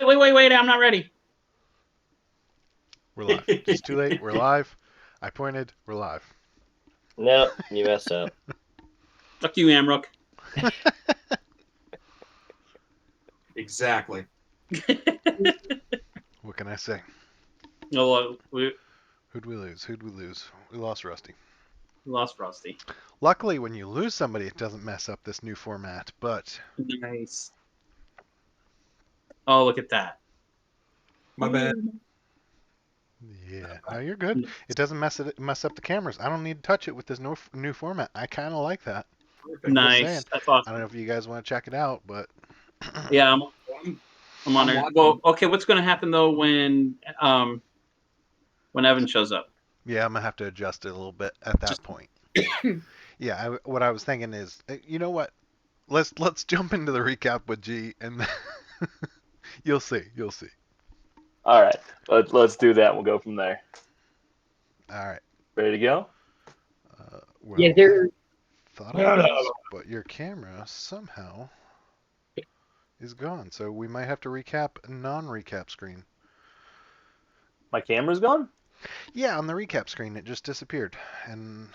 Wait, I'm not ready. We're live. It's too late. We're live. I pointed. We're live. No, you messed up. Fuck you, Amrook. Exactly. What can I say? No, we Who'd we lose? Who'd we lose? We lost Rusty. lost Frosty. Luckily, when you lose somebody, it doesn't mess up this new format, but Nice. Oh, look at that. My bad. yeah, no, you're good. It doesn't mess up the cameras. I don't need to touch it with this new format. I kind of like that. Perfect. I'm just Nice. saying. That's I don't awesome. know if you guys want to check it out, but Yeah, I'm, I'm on I'm there. watching. Well, okay. What's going to happen though when Evan shows up? yeah, I'm gonna have to adjust it a little bit at that Just point. Yeah, what I was thinking is, you know what? Let's jump into the recap with G, and you'll see. You'll see. All right, let's do that. We'll go from there. All right. Ready to go? Well, Yeah, I there. thought I was, but your camera somehow is gone. So we might have to recap a non-recap screen. My camera's gone. Yeah, on the recap screen, it just disappeared. And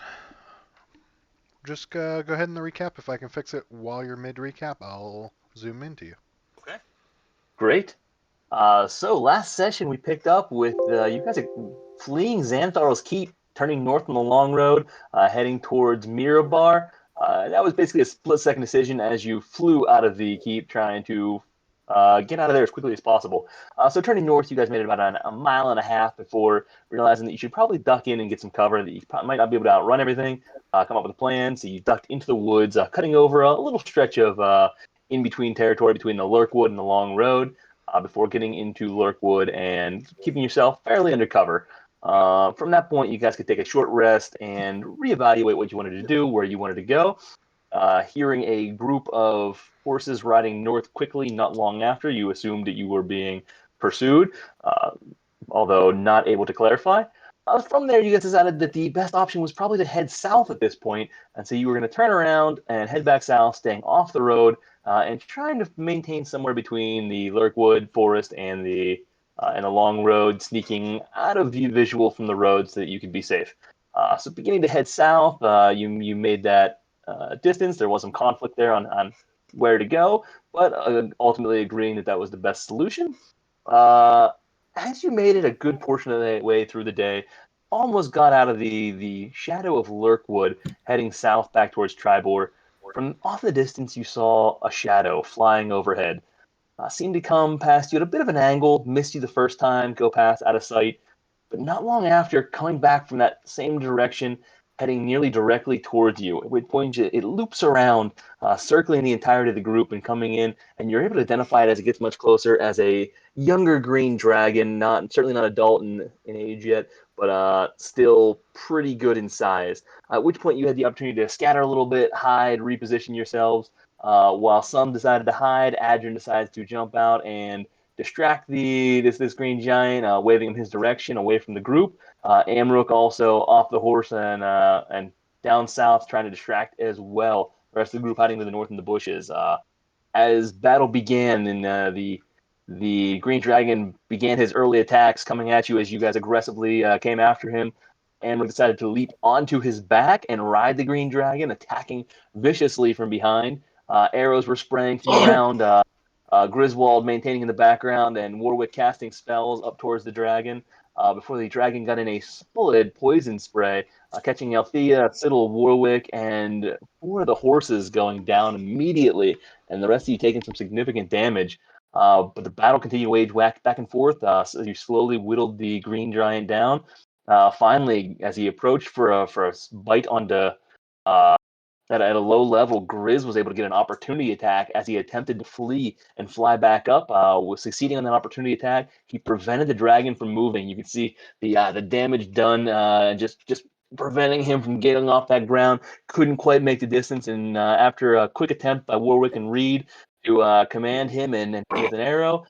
just go ahead in the recap. If I can fix it while you're mid-recap, I'll zoom into you. Okay. Great. So last session we picked up with you guys are fleeing Xanthar's Keep, turning north on the long road, heading towards Mirabar. That was basically a split-second decision as you flew out of the keep, trying to get out of there as quickly as possible. So turning north, you guys made it about a mile and a half before realizing that you should probably duck in and get some cover, that you might not be able to outrun everything, come up with a plan. So you ducked into the woods, cutting over a little stretch of in-between territory between the Lurkwood and the long road. Before getting into Lurkwood and keeping yourself fairly undercover. From that point, you guys could take a short rest and reevaluate what you wanted to do, where you wanted to go. Hearing a group of horses riding north quickly not long after, you assumed that you were being pursued, uh, although not able to clarify. From there, you guys decided that the best option was probably to head south at this point, and so you were going to turn around and head back south, staying off the road, and trying to maintain somewhere between the Lurkwood forest and the long road, sneaking out of view visual from the road so that you could be safe. So beginning to head south, you made that distance. There was some conflict there on where to go, but ultimately agreeing that that was the best solution. Uh, as you made it a good portion of the way through the day, almost got out of the shadow of Lurkwood, heading south back towards Chamb3r. From off in the distance, you saw a shadow flying overhead. Seemed to come past you at a bit of an angle, missed you the first time, go past out of sight, but not long after, coming back from that same direction, heading nearly directly towards you. At which point it loops around, circling the entirety of the group and coming in, and you're able to identify it as it gets much closer as a younger green dragon, not certainly not adult in age yet, but still pretty good in size. At which point you had the opportunity to scatter a little bit, hide, reposition yourselves. While some decided to hide, Adrian decides to jump out and distract this green giant, waving in his direction away from the group. Amrook also off the horse and down south, trying to distract as well. The rest of the group hiding to the north in the bushes. As battle began, and the green dragon began his early attacks, coming at you as you guys aggressively came after him. Amrook decided to leap onto his back and ride the green dragon, attacking viciously from behind. Arrows were spraying from around. Griswold maintaining in the background, and Warwick casting spells up towards the dragon. Before the dragon got in a solid poison spray, catching Althea, Siddle, Warwick, and four of the horses going down immediately, and the rest of you taking some significant damage. But the battle continued to wage back and forth as you slowly whittled the green giant down. Finally, as he approached for a bite onto at a low level, Grizz was able to get an opportunity attack as he attempted to flee and fly back up. Was succeeding on that opportunity attack. He prevented the dragon from moving. You can see the damage done, just preventing him from getting off that ground. Couldn't quite make the distance, and after a quick attempt by Warwick and Reed to command him and with an arrow,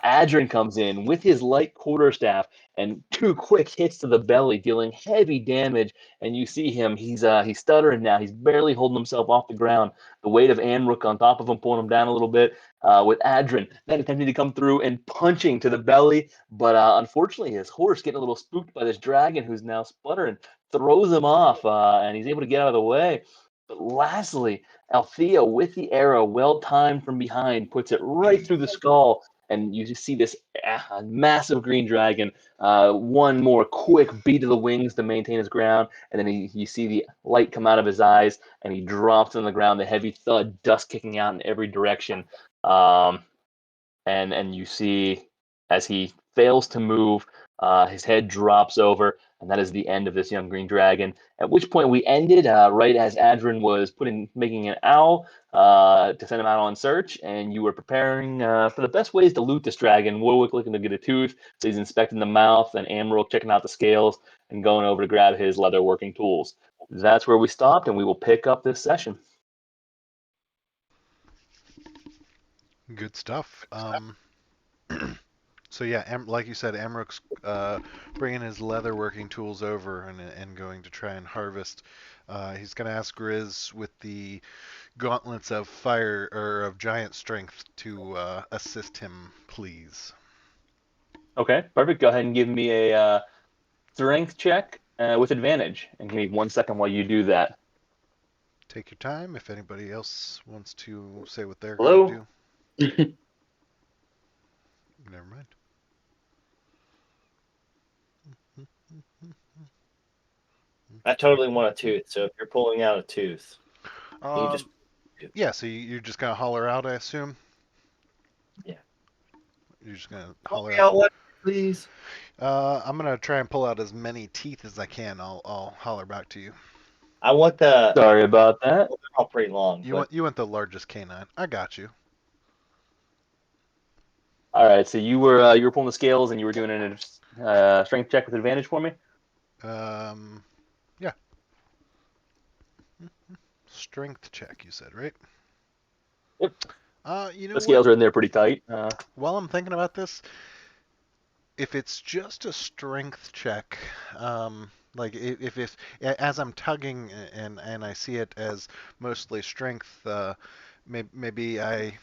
Adrian comes in with his light quarterstaff and 2 quick hits to the belly, dealing heavy damage. And you see him; he's stuttering now. He's barely holding himself off the ground. The weight of Amrook on top of him, pulling him down a little bit. With Adrian then attempting to come through and punching to the belly, but unfortunately his horse getting a little spooked by this dragon who's now sputtering, throws him off, and he's able to get out of the way. But lastly, Althea with the arrow, well timed from behind, puts it right through the skull, and you just see this massive green dragon. One more quick beat of the wings to maintain his ground, and then you see the light come out of his eyes, and he drops on the ground. The heavy thud, dust kicking out in every direction, and you see as he fails to move, his head drops over, and that is the end of this young green dragon. At which point we ended right as Adrian was making an owl to send him out on search, and you were preparing for the best ways to loot this dragon. Warwick looking to get a tooth, so he's inspecting the mouth, and Amaryl checking out the scales and going over to grab his leather working tools. That's where we stopped, and we will pick up this session. Good stuff. So yeah, like you said, Amrook's bringing his leather working tools over and going to try and harvest. He's going to ask Grizz with the gauntlets of fire or of giant strength to assist him, please. Okay, perfect. Go ahead and give me a strength check with advantage, and give me 1 second while you do that. Take your time. If anybody else wants to say what they're Hello? going to do. Never mind. I totally want a tooth, so if you're pulling out a tooth, you just... Yeah, so you're just going to holler out, I assume? Yeah. You're just going to Pull holler me out? out one, please. I'm going to try and pull out as many teeth as I can. I'll holler back to you. I want the... Sorry about that. Well, they're all pretty long. You want the largest canine. I got you. All right, so you were pulling the scales and you were doing a strength check with advantage for me. Yeah. Strength check, you said, right? Yep. You know The scales are in there pretty tight. While I'm thinking about this, if it's just a strength check, like if as I'm tugging and I see it as mostly strength, maybe I.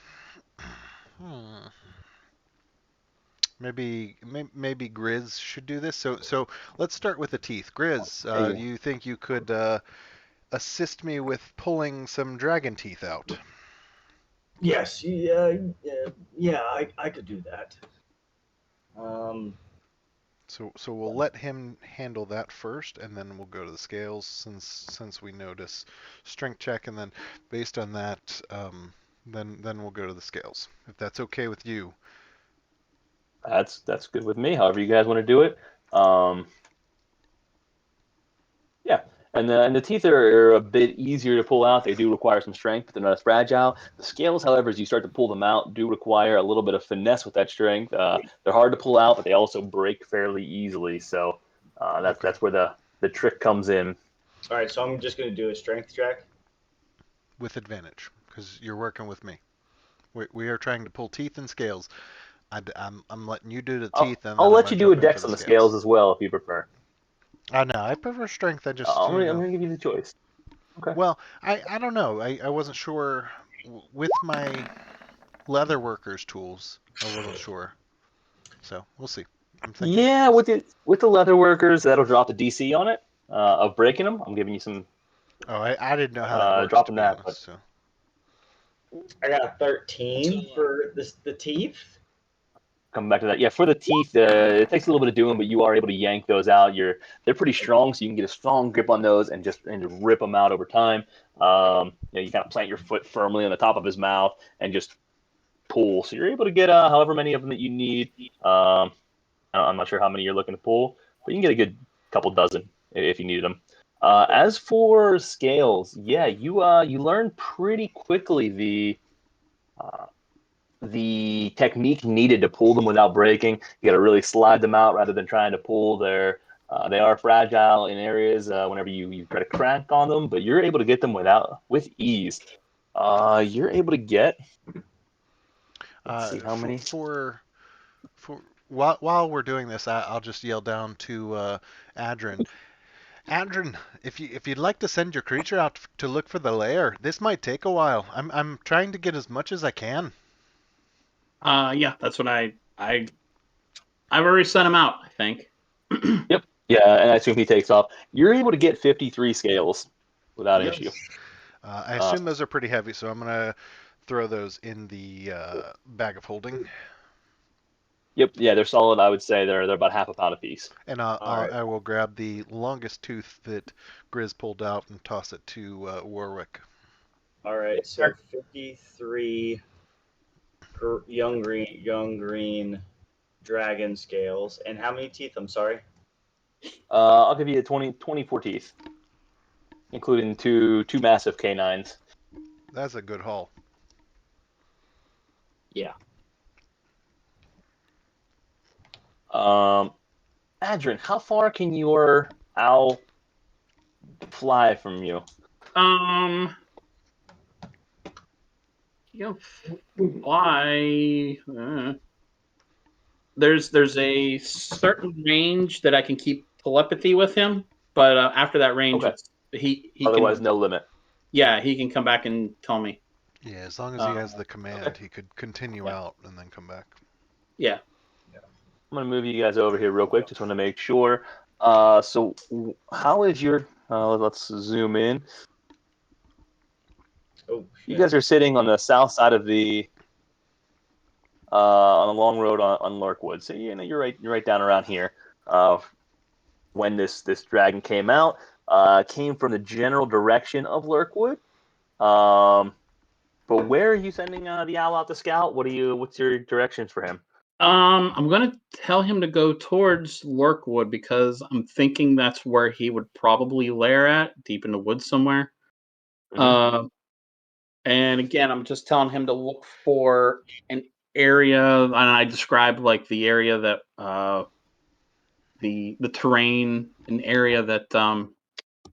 Maybe Grizz should do this. So let's start with the teeth. Grizz, you think you could assist me with pulling some dragon teeth out? Yes, yeah, I could do that. So we'll let him handle that first, and then we'll go to the scales since we notice strength check, and then based on that, then we'll go to the scales if that's okay with you. That's good with me. However you guys want to do it. Yeah, and the teeth are a bit easier to pull out. They do require some strength, but they're not as fragile. The scales, however, as you start to pull them out, do require a little bit of finesse with that strength. They're hard to pull out, but they also break fairly easily. So that's where the trick comes in. All right, so I'm just going to do a strength check. With advantage, because you're working with me. We are trying to pull teeth and scales. I'm letting you do the teeth, and I'll then let you do a dex on the scales as well if you prefer. No, I prefer strength. I'm gonna give you the choice. Okay. Well, I don't know. I wasn't sure with my leather workers tools. I wasn't sure. So we'll see. I'm thinking. Yeah, with the leather workers, that'll drop the DC on it of breaking them. I'm giving you some. Oh, I didn't know how that works. Dropping to be that. honest, so. I got a 13 for the teeth. Coming back to that, yeah. For the teeth, it takes a little bit of doing, but you are able to yank those out. They're pretty strong, so you can get a strong grip on those and just rip them out over time. You kind of plant your foot firmly on the top of his mouth and just pull. So you're able to get however many of them that you need. I'm not sure how many you're looking to pull, but you can get a good couple dozen if you needed them. As for scales, yeah, you learn pretty quickly the technique needed to pull them without breaking. You got to really slide them out rather than trying to pull. They are fragile in areas whenever you try to crank on them, but you're able to get them with ease. You're able to get. Let's see how many. While we're doing this, I'll just yell down to Adrin. Adrin, if you'd like to send your creature out to look for the lair, this might take a while. I'm trying to get as much as I can. Yeah, that's what I've already sent him out, I think. Yep. Yeah, and I assume he takes off. You're able to get 53 scales without an Yep. issue. I assume those are pretty heavy, so I'm gonna throw those in the bag of holding. Yep. Yeah, they're solid. I would say they're about half a pound apiece. And Alright. I will grab the longest tooth that Grizz pulled out and toss it to Warwick. All right, so 53 young green dragon scales. And how many teeth? I'm sorry. I'll give you 24 teeth, including two massive canines. That's a good haul. Yeah. Adrian, how far can your owl fly from you? Why? There's a certain range that I can keep telepathy with him, but after that range, Okay. he Otherwise, can. no limit. Yeah, he can come back and tell me. Yeah, as long as he has the command, he could continue out and then come back. Yeah. I'm going to move you guys over here real quick. Just want to make sure. So how is your... let's zoom in. Oh, You shit. guys are sitting on the south side of the... on a long road on Lurkwood. So, you're right down around here. When this dragon came out, came from the general direction of Lurkwood. But where are you sending the owl out to scout? What's your directions for him? I'm gonna tell him to go towards Lurkwood because I'm thinking that's where he would probably lair at, deep in the woods somewhere. Mhm. And again, I'm just telling him to look for an area, and I described like the area that the terrain, an area that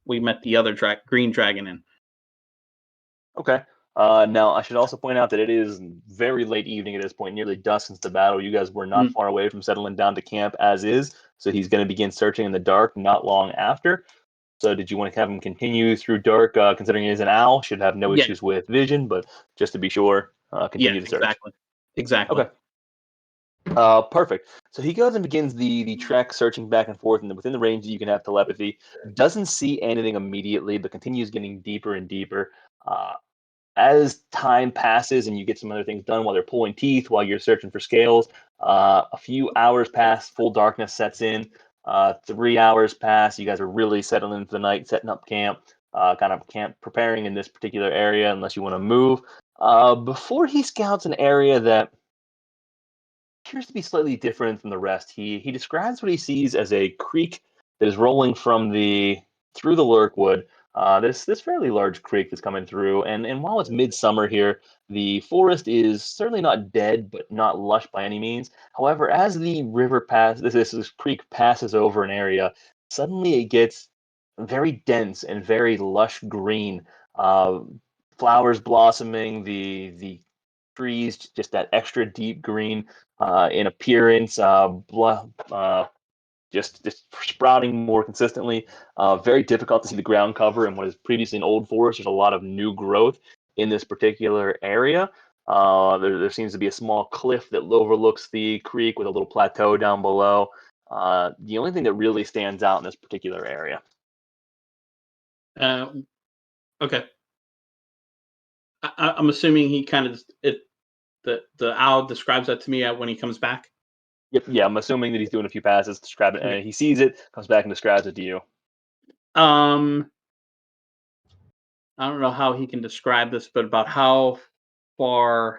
we met the other green dragon in. Okay. Now, I should also point out that it is very late evening at this point, nearly dusk since the battle. You guys were not far away from settling down to camp as is, so he's going to begin searching in the dark not long after. So did you want to have him continue through dark, considering he is an owl, should have no Yeah. issues with vision, but just to be sure, continue the search. Exactly. Okay. Perfect. So he goes and begins the trek, searching back and forth, and within the range that you can have telepathy. Doesn't see anything immediately, but continues getting deeper and deeper. As time passes and you get some other things done while they're pulling teeth, while you're searching for scales, a few hours pass, full darkness sets in. 3 hours pass. You guys are really settling into the night, setting up camp, kind of camp preparing in this particular area, unless you want to move. Before he scouts an area that appears to be slightly different from the rest. He describes what he sees as a creek that is rolling from through the Lurkwood. This fairly large creek that's coming through, and while it's midsummer here, the forest is certainly not dead, but not lush by any means. However, as the river this creek passes over an area, suddenly it gets very dense and very lush green. Flowers blossoming, the trees just that extra deep green in appearance, just sprouting more consistently. Very difficult to see the ground cover in what is previously an old forest. There's a lot of new growth in this particular area. There seems to be a small cliff that overlooks the creek with a little plateau down below. The only thing that really stands out in this particular area. Okay. I'm assuming he kind of the owl describes that to me when he comes back. Yep. Yeah, I'm assuming that he's doing a few passes, describing it, and he sees it, comes back and describes it to you. I don't know how he can describe this, but about how far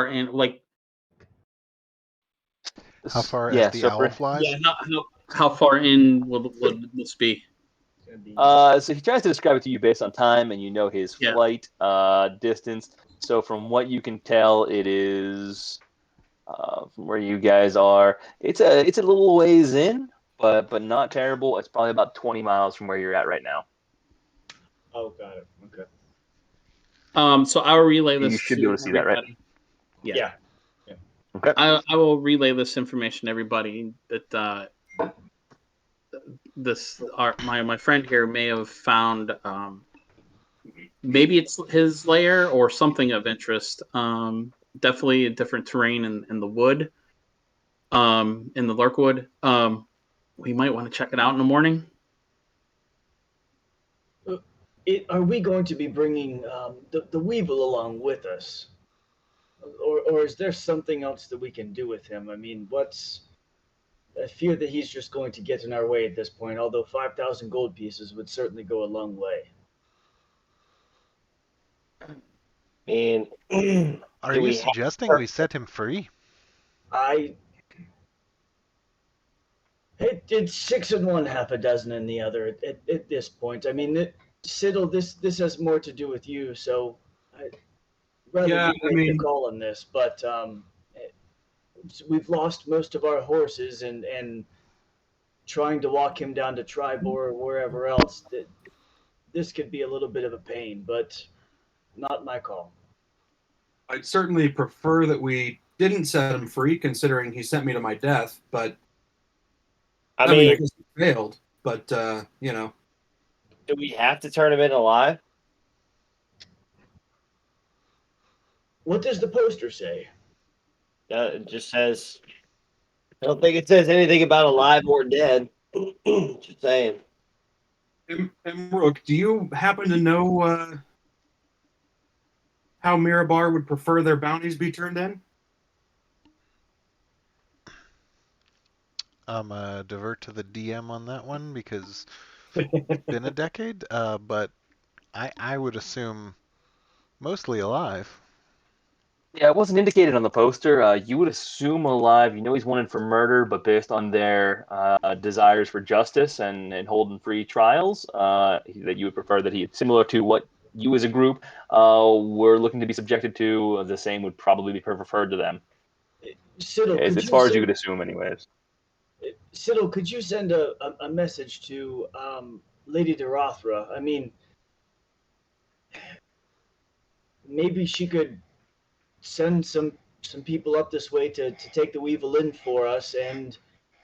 in, like, How far yeah, as the so owl flies? yeah, how far in would this be? So he tries to describe it to you based on time, and you know his Yeah. flight distance. So from what you can tell, it is from where you guys are. It's a little ways in, but not terrible. It's probably about 20 miles from where you're at right now. Oh, got it. Okay. So I'll relay this. You should be able to see that, right? Yeah. Okay. I will relay this information to everybody that my friend here may have found maybe it's his lair or something of interest. Definitely a different terrain in the wood, in the Lurkwood. We might want to check it out in the morning. Are we going to be bringing the Weevil along with us? Or is there something else that we can do with him? I mean, I fear that he's just going to get in our way at this point, although 5,000 gold pieces would certainly go a long way. And Are do you we have suggesting we set him free? It's 6 in one, half a dozen in the other at this point. I mean, Siddle, this has more to do with you, so I'd rather Yeah, you make the call on this. But we've lost most of our horses, and trying to walk him down to Tribor or wherever else, this could be a little bit of a pain, but not my call. I'd certainly prefer that we didn't set him free, considering he sent me to my death. But I I mean, I mean, guess he failed. But do we have to turn him in alive? What does the poster say? It just says. I don't think it says anything about alive or dead. Just saying. Rook, do you happen to know how Mirabar would prefer their bounties be turned in? Divert to the DM on that one because it's been a decade. But I would assume mostly alive. Yeah, it wasn't indicated on the poster. You would assume alive. You know he's wanted for murder, but based on their desires for justice and holding free trials, that you would prefer that he, similar to what you as a group were looking to be subjected to, the same would probably be preferred to them. Siddle, As far as you could assume, anyways. Siddle, could you send a message to Lady Darathra? I mean, maybe she could send some people up this way to take the Weevil in for us, and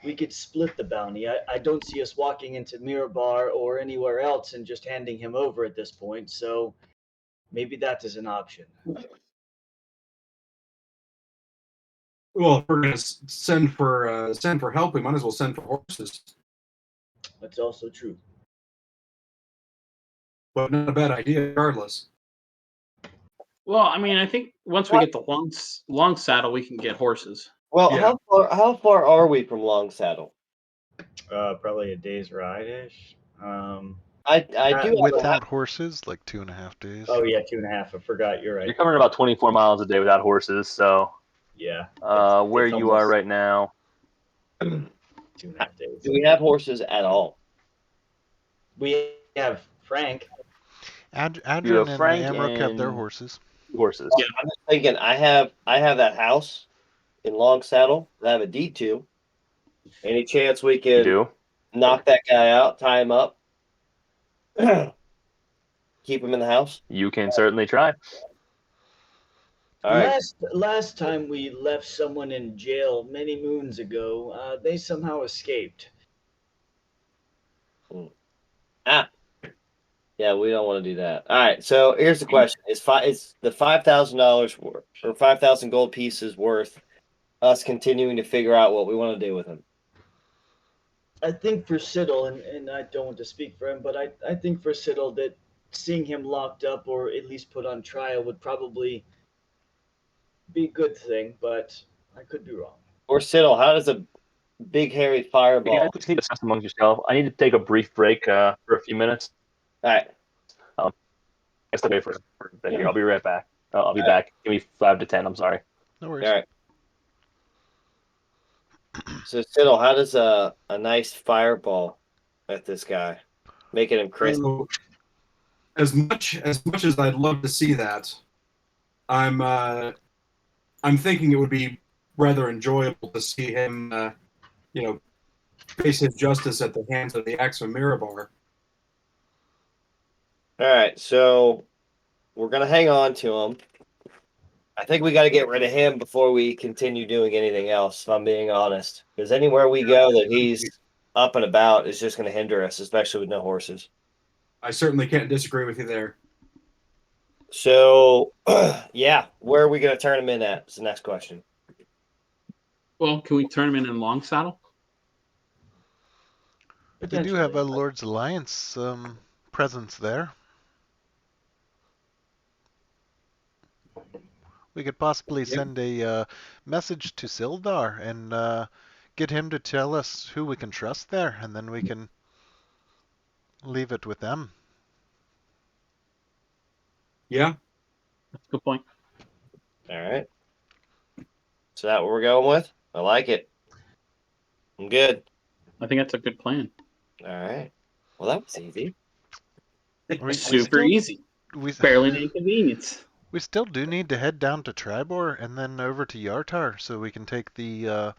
we could split the bounty. I don't see us walking into Mirabar or anywhere else and just handing him over at this point, so maybe that is an option. Well, if we're going to send for help, we might as well send for horses. That's also true. But not a bad idea, regardless. Well, I mean, I think once we get the long saddle, we can get horses. Well, Yeah. how far are we from Long Saddle? Probably a day's ride-ish. I do Without horses, like 2.5 days. Oh yeah, 2.5. I forgot. You're right. You're covering about 24 miles a day without horses, so Yeah. where it's you are almost right now. 2.5 days. Do we have horses at all? We have Frank. Adrian and Frank Amrook have their and- horses. Horses. Yeah. I'm just thinking. I have that house in Long Saddle. I have a D2. Any chance we You can do. knock that guy out, tie him up, keep him in the house? You can certainly try. All right. Last time we left someone in jail many moons ago, they somehow escaped. Yeah, we don't want to do that. All right. So here's the question: Is the $5,000 worth or 5,000 gold pieces worth us continuing to figure out what we want to do with him? I think for Siddle, and I don't want to speak for him, but I think for Siddle that seeing him locked up or at least put on trial would probably be a good thing, but I could be wrong. Or Siddle, how does a big hairy You fireball? guys just need to discuss amongst yourself. I need to take a brief break for a few minutes. All right. I step away for a bit here. I'll be right back. I'll be back. Give me 5 to 10. I'm sorry. No worries. All right. So Siddle, how does a nice fireball at this guy, making him crazy? So, as much as I'd love to see that, I'm thinking it would be rather enjoyable to see him, face his justice at the hands of the Axe of Mirabar. All right, so we're gonna hang on to him. I think we got to get rid of him before we continue doing anything else, if I'm being honest. Because anywhere we go that he's up and about is just going to hinder us, especially with no horses. I certainly can't disagree with you there. So, yeah, where are we going to turn him in at? Is the next question. Well, can we turn him in long saddle? They do have a Potentially. Lord's Alliance presence there. We could possibly send a message to Sildar and get him to tell us who we can trust there, and then we can leave it with them. Yeah. That's a good point. All right. So that what we're going with? I like it. I'm good. I think that's a good plan. All right. Well, that was easy. Super easy. We, Barely an inconvenience. we still do need to head down to Tribor and then over to Yartar so we can take the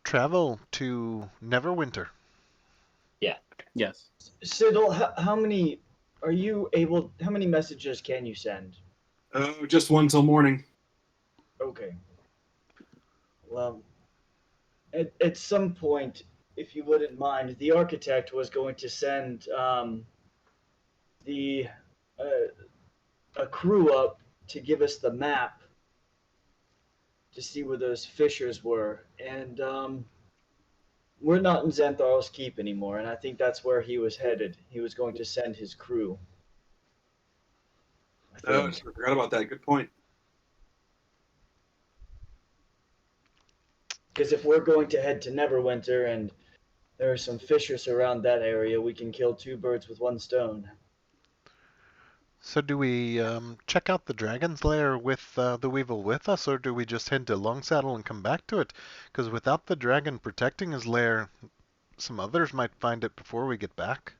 travel to Neverwinter. Yes. Siddle, how many are you able? How many messages can you send? Just one till morning. Okay. Well, at some point, if you wouldn't mind, the architect was going to send the a crew up to give us the map to see where those fissures were, and we're not in Xanthar's Keep anymore, and I think that's where he was headed. He was going to send his crew. I I think. forgot about that. Good point. Because if we're going to head to Neverwinter and there are some fissures around that area, we can kill two birds with one stone. So do we check out the Dragon's Lair with the Weevil with us, or do we just head to Longsaddle and come back to it? Because without the dragon protecting his lair, some others might find it before we get back.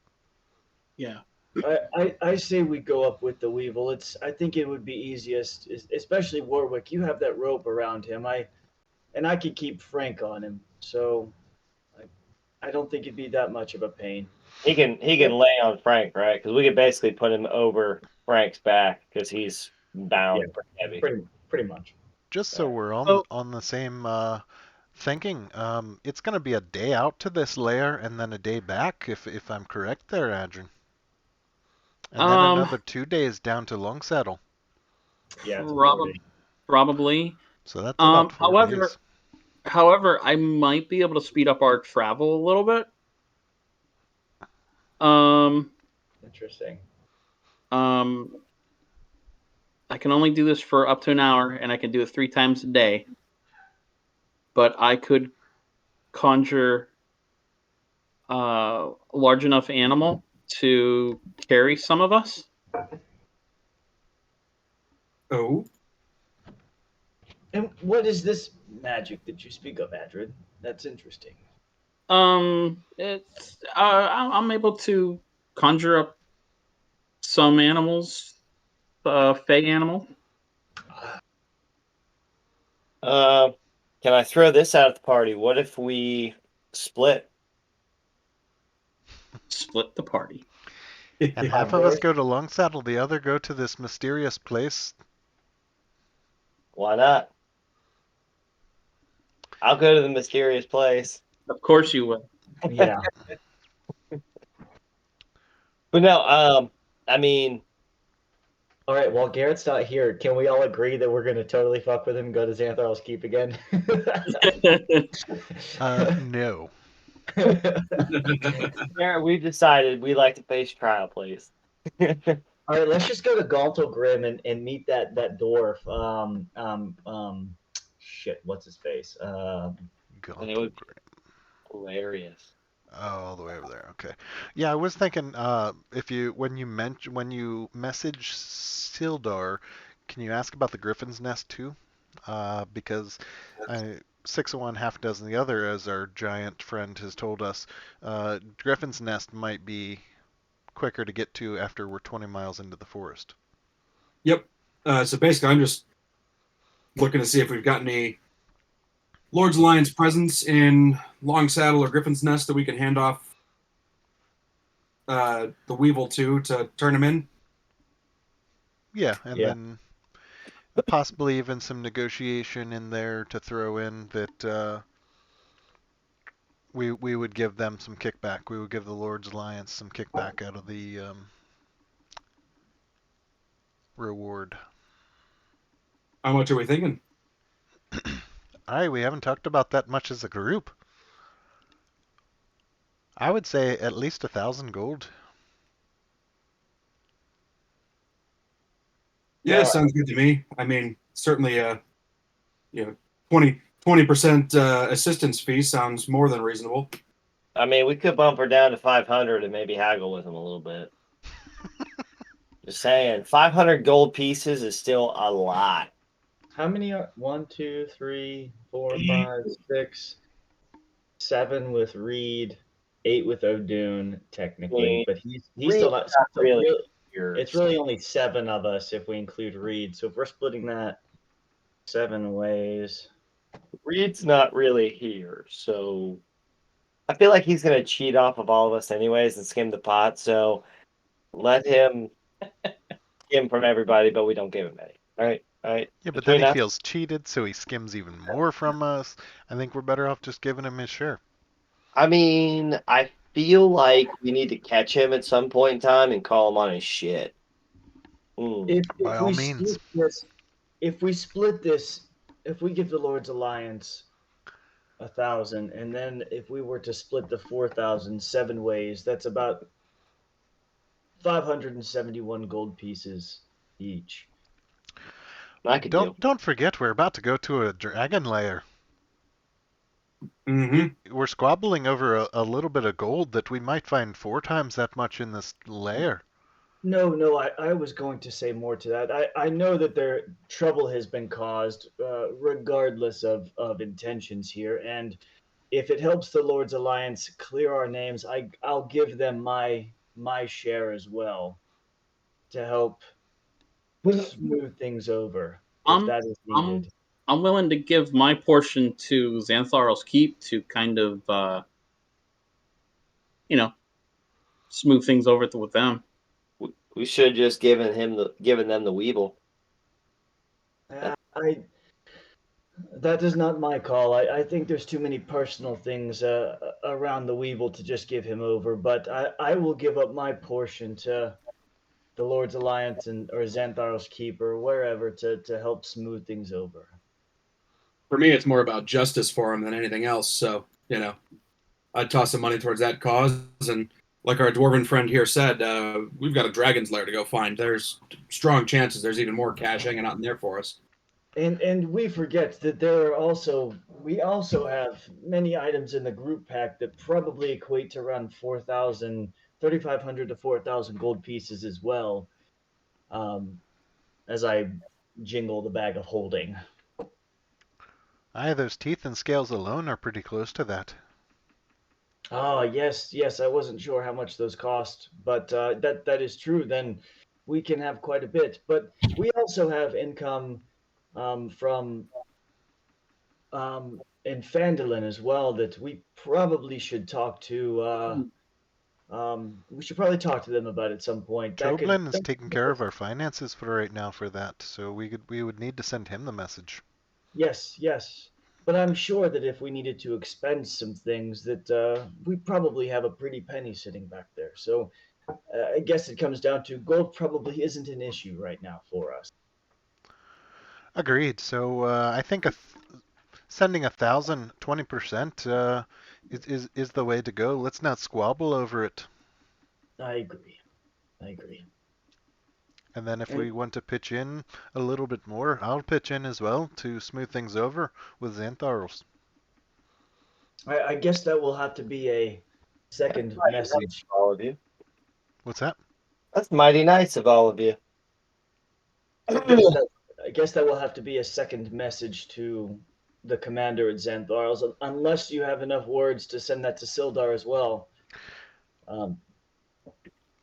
Yeah. I say we go up with the Weevil. I think it would be easiest, especially Warwick. You have that rope around him. I could keep Frank on him, so I don't think it'd be that much of a pain. He can lay on Frank, right? Because we could basically put him over Frank's back because he's bound Yeah, pretty heavy. Pretty much. Just so we're So- on the same thinking, it's going to be a day out to this lair and then a day back, if I'm correct there, Adrian. And then another 2 days down to Longsaddle. Yeah, it's Probably. So that's about 4 days. However, I might be able to speed up our travel a little bit. Interesting. I can only do this for up to an hour, and I can do it 3 times a day. But I could conjure a large enough animal to carry some of us. Oh. And what is this magic that you speak of, Adrid? That's interesting. It's I'm able to conjure up some animals, fey animal. Can I throw this out at the party? What if we split? Split the party. And half of us go to Longsaddle, the other go to this mysterious place. Why not? I'll go to the mysterious place. Of course you will. Yeah. But no, I mean, All right, while Garrett's not here, can we all agree that we're going to totally fuck with him and go to Xanthar's Keep again? No. yeah, we've decided we like to face trial, please. All right, let's just go to Galtogrim and meet that dwarf. Shit, what's his face? And it would be hilarious. Oh, all the way over there. Okay. Yeah, I was thinking when you message Sildar, can you ask about the Griffin's Nest too? Because 6 of one, half a dozen the other, as our giant friend has told us, Griffin's Nest might be quicker to get to after we're 20 miles into the forest. Yep. So basically, I'm just looking to see if we've got any Lord's Alliance presence in Longsaddle or Griffin's Nest that we can hand off the Weevil to turn him in. Yeah, and Yeah. then possibly even some negotiation in there to throw in that we would give them some kickback. We would give the Lord's Alliance some kickback out of the reward. How much are we thinking? We haven't talked about that much as a group. I would say at least 1,000 gold. Yeah, sounds good to me. I mean, certainly, you know, 20% assistance fee sounds more than reasonable. I mean, we could bump her down to 500 and maybe haggle with him a little bit. Just saying, 500 gold pieces is still a lot. How many are 1, 2, 3, 4, 5, 6, 7 with Reed, 8 with O'Doon, technically, but he's still not. So really really, here. it's really only 7 of us if we include Reed. So if we're splitting that 7 ways, Reed's not really here, so I feel like he's gonna cheat off of all of us anyways and skim the pot. So let him skim from everybody, but we don't give him any. All right. Yeah, but then Between he us, feels cheated, so he skims even more from us. I think we're better off just giving him his share. I mean, I feel like we need to catch him at some point in time and call him on his shit. if By if all we means. split this, if we split this, if we give the Lord's Alliance 1,000, and then if we were to split the 4,000 7 ways, that's about 571 gold pieces each. I could do. Don't forget we're about to go to a dragon lair. Mm-hmm. We're squabbling over a little bit of gold that we might find 4 times that much in this lair. No, I was going to say more to that. I know that there trouble has been caused, regardless of intentions here, and if it helps the Lord's Alliance clear our names, I'll give them my share as well to help smooth things over if I'm that is I'm needed. I'm willing to give my portion to Xantharl's Keep to kind of you know smooth things over with them. We should have just given them the Weevil. I that is not my call. I think there's too many personal things around the Weevil to just give him over. But I will give up my portion to the Lord's Alliance and or Xanthar's Keep or wherever to help smooth things over. For me, it's more about justice for him than anything else. So, I'd toss some money towards that cause. And like our dwarven friend here said, we've got a dragon's lair to go find. There's strong chances there's even more cash hanging out in there for us. And we forget that we also have many items in the group pack that probably equate to around 3,500 to 4,000 gold pieces as well. As I jingle the bag of holding. Those teeth and scales alone are pretty close to that. Ah, yes. I wasn't sure how much those cost, but that is true. Then we can have quite a bit. But we also have income from in Phandalin as well that we probably should talk to. We should probably talk to them about at some point. Choblin is taking care of our finances for right now for that, so we would need to send him the message. Yes. But I'm sure that if we needed to expend some things, that we probably have a pretty penny sitting back there. So I guess it comes down to gold probably isn't an issue right now for us. Agreed. So I think sending 1,000, 20% is the way to go. Let's not squabble over it. I agree. I agree. And then if we And want to pitch in a little bit more, I'll pitch in as well to smooth things over with Xantharls. I guess that will have to be a second message. All of you. What's that? That's mighty nice of all of you. I guess that will have to be a second message to the commander at Xanthar's, unless you have enough words to send that to Sildar as well. Um,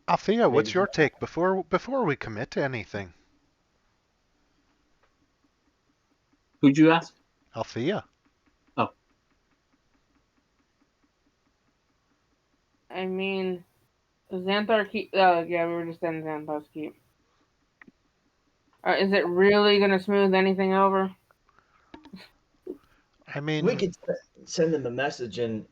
Althea, what's maybe your take before we commit to anything? Who'd you ask? Althea. Oh, I mean, Xanthar keep. Yeah, we were just in Xanthar's keep. Is it really going to smooth anything over? I mean, We could send them a message and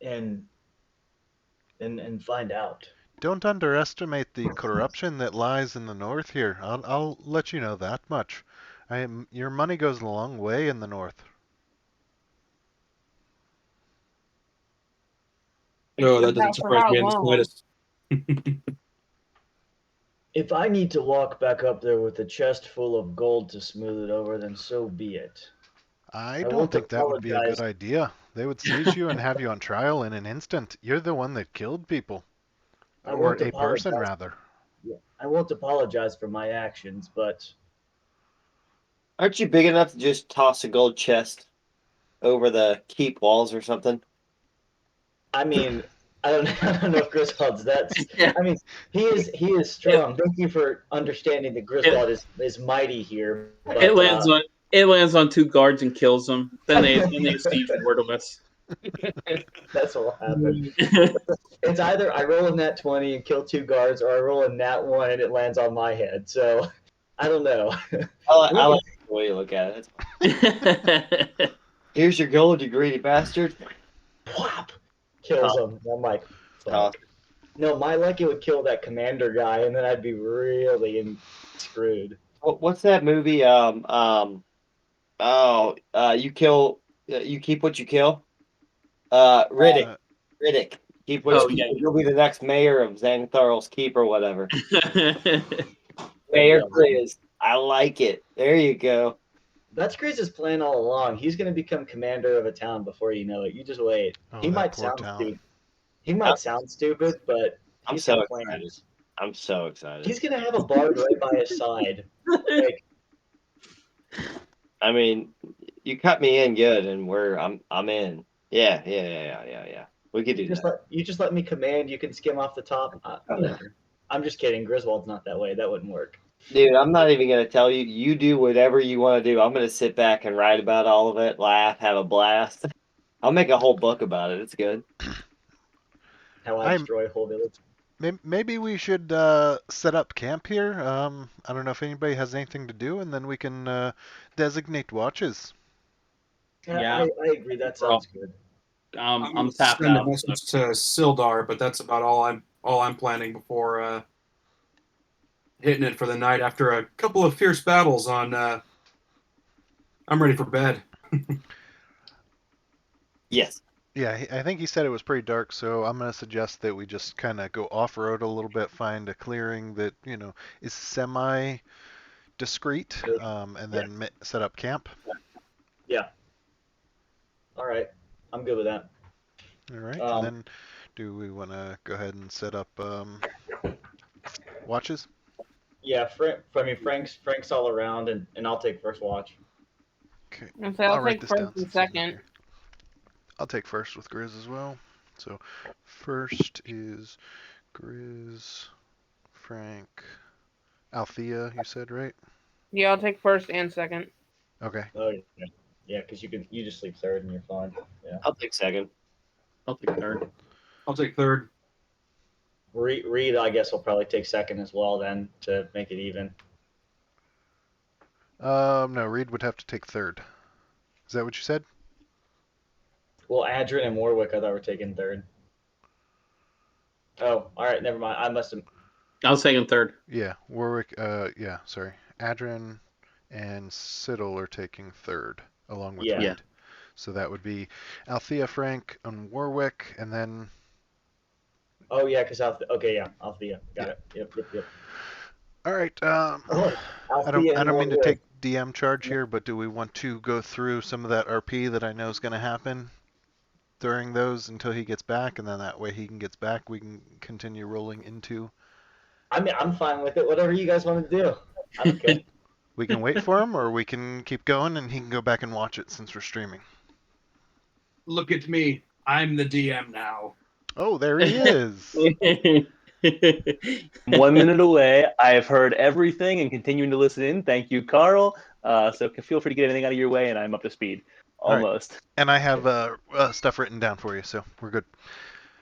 find out. don't underestimate the corruption that lies in the north here. I'll let you know that much. Your money goes a long way in the north. No, that doesn't About for surprise how me in the long? slightest. If I need to walk back up there with a chest full of gold to smooth it over, then so be it. I I don't won't think that would be a good apologize. idea. They would seize you and have you on trial in an instant. You're the one that killed people. I Or won't a person, apologize. rather. Yeah, I won't apologize for my actions, but Aren't you big enough to just toss a gold chest over the keep walls or something? I mean, I don't, I don't know if Griswold's that's. Yeah. I mean, he is strong. Thank you for understanding that Griswold is mighty here, It but lands on it lands on 2 guards and kills them. Then they siege word of us. that's what will happen. It's either I roll a nat 20 and kill 2 guards, or I roll a nat 1 and it lands on my head. So I don't know. I like the way you look at it. Here's your gold, you greedy bastard. Whap! Kills him. I'm like, Toss. fuck. No, my lucky would kill that commander guy, and then I'd be really screwed. What's that movie? You kill, you keep what you kill. Riddick. Uh, Riddick. Keep what Oh, you yeah. keep. You'll be the next mayor of Xantharl's Keep or whatever. There Mayor you go. Grizz. I like it. There you go. That's Grizz's plan all along. He's going to become commander of a town before you know it. You just wait. oh, He that might poor sound town. stupid. He might sound stupid, but I'm he's so got excited. plans. I'm so excited. He's going to have a bard right by his side. Like, I mean, you cut me in good, and I'm in. Yeah. We could do that. you just let me command. You can skim off the top. Whatever. I'm just kidding. Griswold's not that way. That wouldn't work. Dude, I'm not even gonna tell you. You do whatever you want to do. I'm gonna sit back and write about all of it, laugh, have a blast. I'll make a whole book about it. It's good. How I I'm destroy a whole village. Maybe we should set up camp here. I don't know if anybody has anything to do, and then we can designate watches. Yeah. I agree. That sounds good. I'm gonna tapped send a out. So. message to Sildar, but that's about all I'm planning before hitting it for the night. After a couple of fierce battles on, I'm ready for bed. Yes. Yeah, I think he said it was pretty dark, so I'm gonna suggest that we just kind of go off-road a little bit, find a clearing that is semi-discreet, and then set up camp. Yeah. All right. I'm good with that. All right, and then do we want to go ahead and set up watches? Yeah, Frank's all around, and I'll take first watch. Okay, And so I'll write take this first down and since he's not second. here. I'll take first with Grizz as well. So first is Grizz, Frank, Althea, you said, right? Yeah, I'll take first and second. Okay. Oh yeah, because you just sleep third and you're fine. Yeah. I'll take second. I'll take third. I'll take third. Reed, I guess, will probably take second as well then to make it even. No, Reed would have to take third. Is that what you said? Well, Adrian and Warwick, I thought were taking third. Oh, all right, never mind. I must have. I was taking third. Yeah, Warwick. Yeah, sorry. Adrian and Siddle are taking third, along with Yeah. Reed. Yeah. So that would be Althea, Frank, and Warwick, and then. Oh yeah, because okay, yeah, Althea, got it. Yep. All right. Oh, I Althea and don't mean to Warwick. take DM charge here, but do we want to go through some of that RP that I know is going to happen during those until he gets back, and then that way he gets back, we can continue rolling into. I mean, I'm fine with it. Whatever you guys want to do, I don't care. We can wait for him, or we can keep going, and he can go back and watch it since we're streaming. Look at me. I'm the DM now. Oh, there he is. 1 minute away. I have heard everything and continuing to listen in. Thank you, Carl. So feel free to get anything out of your way, and I'm up to speed. Almost. Right. And I have stuff written down for you, so we're good.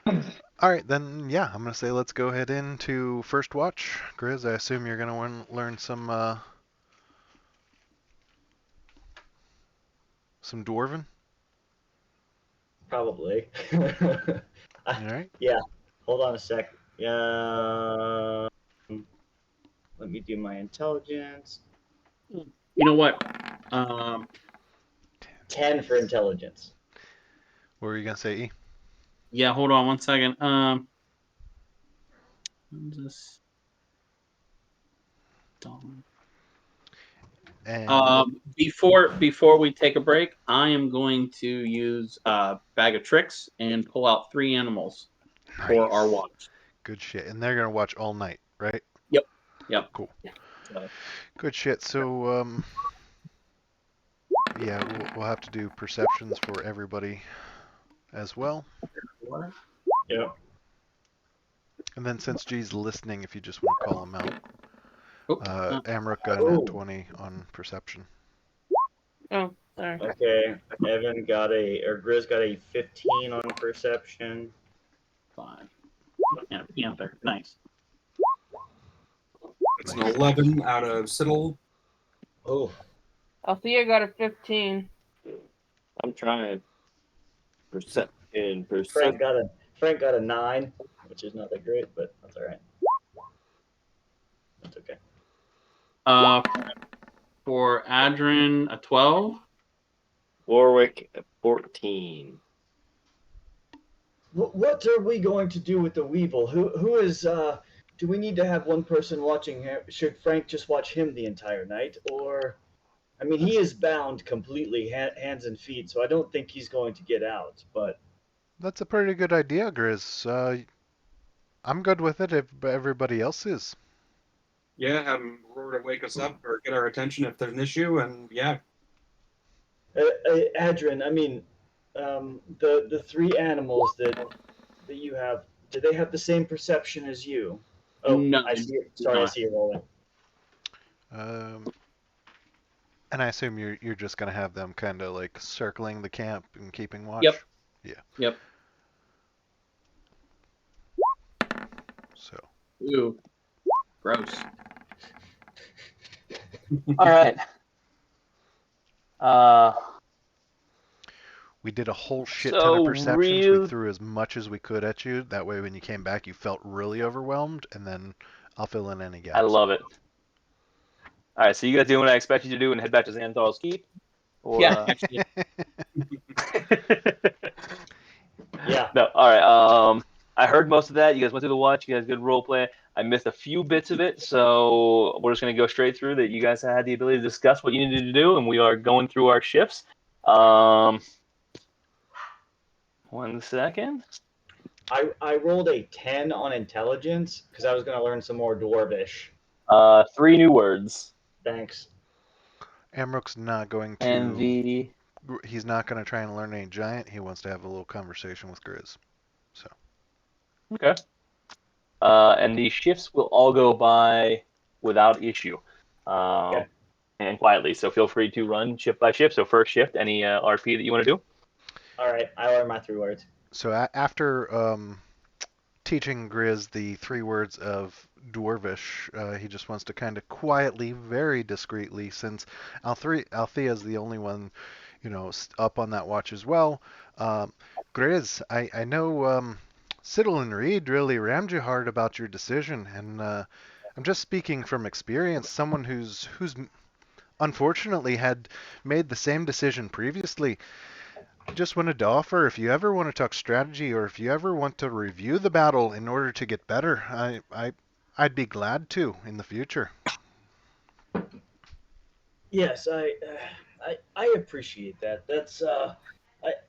All right, then, yeah, I'm going to say let's go ahead into first watch. Grizz, I assume you're going to learn some Some dwarven? Probably. All right. Yeah. Hold on a sec. Yeah. Let me do my intelligence. You know what? 10 for intelligence. What were you gonna say, E? Yeah, hold on one second. Just And before we take a break, I am going to use bag of tricks and pull out 3 animals for our nice. watch. Good shit. And they're gonna watch all night, right? Yep. Yep. Cool. So, Good shit. So yeah, we'll have to do perceptions for everybody as well. Yep. And then since G's listening, if you just want to call him out, Amruk got a nat Oh. 20 on perception. Oh, sorry. Okay. Evan got Grizz got a 15 on perception. 5. Yeah, Panther. Nice. It's an 11 out of Citadel. Oh. Althea got a 15. I'm trying. Perception. Frank got a 9, which is not that great, but that's all right. That's okay. For Adrin, a 12. Warwick 14. What are we going to do with the Weevil? Who is do we need to have one person watching him? Should Frank just watch him the entire night, or I mean, he is bound completely hands and feet, so I don't think he's going to get out. But That's a pretty good idea, Grizz. I'm good with it if everybody else is. Yeah, have him roar to wake us up or get our attention if there's an issue, and yeah. Adrian, I mean, the 3 animals that you have, do they have the same perception as you? Oh, No, I see. they do Sorry, I not. see you rolling. And I assume you're just gonna have them kind of like circling the camp and keeping watch. Yep. Yeah. Yep. So. Ooh. Gross. All right. We did a whole shit ton So of perceptions. real- We threw as much as we could at you. That way, when you came back, you felt really overwhelmed, and then I'll fill in any gaps. I love it. All right, so you guys doing what I expect you to do and head back to Xanthar's Keep? Or, Yeah, actually. Yeah. No, all right. I heard most of that. You guys went through the watch. You guys good role play. I missed a few bits of it, so we're just gonna go straight through that. You guys had the ability to discuss what you needed to do, and we are going through our shifts. 1 second. I rolled a 10 on intelligence because I was going to learn some more Dwarvish. 3 new words. Thanks. Amruk's not going to. And He's not going to try and learn any giant. He wants to have a little conversation with Grizz. So. Okay. And the shifts will all go by without issue, Okay. and quietly. So feel free to run shift by shift. So first shift, any RP that you want to do. All right. I learned my 3 words. So after teaching Grizz the 3 words of Dwarvish, he just wants to kind of quietly, very discreetly, since Althea is the only one, up on that watch as well. Grizz, I know Siddle and Reed really rammed you hard about your decision, and I'm just speaking from experience. Someone who's unfortunately had made the same decision previously. Just wanted to offer, if you ever want to talk strategy or if you ever want to review the battle in order to get better, I'd be glad to in the future. Yes, I appreciate that. That's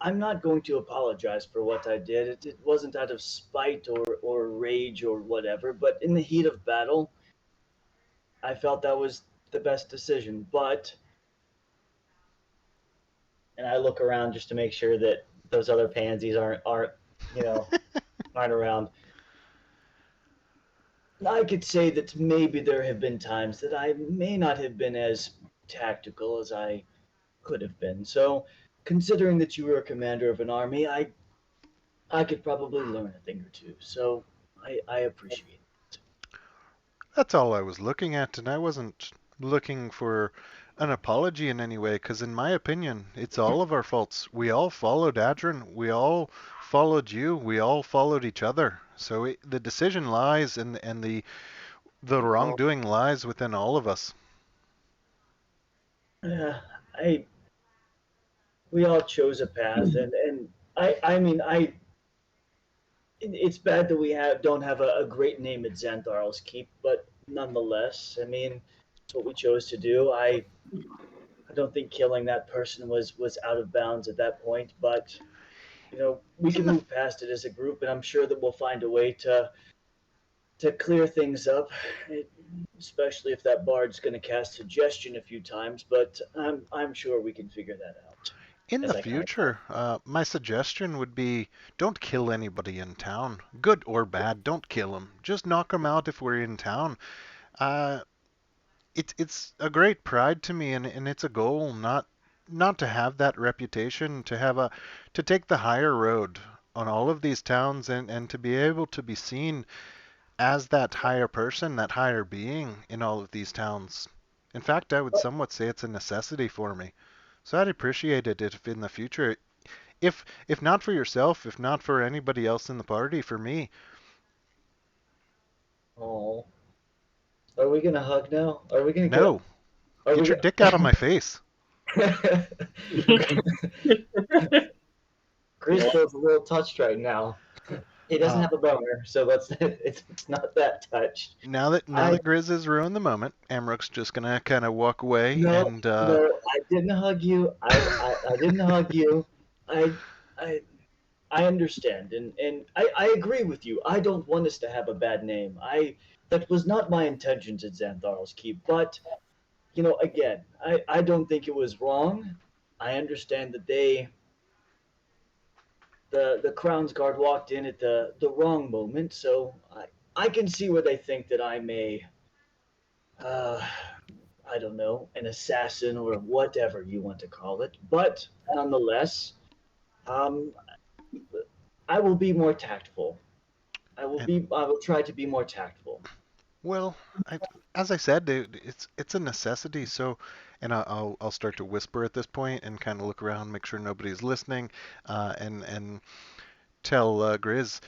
I'm not going to apologize for what I did. It wasn't out of spite or rage or whatever, but in the heat of battle, I felt that was the best decision. But and I look around just to make sure that those other pansies aren't aren't around. I could say that maybe there have been times that I may not have been as tactical as I could have been. So, considering that you were a commander of an army, I could probably learn a thing or two. So, I appreciate it. That's all I was looking at, and I wasn't looking for an apology in any way, because in my opinion, it's all of our faults. We all followed Adrian. We all followed you. We all followed each other. So the decision lies and the Well, wrongdoing lies within all of us. I we all chose a path, and I mean it's bad that we don't have a great name at Xantharl's Keep, but nonetheless, I mean, it's what we chose to do. I don't think killing that person was out of bounds at that point, but we In can the move past it as a group, and I'm sure that we'll find a way to clear things up, especially if that bard's going to cast suggestion a few times. But I'm sure we can figure that out. in the As I kind of talk. future, my suggestion would be don't kill anybody in town, good or bad. Don't kill them. Just knock them out if we're in town. Uh, it's a great pride to me, and it's a goal not to have that reputation, to take the higher road on all of these towns, and to be able to be seen as that higher person, that higher being in all of these towns. In fact, I would somewhat say it's a necessity for me. So I'd appreciate it if in the future, if not for yourself, if not for anybody else in the party, for me. Oh, are we gonna hug now? Are we gonna get? No, Are get we your dick out of my face. gonna? Chris feels a little touched right now. He doesn't Uh, have a boner, so it's not that touched. now I that Grizz has ruined the moment, Amrook's just gonna kind of walk away no and no, I didn't hug you. I didn't hug you. I I I understand, and I agree with you. I don't want us to have a bad name. That was not my intentions at Xantharl's Keep, but again, I don't think it was wrong. I understand that the Crown's Guard walked in at the wrong moment, so I can see where they think that I'm uh, I don't know, an assassin or whatever you want to call it. But nonetheless, um, I will be more tactful. and I will try to be more tactful. well, as I said, it's a necessity. So, and I'll start to whisper at this point and kind of look around, make sure nobody's listening, and tell Grizz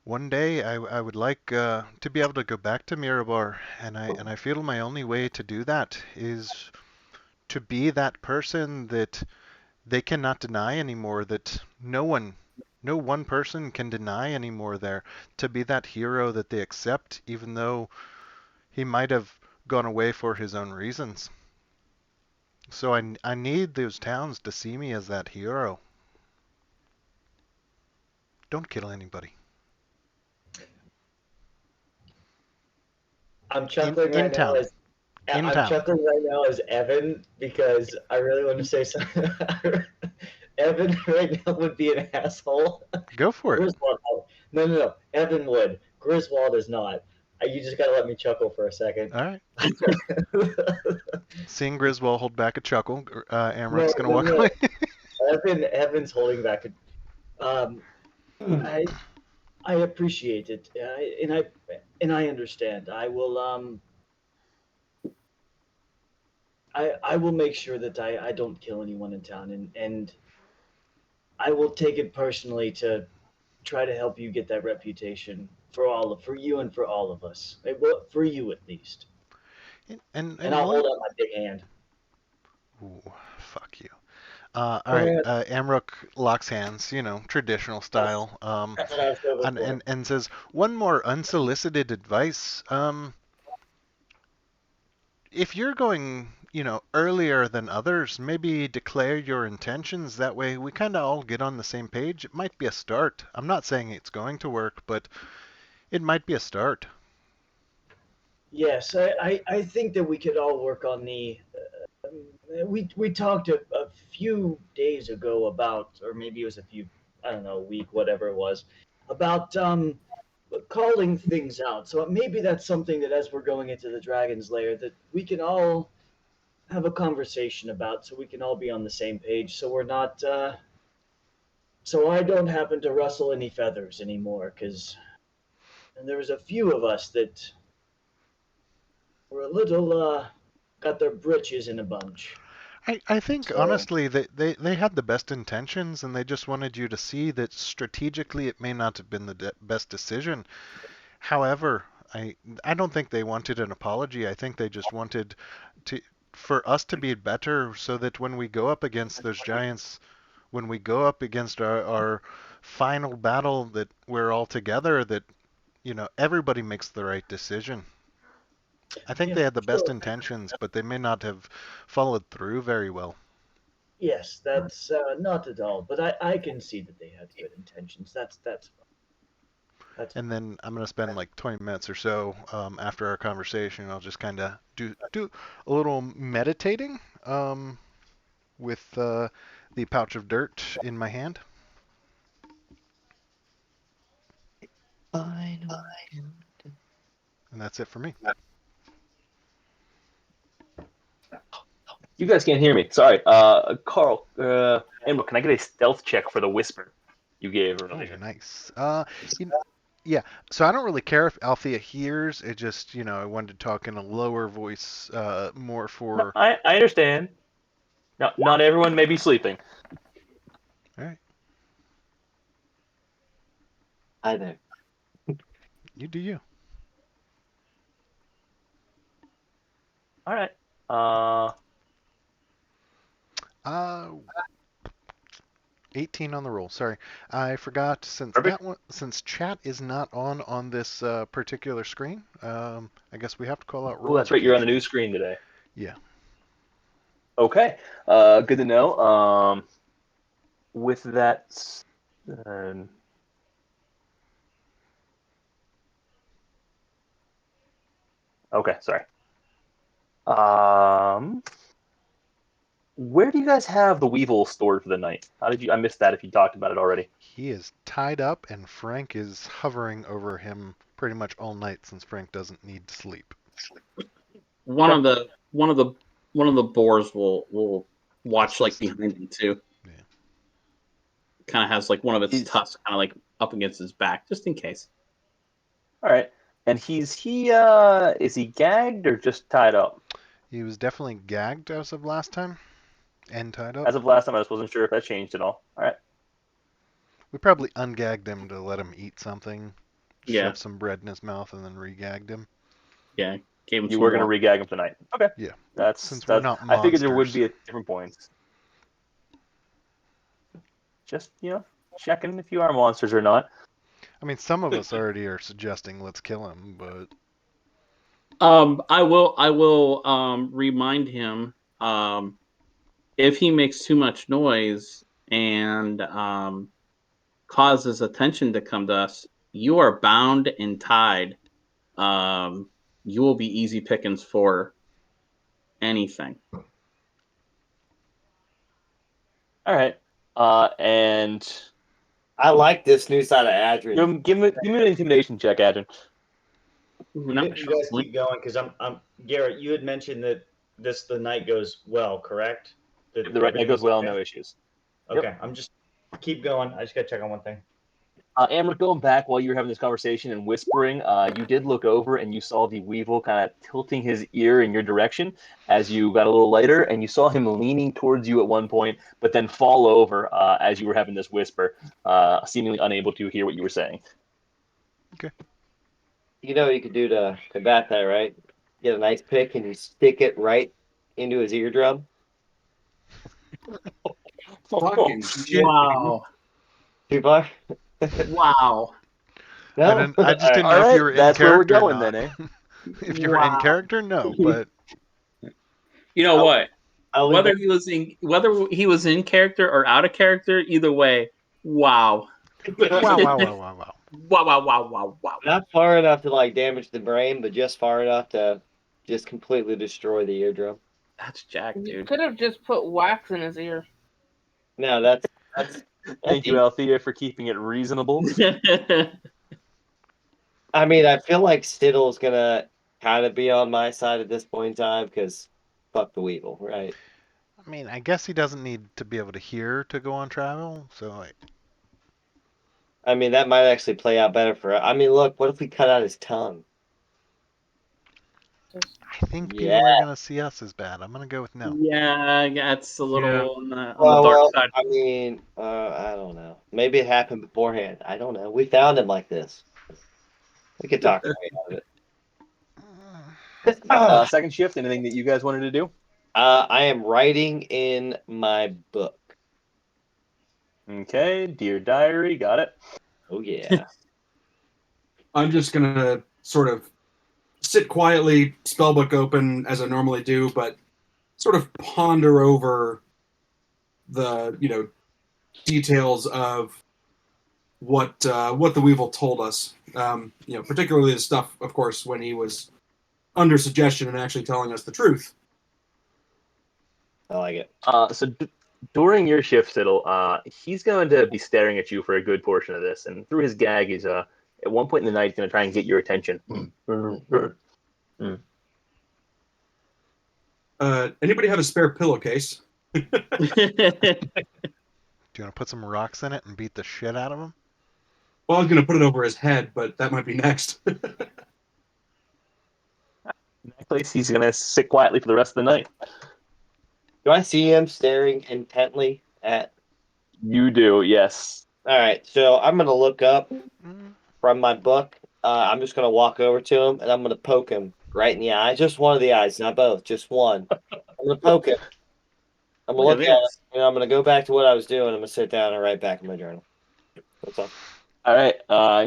one day I would like to be able to go back to Mirabar, and I feel my only way to do that is to be that person that they cannot deny anymore, that no one person can deny anymore there, to be that hero that they accept, even though he might have gone away for his own reasons. So I need those towns to see me as that hero. Don't kill anybody. I'm In chuckling in right now town. as In I'm town. chuckling right now as Evan because I really want to say something. Evan right now would be an asshole. Go for it. Griswold, no. Evan would. Griswold is not. You just gotta let me chuckle for a second. All right. Seeing Griswold hold back a chuckle, No, Amrook's gonna no, walk away. no. Evan's holding back. Um, I I appreciate it, and I understand. I will make sure that I don't kill anyone in town, and I will take it personally to try to help you get that reputation for you and for all of us. Well, for you at least. And And I'll more. hold out my big hand. Ooh, fuck you. All Come right. on. Amrook locks hands, traditional That's, style. that's what I was hoping And, for. and and says one more unsolicited advice. If you're going, earlier than others, maybe declare your intentions. That way we kind of all get on the same page. It might be a start. I'm not saying it's going to work, but it might be a start. Yes, I think that we could all work on the. We talked a few days ago about, or maybe it was a few, I don't know, a week, whatever it was, about calling things out. So maybe that's something that as we're going into the Dragon's Lair, that we can all have a conversation about, so we can all be on the same page. So we're not. So I don't happen to rustle any feathers anymore, because there was a few of us that were a little got their britches in a bunch. I think So honestly they had the best intentions and they just wanted you to see that strategically it may not have been the best decision. However, I don't think they wanted an apology. I think they just wanted to for us to be better so that when we go up against those giants, when we go up against our final battle that we're all together, that everybody makes the right decision. I think yeah, they had the best sure. intentions, but they may not have followed through very well. Yes, that's not at all. But I can see that they had good intentions. That's fine. That's And fine. then I'm going to spend like 20 minutes or so after our conversation. I'll just kind of do a little meditating with the pouch of dirt in my hand, Final. and that's it for me. You guys can't hear me. Sorry. Carl, Emma, can I get a stealth check for the whisper you gave Oh, earlier? nice. Yeah. So I don't really care if Althea hears. It just, I wanted to talk in a lower voice, more No, for. I understand. No, not everyone may be sleeping. All right, Hi there. you do you. All right. Uh, Uh, 18 on the roll. Sorry, I forgot perfect. since chat is not on this particular screen. I guess we have to call out Oh, that's rolls right. You're on the occasionally. new screen today. Yeah. Okay. Good to know. With that, um, okay. Sorry. Um, where do you guys have the Weevil stored for the night? How did you? I missed that. If you talked about it already. He is tied up, and Frank is hovering over him pretty much all night since Frank doesn't need to sleep. One Okay. of the one of the one of the boars will watch like Assist. behind him too. Yeah. Kind of has like one of its Is tusks kind of like up against his back, just in case. all right. And is he gagged or just tied up? He was definitely gagged as of last time and tied up. As of last time, I just wasn't sure if that changed at all. All right. We probably ungagged him to let him eat something, Yeah, shove some bread in his mouth, and then regagged him. yeah. Gave him You some were gonna more. regag him tonight. Okay. Yeah. That's Since we're that's. not I figured there would monsters. be at different points. Just checking if you are monsters or not. I mean, some of us already are suggesting let's kill him, but I will remind him if he makes too much noise and causes attention to come to us, you are bound and tied. You will be easy pickings for anything. All right. And I like this new side of Adrian. give me an intimidation check, Adrian. Ooh, You, not you guys shuffling. keep going because I'm Garrett. You had mentioned that the night goes well, correct? That That goes everything's well, okay. no issues. Yep. Okay, I'm just keep going. I just gotta check on one thing. Amber, going back while you were having this conversation and whispering, you did look over and you saw the Weevil kind of tilting his ear in your direction as you got a little lighter, and you saw him leaning towards you at one point, but then fall over as you were having this whisper, seemingly unable to hear what you were saying. okay. You know what you could do to combat that, right? Get a nice pick and you stick it right into his eardrum. Fucking shit. Wow. Too far? Wow. No? I just didn't All know if you right, were in that's where we're character or going not. then, eh? If you were in Wow. character, no, but You know what? I'll leave Whether it. he was in character or out of character, either way, wow. wow, wow, wow, wow, wow, wow. wow, wow, wow, wow. Not far enough to like damage the brain, but just far enough to just completely destroy the eardrum. That's Jack, You dude. could have just put wax in his ear. No, that's Thank you, easy. Althea, for keeping it reasonable. I mean, I feel like Stiddle's gonna kind of be on my side at this point in time because fuck the Weevil, right? I mean, I guess he doesn't need to be able to hear to go on travel, so I mean, that might actually play out better for. I mean, look, what if we cut out his tongue? I think people Yeah. are gonna see us as bad. I'm gonna go with no. Yeah, it's a little on the Well, dark well, side. I mean, I don't know. Maybe it happened beforehand. I don't know. We found him like this. We could talk our way out of it. Second shift, anything that you guys wanted to do? I am writing in my book. Okay, Dear Diary, got it. Oh yeah. I'm just gonna sort of sit quietly, spellbook open as I normally do, but sort of ponder over the details of what the Weevil told us. Particularly the stuff, of course, when he was under suggestion and actually telling us the truth. I like it. During your shift, Siddle, he's going to be staring at you for a good portion of this, and through his gag, he's at one point in the night, he's going to try and get your attention. Anybody have a spare pillowcase? Do you want to put some rocks in it and beat the shit out of him? Well, I was going to put it over his head, but that might be next. In that case, he's going to sit quietly for the rest of the night. Do I see him staring intently at? You do, yes. All right, so I'm gonna look up from my book. I'm just gonna walk over to him and I'm gonna poke him right in the eye. Just one of the eyes, not both, just one. I'm gonna poke him. I'm gonna look at him, and I'm gonna go back to what I was doing. I'm gonna sit down and write back in my journal. That's all. All right,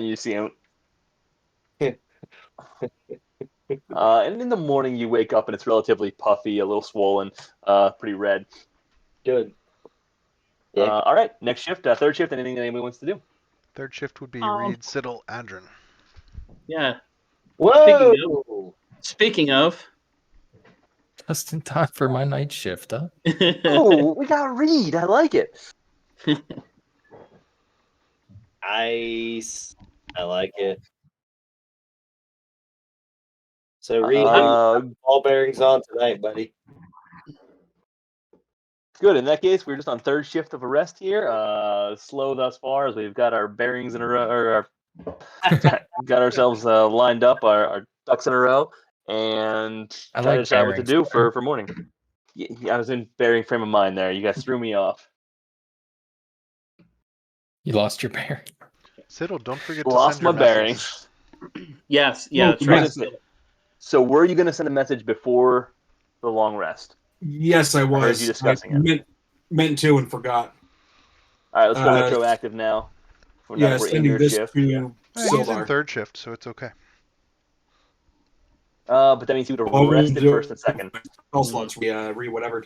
you see him. And in the morning, you wake up and it's relatively puffy, a little swollen, pretty red. Good. Yeah. All right, next shift, third shift, anything that anybody wants to do? Third shift would be Reed, Siddle, Adrin. Yeah. Whoa! Speaking of, Just in time for my night shift, huh? Oh, we got Reed. I like it. Nice. I like it. So Reed, ball bearings on tonight, buddy. Good. In that case, we're just on third shift of arrest here. Slow thus far as we've got our bearings in a row, or got ourselves lined up, our ducks in a row, and try to decide what to do for morning. Yeah, I was in bearing frame of mind there. You guys threw me off. You lost your bearing. Siddle, don't forget to Lost send your my bearings. Yes. So were you going to send a message before the long rest? Yes, I was. Or are you discussing it? Meant to and forgot. All right, let's go retroactive now. Yeah, we're sending this shift. to He's in third shift, so it's okay. But that means he would have rested first and second. All slots re-whatever.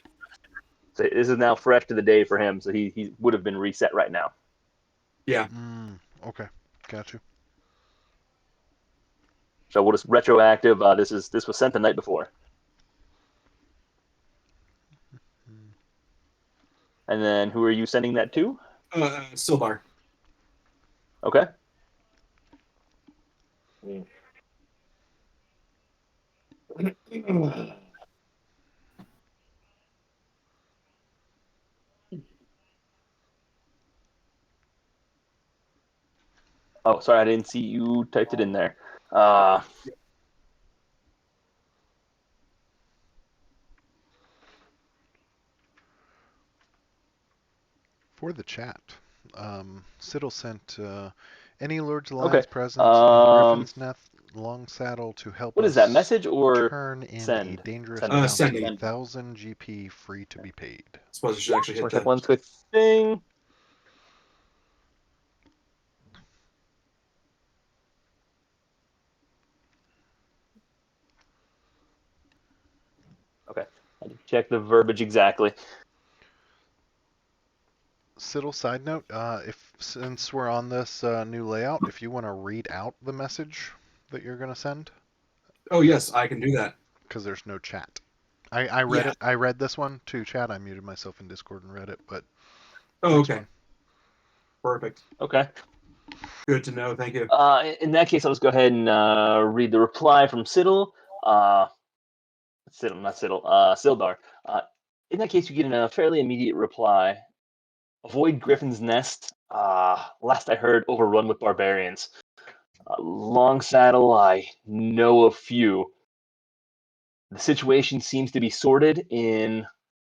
So this is now fresh to the day for him, so he would have been reset right now. Yeah. Okay, got you. So we'll just retroactive. This was sent the night before. And then who are you sending that to? Celesticels. Okay. Oh, sorry, I didn't see you typed it in there. For the chat, Siddle sent any Lord's Alliance present in Griffin's Nest Long Saddle to help what us is that, message or turn in send? a dangerous Send. bounty, Sending. 1,000 GP free to be paid. I suppose I should actually hit that. One quick thing. Okay, I did check the verbiage exactly. Siddle, side note, since we're on this new layout, if you want to read out the message that you're going to send. Oh, yes, I can do that. Because there's no chat. I read it. I read this one to chat. I muted myself in Discord and read it, but. Oh, okay. Perfect. Okay. Good to know. Thank you. In that case, I'll just go ahead and read the reply from Siddle. Sildar. In that case, you get a fairly immediate reply. Avoid Griffin's Nest. Last I heard, overrun with barbarians. Long Saddle, I know a few. The situation seems to be sorted in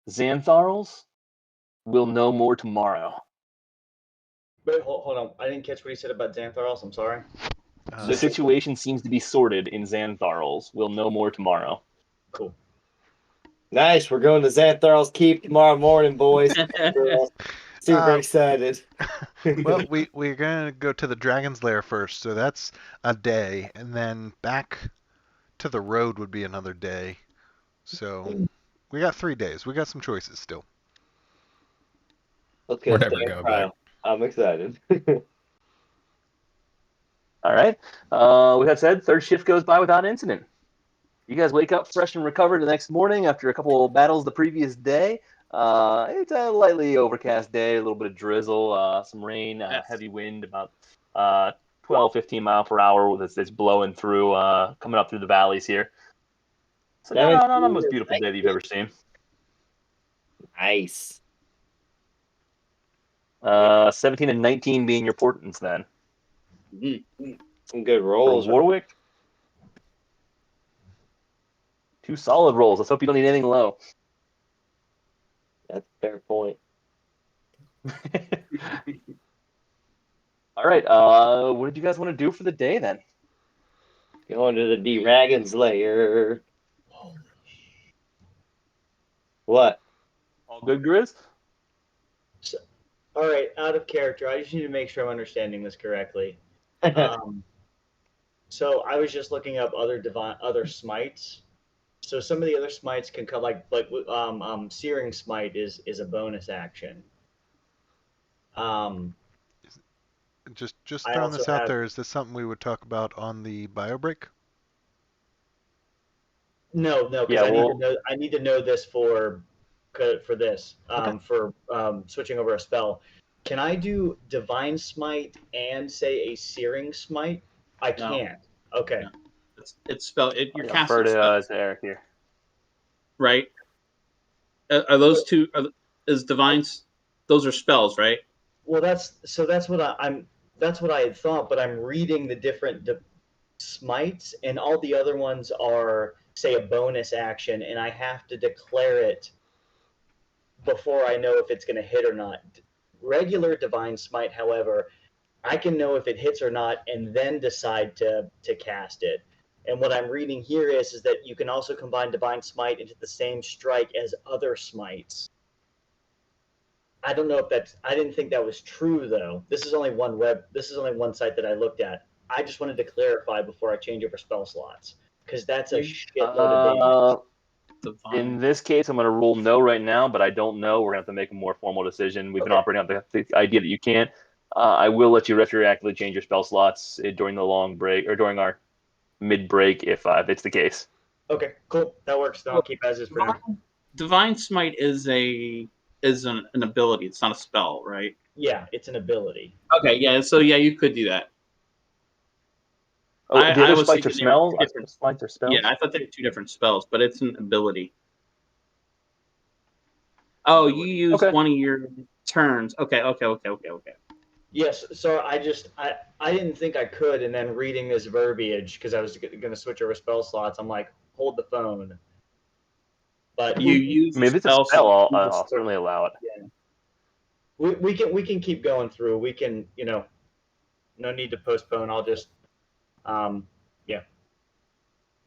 Xantharls. We'll know more tomorrow. Wait, hold on. I didn't catch what he said about Xantharals. I'm sorry. The situation seems to be sorted in Xantharls. We'll know more tomorrow. Cool. Nice. We're going to Xanthar's Keep tomorrow morning, boys. Super excited. Well, we're gonna go to the Dragon's Lair first, so that's a day, and then back to the road would be another day. So we got 3 days. We got some choices still. Okay, We're never going back. I'm excited. All right. With that said, third shift goes by without incident. You guys wake up fresh and recovered the next morning after a couple of battles the previous day. It's a lightly overcast day, a little bit of drizzle, some rain, heavy wind, about 12, 15 mile per hour that's blowing through, coming up through the valleys here. So not the most beautiful day that you've ever seen. Nice. 17 and 19 being your portents then. Some good For rolls. Warwick, 2 solid rolls. Let's hope you don't need anything low. That's a fair point. All right. What did you guys want to do for the day then? Going to the Dragon's Lair. What? All good, Grizz? All right, out of character. I just need to make sure I'm understanding this correctly. So I was just looking up other smites. So some of the other smites can come like Searing Smite is a bonus action. Just I throwing also this out have- there. Is this something we would talk about on the bio break? No, because Yeah, I need to know this for this Okay. for switching over a spell. Can I do Divine Smite and say a Searing Smite? I No. can't. Okay. No. It's spell. You're I'll casting defer spell, to Eric here. right? Are those two? Is divines? Those are spells, right? Well, that's what that's what I had thought, but I'm reading the different smites, and all the other ones are say a bonus action, and I have to declare it before I know if it's going to hit or not. Regular Divine Smite, however, I can know if it hits or not, and then decide to cast it. And what I'm reading here is that you can also combine Divine Smite into the same strike as other smites. I don't know if that's. I didn't think that was true though. This is only one site that I looked at. I just wanted to clarify before I change over spell slots because that's a shitload of damage. In this case, I'm going to rule no right now, but I don't know. We're going to have to make a more formal decision. We've been operating on the idea that you can't. I will let you retroactively change your spell slots during the long break or during our mid break if it's the case. Okay, cool. That works. Then I'll keep as is for now. Divine Smite is an ability. It's not a spell, right? Yeah, it's an ability. Okay, yeah. So yeah, you could do that. Oh, the other was smites are thinking they were spells? different. Smites are spells? Yeah, I thought they were 2 different spells, but it's an ability. Oh, you used one of your turns. Okay. Yes, so I didn't think I could, and then reading this verbiage because I was going to switch over spell slots. I'm like, hold the phone. But you use. I mean, if it's a spell, I'll certainly allow it. Yeah. We can keep going through. We can no need to postpone. I'll just yeah.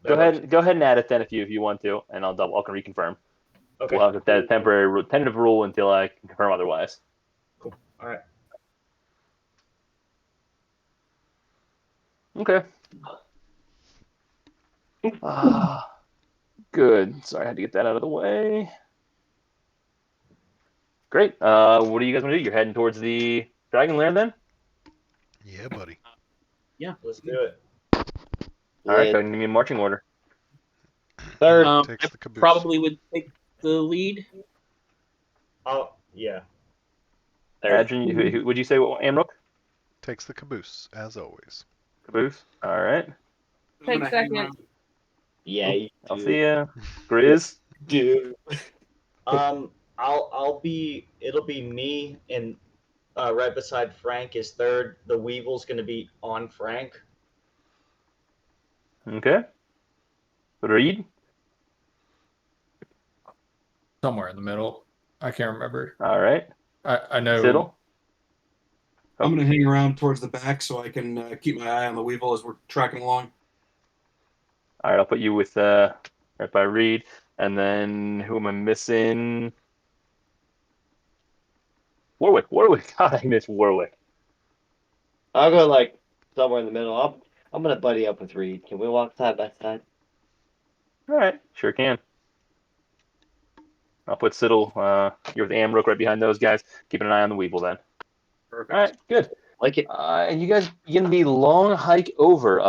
Go ahead and add it then if you want to, and I'll reconfirm. Okay. We'll have that temporary tentative rule until I can confirm otherwise. Cool. All right. Okay. Good. Sorry, I had to get that out of the way. Great. What do you guys want to do? You're heading towards the Dragon Lair then? Yeah, buddy. Yeah, let's do it. All right, go ahead and give me a marching order. Third. I probably would take the lead. Oh, yeah. Adrian, would you say Amrook? Takes the caboose, as always. Caboose? All right. Take second. Yeah, I'll see ya. Grizz? Dude. It'll be me and right beside Frank is third. The Weevil's going to be on Frank. Okay. Reed? Somewhere in the middle. I can't remember. All right. I know. Fiddle. I'm going to hang around towards the back so I can keep my eye on the Weevil as we're tracking along. All right, I'll put you with right by Reed, and then who am I missing? Warwick. God, I miss Warwick. I'll go like somewhere in the middle. I'm gonna buddy up with Reed. Can we walk side by side? All right, sure can. I'll put Siddle. You're with Amrook right behind those guys. Keeping an eye on the Weevil then. Perfect. All right, good. Like it. And you guys begin the long hike over.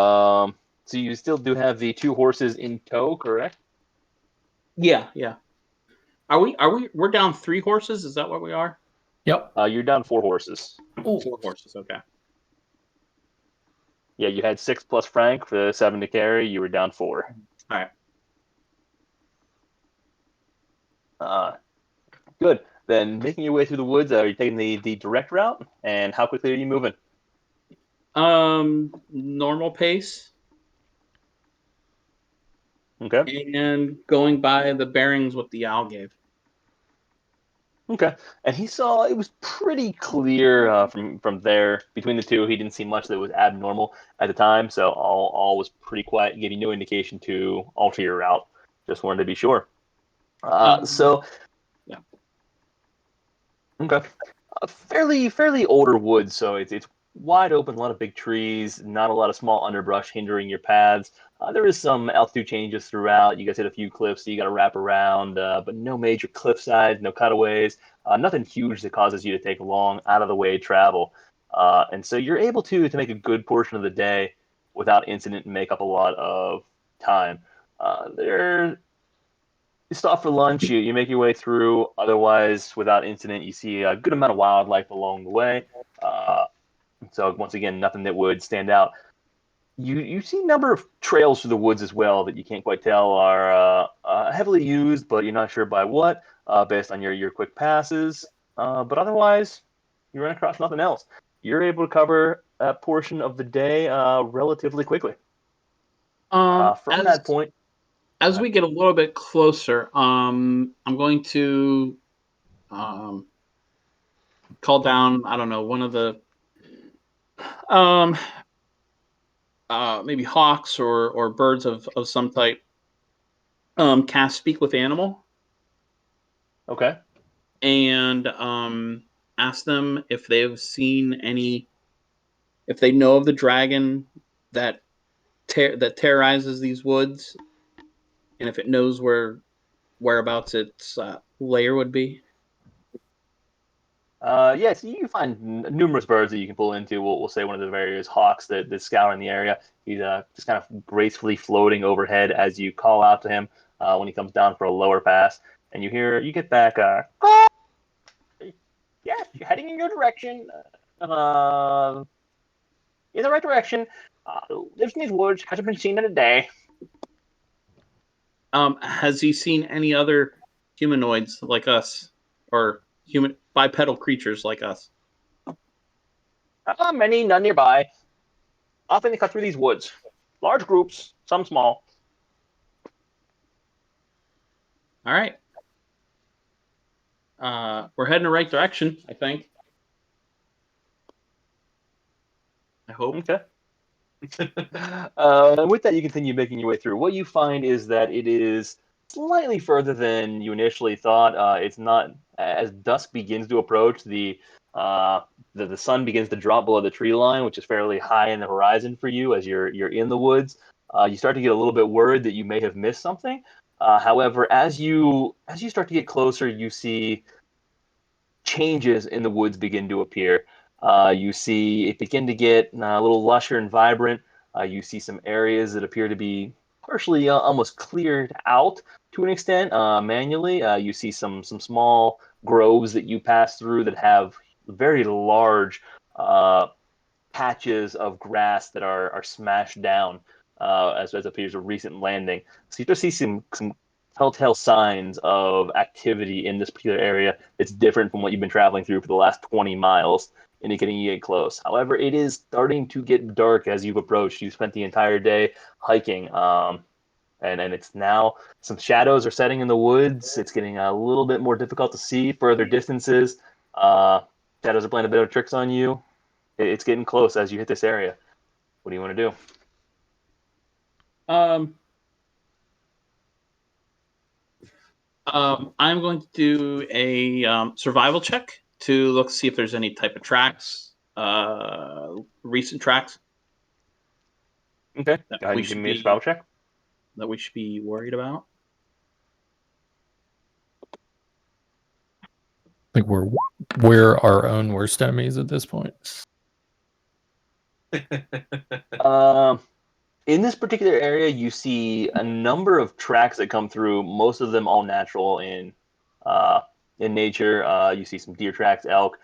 So you still do have the 2 horses in tow, correct? Yeah. We're down 3 horses. Is that what we are? Yep. You're down 4 horses. Ooh. 4 horses. Okay. Yeah, you had 6 plus Frank for the 7 to carry. You were down 4. All right. Good. Then making your way through the woods, are you taking the direct route? And how quickly are you moving? Normal pace Okay. and going by the bearings what the owl gave. Okay. And he saw it was pretty clear from there between the 2. He didn't see much that was abnormal at the time, so all was pretty quiet, giving no indication to alter your route. Just wanted to be sure. So yeah. Okay. Fairly older woods, so it's wide open, a lot of big trees, not a lot of small underbrush hindering your paths. There is some altitude changes throughout. You guys hit a few cliffs, so you got to wrap around, but no major cliff sides, no cutaways, nothing huge that causes you to take long, out of the way travel. And so you're able to make a good portion of the day without incident and make up a lot of time. There You stop for lunch, you make your way through. Otherwise, without incident, you see a good amount of wildlife along the way. So once again, nothing that would stand out. You see a number of trails through the woods as well that you can't quite tell are heavily used, but you're not sure by what, based on your quick passes. But otherwise, you run across nothing else. You're able to cover that portion of the day relatively quickly. From that point, As we get a little bit closer, I'm going to call down, I don't know, one of the maybe hawks or birds of some type. Cast Speak with Animal. okay. And ask them if they've seen if they know of the dragon that terrorizes these woods, and if it knows whereabouts its lair would be. Yes, you find numerous birds that you can pull into. We'll say one of the various hawks that scour in the area. He's just kind of gracefully floating overhead as you call out to him when he comes down for a lower pass. And you get back, yes, you're heading in your direction. In the right direction. Lives in these woods, hasn't been seen in a day. Has he seen any other humanoids like us, or human bipedal creatures like us? Many, none nearby. Often they cut through these woods. Large groups, some small. All right. We're heading the right direction, I think. I hope. Okay. And with that, you continue making your way through. What you find is that it is slightly further than you initially thought. It's not as dusk begins to approach. The sun begins to drop below the tree line, which is fairly high in the horizon for you as you're in the woods. You start to get a little bit worried that you may have missed something. However, as you start to get closer, you see changes in the woods begin to appear. You see it begin to get a little lusher and vibrant. You see some areas that appear to be partially almost cleared out to an extent manually. You see some small groves that you pass through that have very large patches of grass that are smashed down as appears a recent landing. So you just see some telltale signs of activity in this particular area that's different from what you've been traveling through for the last 20 miles, indicating you get close. However, it is starting to get dark as you've approached. You spent the entire day hiking, and and it's now some shadows are setting in the woods. It's getting a little bit more difficult to see further distances. Shadows are playing a bit of tricks on you. It's getting close as you hit this area. What do you want to do? I'm going to do a survival check to look see if there's any type of tracks, recent tracks. Okay, That go ahead we and give should me a be- survival check. that we should be worried about. Like we're our own worst enemies at this point. In this particular area, you see a number of tracks that come through. Most of them all natural in nature. You see some deer tracks, elk,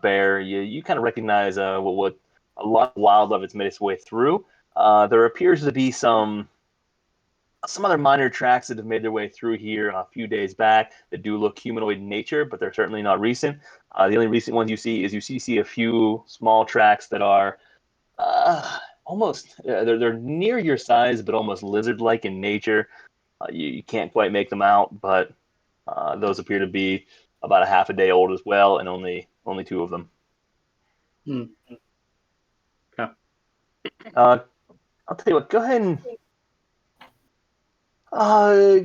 bear. You kind of recognize what a lot of wildlife has made its way through. There appears to be some other minor tracks that have made their way through here a few days back that do look humanoid in nature, but they're certainly not recent. The only recent ones you see is you see a few small tracks that are almost they're near your size, but almost lizard-like in nature. You can't quite make them out, but those appear to be about a half a day old as well, and only two of them. Okay. I'll tell you what. Go ahead and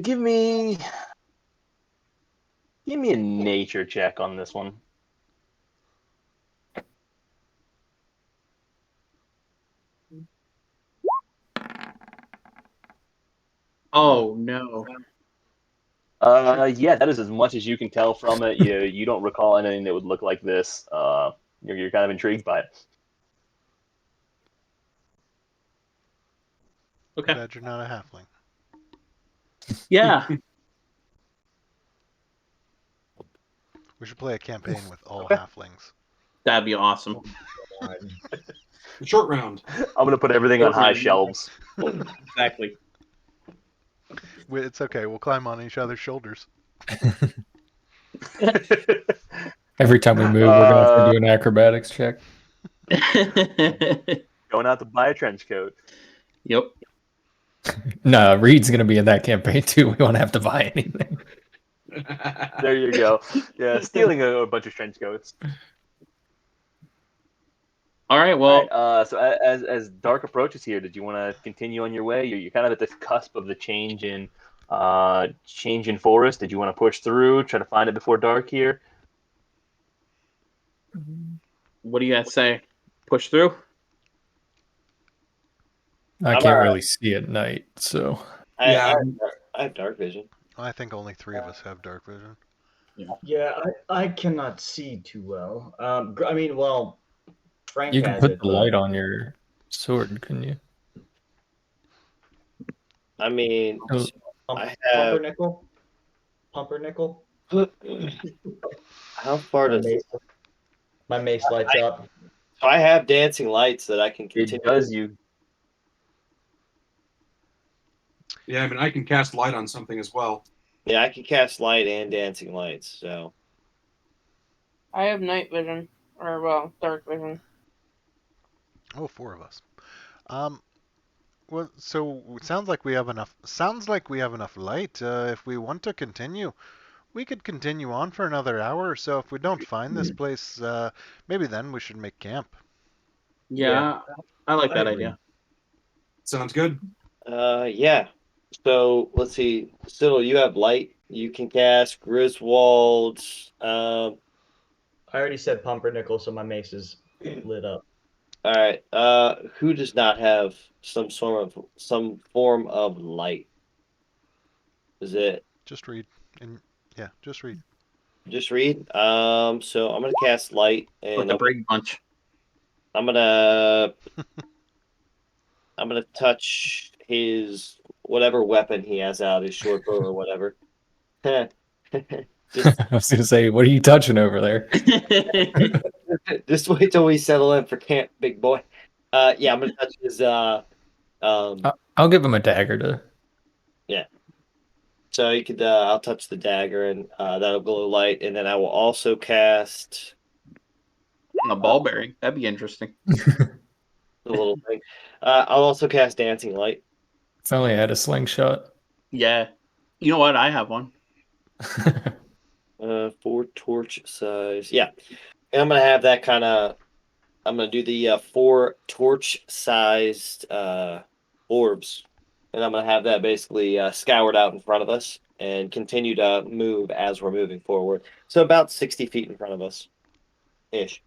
give me a nature check on this one. Oh no. Yeah, that is as much as you can tell from it. You don't recall anything that would look like this. You're kind of intrigued by it. Okay. Glad you're not a halfling. Yeah. We should play a campaign with all Okay. halflings. That'd be awesome. Short round. I'm gonna put everything on high shelves. Exactly. It's okay. We'll climb on each other's shoulders. Every time we move, we're gonna have to do an acrobatics check. Going out to buy a trench coat. Yep. No, Reed's gonna be in that campaign too. We won't have to buy anything. There you go. Yeah, stealing a bunch of trench coats. All right. Well, All right, so as dark approaches here, did you want to continue on your way? You're kind of at the cusp of the change in forest. Did you want to push through, try to find it before dark here? what do you guys say? Push through? I I'm can't really see at night, so Yeah. I have dark vision. I think only 3 of us have dark vision. Yeah, I cannot see too well. I mean, well, Frank you can has put it, the light on your sword, couldn't you? I mean, Oh. I have. Pumpernickel. Pumpernickel. How far does My mace lights up. So I have dancing lights that I can continue. It does you. Yeah, I mean, I can cast light on something as well. Yeah, I can cast light and dancing lights. So I have night vision, or well, dark vision. Oh, 4 of us. Well, so it sounds like we have enough. Sounds like we have enough light. If we want to continue, we could continue on for another hour or so. If we don't find this place, maybe then we should make camp. Yeah. I like that agree. idea. Sounds good. yeah. So let's see. Cyril, you have light. You can cast Griswold. I already said pumpernickel, so my mace is lit up. All right. Who does not have some form of light? Is it Just read. And yeah, just read. just Reed? So I'm gonna cast light, Like and the Brady Bunch. I'm gonna touch his whatever weapon he has out, his short bow or whatever. just, I was gonna say, what are you touching over there? just wait till we settle in for camp, big boy. Yeah, I'm gonna touch his. I'll give him a dagger to. So you could. I'll touch the dagger, and that'll glow light, and then I will also cast A ball bearing. That'd be interesting. the little thing. I'll also cast dancing light. If only I had a slingshot. Yeah. You know what? I have one. 4 torch size. Yeah. And I'm gonna have that kind of. I'm gonna do the 4 torch sized orbs, and I'm gonna have that basically scoured out in front of us and continue to move as we're moving forward. So about 60 feet in front of us, ish.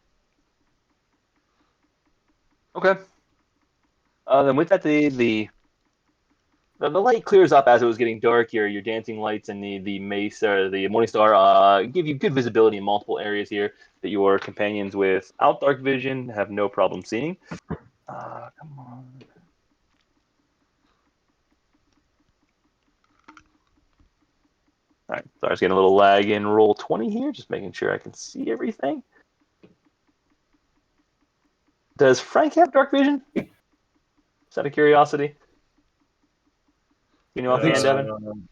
Okay. Then with that, the light clears up as it was getting dark. Your dancing lights and the mace or the morning star give you good visibility in multiple areas here that your companions without dark vision have no problem seeing. Come on. All right, so I was getting a little lag in roll 20 here, just making sure I can see everything. Does Frank have dark vision? Just out of curiosity. You know offhand, Devin?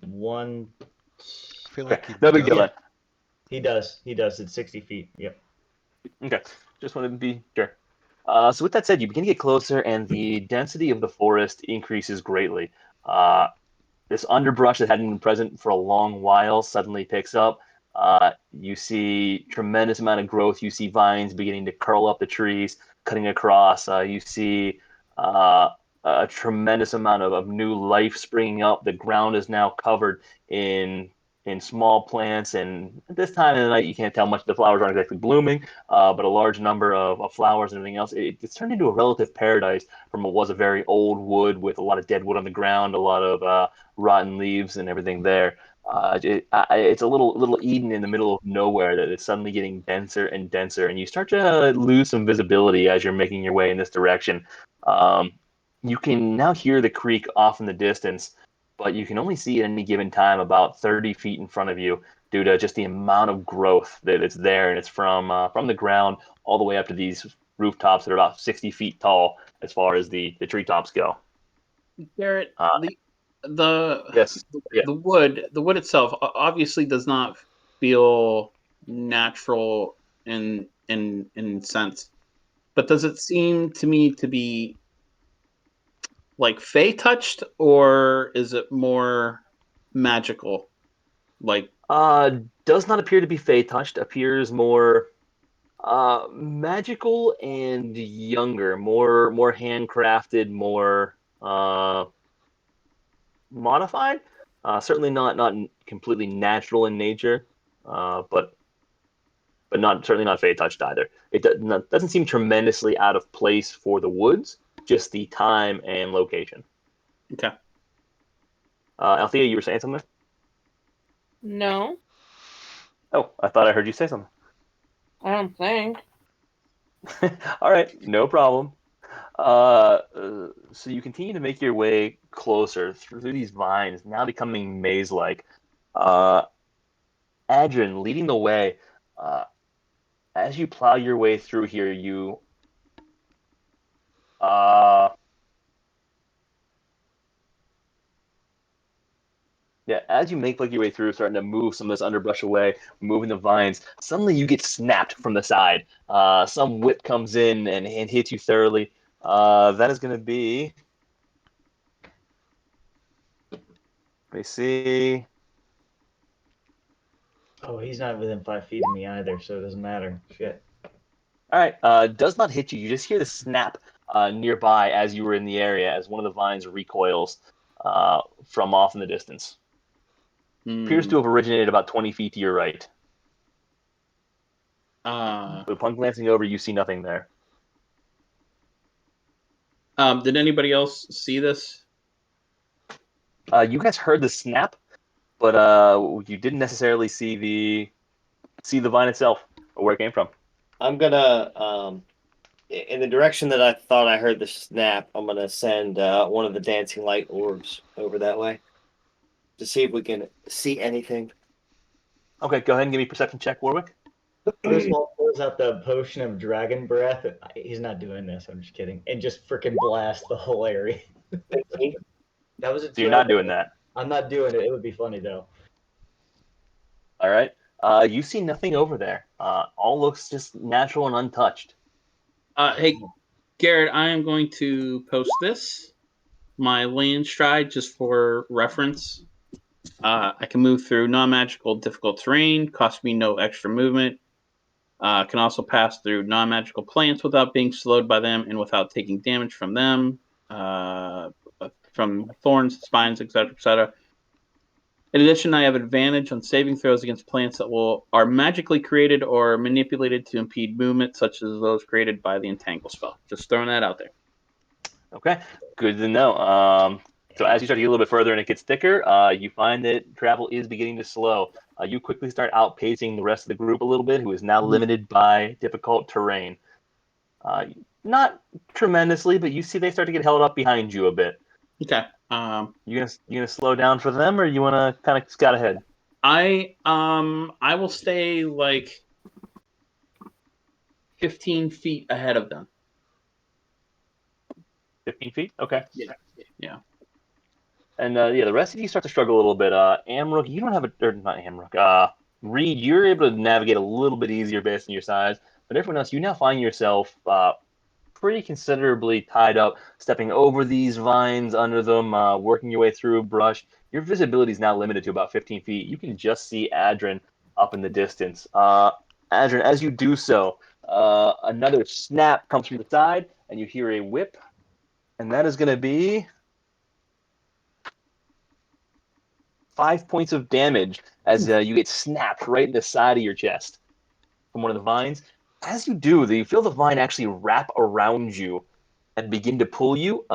One. I feel Okay, like he no big deal Yeah. then. He does. He does. It's 60 feet. Yep. Okay, just wanted to be sure. So with that said, you begin to get closer, and the density of the forest increases greatly. This underbrush that hadn't been present for a long while suddenly picks up. You see tremendous amount of growth. You see vines beginning to curl up the trees, cutting across. You see a tremendous amount of new life springing up. The ground is now covered in small plants, and at this time of the night, you can't tell much. The flowers aren't exactly blooming, but a large number of flowers and everything else. It's turned into a relative paradise from what was a very old wood with a lot of dead wood on the ground, a lot of rotten leaves and everything there. It's a little Eden in the middle of nowhere that is suddenly getting denser and denser, and you start to lose some visibility as you're making your way in this direction. You can now hear the creek off in the distance, but you can only see at any given time about 30 feet in front of you due to just the amount of growth that is there, and it's from the ground all the way up to these rooftops that are about 60 feet tall as far as the treetops go. Garrett, Uh, the yes, yeah. the wood itself obviously does not feel natural in sense, but does it seem to me to be like Fey touched, or is it more magical? Like, Does not appear to be Fey touched. Appears more magical and younger, more handcrafted, more modified. Certainly not completely natural in nature, but not certainly not Fey touched either. Doesn't seem tremendously out of place for the woods. Just the time and location. okay, Althea, you were saying something? No, Oh, I thought I heard you say something. I don't think. All right, no problem. So you continue to make your way closer through these vines, now becoming maze-like. Uh, Adrian leading the way. Uh, as you plow your way through here, uh, yeah, as you make like your way through, starting to move some of this underbrush away, moving the vines. Suddenly, you get snapped from the side. Some whip comes in and hits you thoroughly. That is going to be. Let me see. Oh, he's not within 5 feet of me either, so it doesn't matter. Shit. All right, does not hit you. You just hear the snap nearby as you were in the area, as one of the vines recoils from off in the distance. Appears to have originated about 20 feet to your right. But upon glancing over, you see nothing there. did anybody else see this? You guys heard the snap, but you didn't necessarily see the vine itself or where it came from. I'm gonna in the direction that I thought I heard the snap. I'm gonna send one of the dancing light orbs over that way to see if we can see anything. Okay, go ahead and give me a perception check, Warwick. Griswold pulls out the potion of dragon breath. He's not doing this. I'm just kidding. And just freaking blast the whole area. That was a So you're not doing 12. that. I'm not doing it. It would be funny though. All right. You see nothing over there. All looks just natural and untouched. Hey, Garrett, I am going to post this my land stride just for reference. I can move through non-magical difficult terrain, cost me no extra movement. Can also pass through non-magical plants without being slowed by them and without taking damage from them, from thorns, spines, etc., etc. In addition, I have advantage on saving throws against plants that are magically created or manipulated to impede movement, such as those created by the Entangle spell. Just throwing that out there. Okay, good to know. So as you start to get a little bit further and it gets thicker, you find that travel is beginning to slow. You quickly start outpacing the rest of the group a little bit, who is now limited by difficult terrain. Not tremendously, but you see they start to get held up behind you a bit. Okay. You gonna slow down for them, or you want to kind of scout ahead? I will stay like 15 feet ahead of them. 15 feet. Okay. Yeah. And the rest of you start to struggle a little bit. Amrook, you don't have not Amrook. Reed, you're able to navigate a little bit easier based on your size, but everyone else, you now find yourself pretty considerably tied up, stepping over these vines, under them, working your way through brush. Your visibility is now limited to about 15 feet. You can just see Adrin up in the distance. Adrin, as you do so, another snap comes from the side, and you hear a whip, and that is going to be 5 points of damage as you get snapped right in the side of your chest from one of the vines. As you do, you feel the vine actually wrap around you and begin to pull you.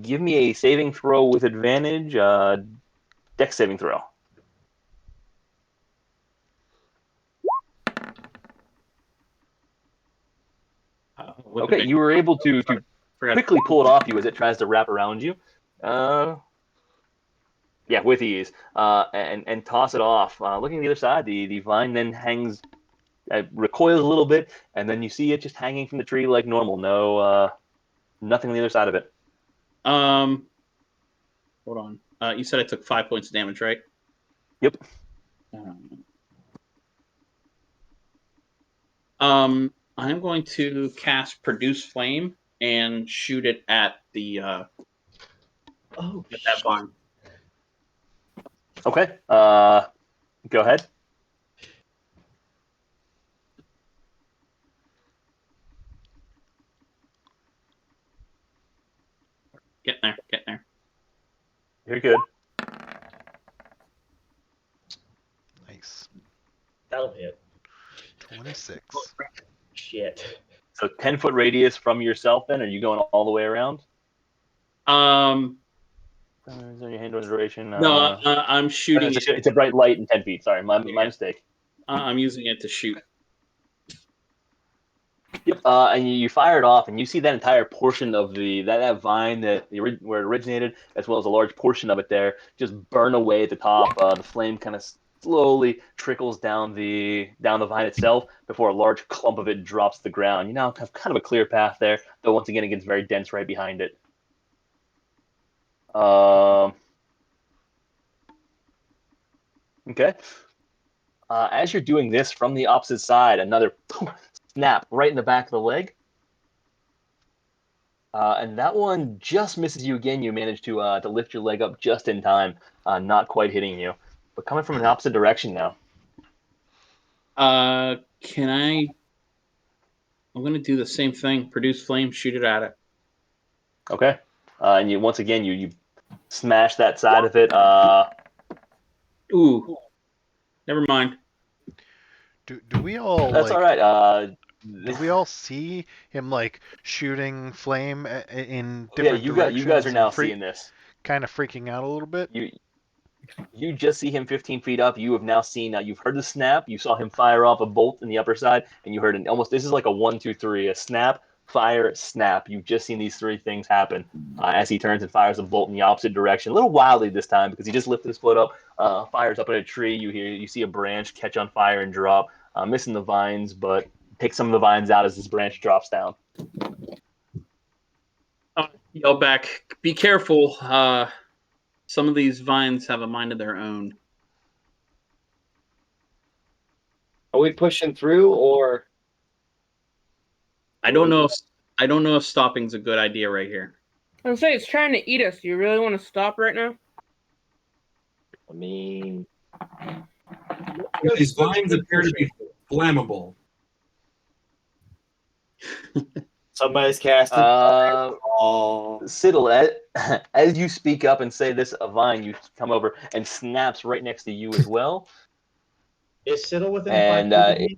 Give me a saving throw with advantage. Dex saving throw. Okay, you were able to quickly pull it off you as it tries to wrap around you. Yeah, with ease. And toss it off. Looking at the other side, the vine then hangs, recoils a little bit, and then you see it just hanging from the tree like normal. No, nothing on the other side of it. Hold on. You said I took 5 points of damage, right? Yep. I'm going to cast Produce Flame and shoot it at the at that vine. Okay. Go ahead. Getting there. You're good. Nice. That'll hit. 26. Shit. So 10-foot radius from yourself. Then, are you going all the way around? Is there your hand duration? No, I'm shooting. It's a bright light in 10 feet. Sorry, my mistake. I'm using it to shoot. Yep. And you fire it off, and you see that entire portion of that vine where it originated, as well as a large portion of it there, just burn away at the top. The flame kind of slowly trickles down the vine itself before a large clump of it drops to the ground. You now have kind of a clear path there, though once again it gets very dense right behind it. Okay. As you're doing this from the opposite side, another snap right in the back of the leg. And that one just misses you again. You manage to lift your leg up just in time, not quite hitting you, but coming from an opposite direction now. Can I? I'm going to do the same thing. Produce Flame, shoot it at it. Okay. And you once again you smash that side of it. Ooh. Never mind. Do we all That's like? all right. Do we all see him like shooting flame in different directions? You guys are now seeing this. Kind of freaking out a little bit. You just see him 15 feet up. You have now seen. You've heard the snap. You saw him fire off a bolt in the upper side, and you heard this is like a 1, 2, 3. A snap, fire, snap. You've just seen these three things happen as he turns and fires a bolt in the opposite direction, a little wildly this time because he just lifted his foot up, fires up at a tree. You see a branch catch on fire and drop, missing the vines, but takes some of the vines out as this branch drops down. Yell back, be careful. Some of these vines have a mind of their own. Are we pushing through, or I don't know if stopping's a good idea right here. I was saying it's trying to eat us. Do you really want to stop right now? I mean, These vines appear to be flammable. somebody's casting. Siddle, as you speak up and say this, a vine, you come over and snaps right next to you as well. Is Siddle within And 5 feet of me?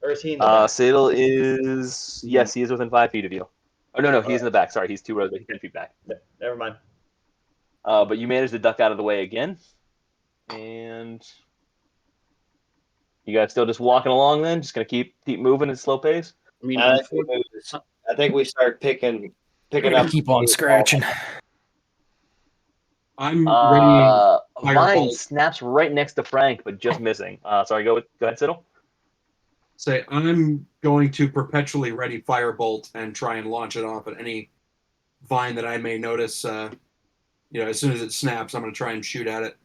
Or is he in the back? Siddle is, yes, he is within 5 feet of you. Oh, no, he's in the back. Sorry, he's 2 rows, but he's 10 feet back. Never mind. But you managed to duck out of the way again. And you guys still just walking along then? Just going to keep moving at a slow pace? I mean, I think we start picking up. Keep on scratching. I'm ready. Vine snaps right next to Frank, but just missing. Sorry, go ahead, Siddle. Say, I'm going to perpetually ready firebolt and try and launch it off at any vine that I may notice. As soon as it snaps, I'm going to try and shoot at it.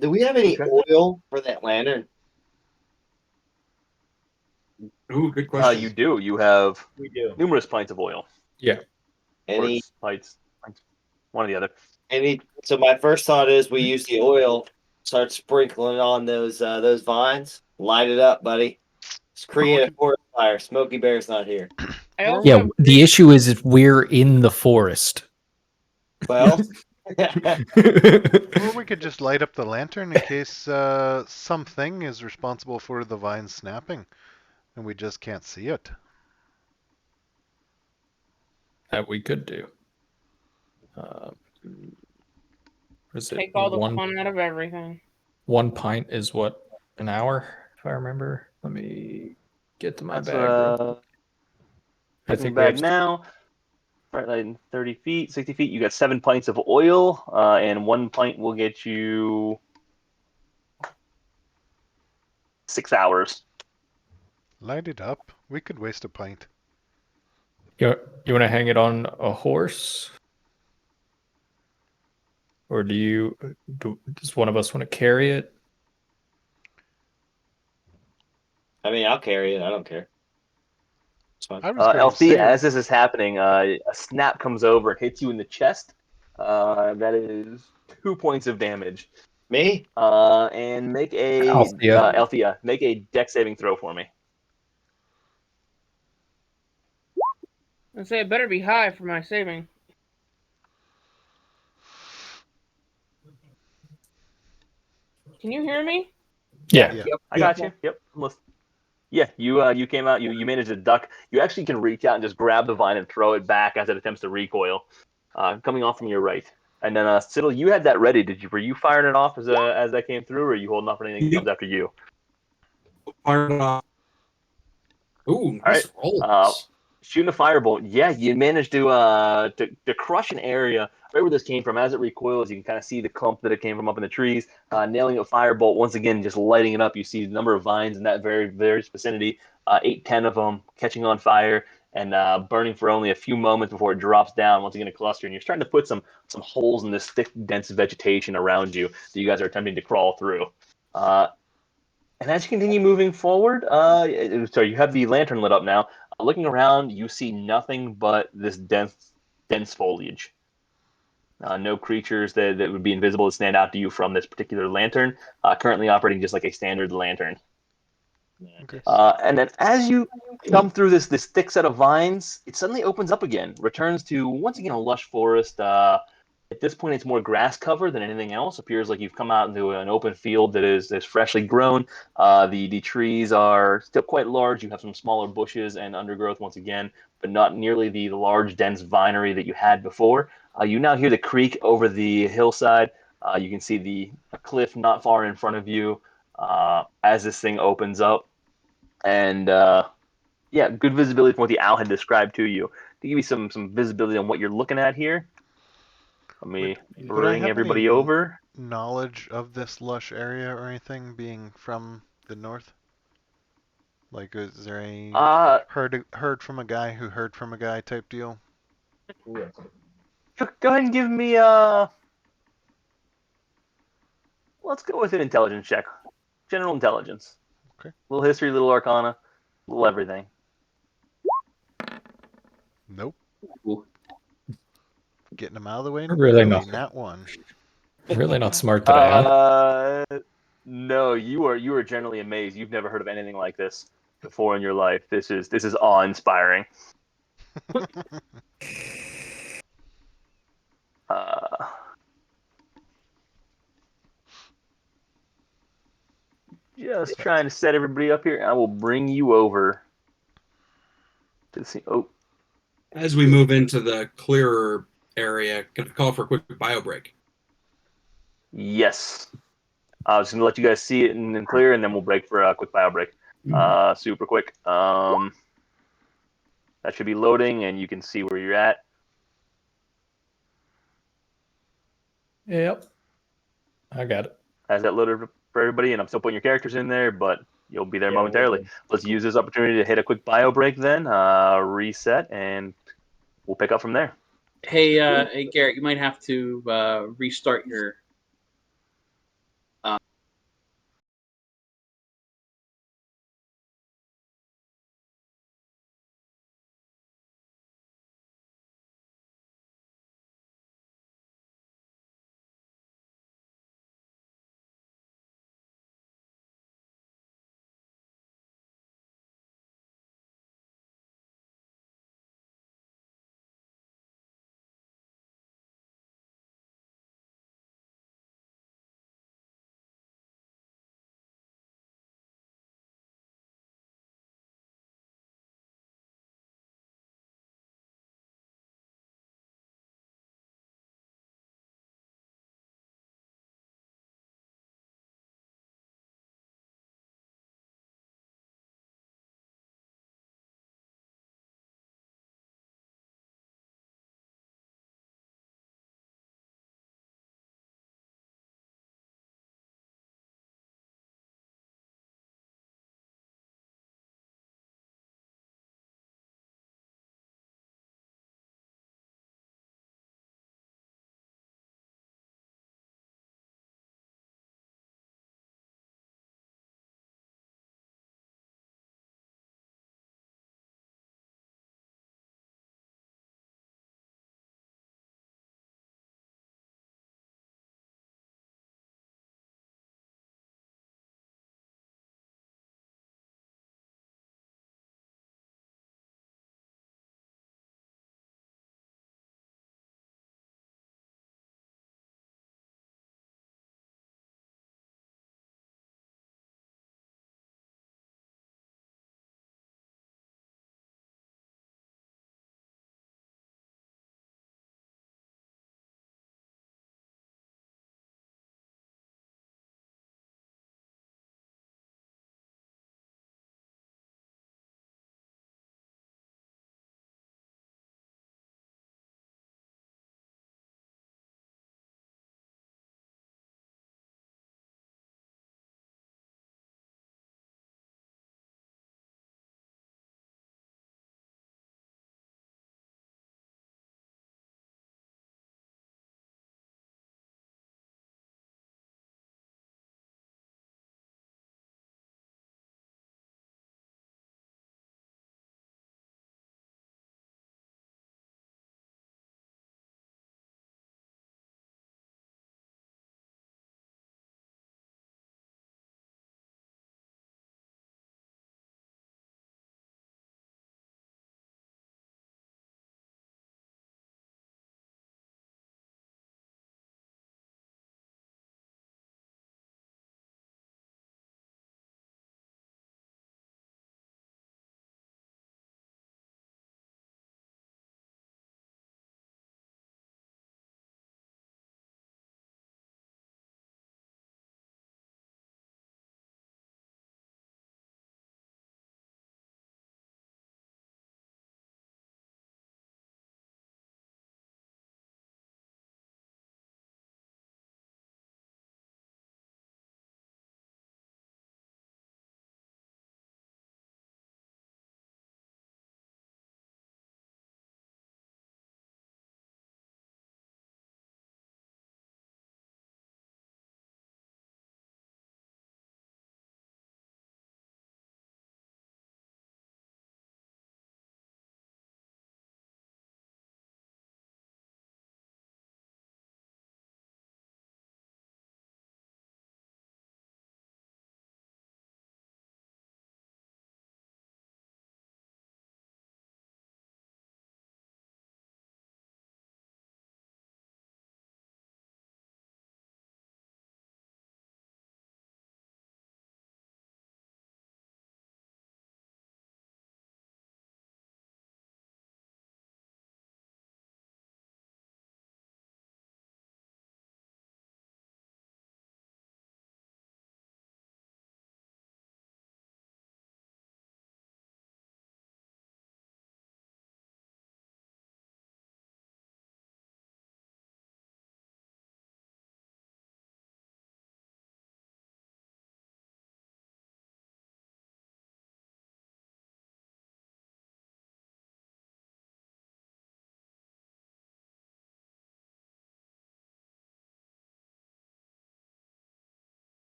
Do we have any oil for that lantern? Ooh, good question. You do. You have We do. numerous pints of oil. Yeah. Any? Pints. One or the other. So my first thought is we use the oil, start sprinkling on those vines, light it up, buddy. Just create a forest fire. Smokey Bear's not here. Yeah, the issue is if we're in the forest. Well, Or we could just light up the lantern in case something is responsible for the vine snapping, and we just can't see it. That we could do. Take all the fun out of everything. 1 pint is what, an hour, if I remember. Let me get to my bag. I think bag now. Right, like 30 feet, 60 feet. You got 7 pints of oil, and 1 pint will get you 6 hours. Light it up. We could waste a pint. You want to hang it on a horse? Or does one of us want to carry it? I mean, I'll carry it. I don't care. It's fine. Elfie, as this is happening, a snap comes over and hits you in the chest. That is 2 points of damage. Me? And make a Althea, make a dex saving throw for me. I say it better be high for my saving. Can you hear me? Yeah. Yep. I got you. Yep. Yeah, you came out. You managed to duck. You actually can reach out and just grab the vine and throw it back as it attempts to recoil, coming off from your right. And then Siddle, you had that ready. Were you firing it off as that came through, or are you holding off for anything that comes after you? Fired it off. Ooh, nice roll. Shooting a firebolt. Yeah, you managed to crush an area right where this came from. As it recoils, you can kind of see the clump that it came from up in the trees. Nailing a firebolt once again, just lighting it up. You see the number of vines in that very vicinity. 8, 10 of them catching on fire and burning for only a few moments before it drops down. Once again, a cluster, and you're starting to put some holes in this thick, dense vegetation around you that you guys are attempting to crawl through. And as you continue moving forward, you have the lantern lit up now. Looking around, you see nothing but this dense foliage. No creatures that would be invisible to stand out to you from this particular lantern. Currently operating just like a standard lantern. Okay. And then as you come through this thick set of vines, it suddenly opens up again. Returns to, once again, a lush forest. At this point, it's more grass cover than anything else. Appears like you've come out into an open field that is freshly grown. The trees are still quite large. You have some smaller bushes and undergrowth once again, but not nearly the large, dense vinery that you had before. You now hear the creek over the hillside. You can see a cliff not far in front of you as this thing opens up. And good visibility from what the owl had described to you. To give you some visibility on what you're looking at here. Let me bring everybody over. Knowledge of this lush area or anything being from the north? Like, is there any heard from a guy who heard from a guy type deal? Go ahead and give me let's go with an intelligence check. General intelligence. Okay. A little history, little arcana, a little everything. Nope. Ooh. Getting them out of the way Really early. not. Nat 1. Really not smart today, huh? No, you are generally amazed. You've never heard of anything like this before in your life. This is awe-inspiring. Uh, just trying to set everybody up here. I will bring you over to see. Oh, As we move into the clearer area, can I call for a quick bio break? yes. I was going to let you guys see it and clear, and then we'll break for a quick bio break. Super quick. That should be loading, and you can see where you're at. Yep. I got it. Has that loaded for everybody? And I'm still putting your characters in there, but you'll be there Yeah, momentarily. we're good. Let's use this opportunity to hit a quick bio break then, reset, and we'll pick up from there. Hey, hey, Garrett, you might have to restart your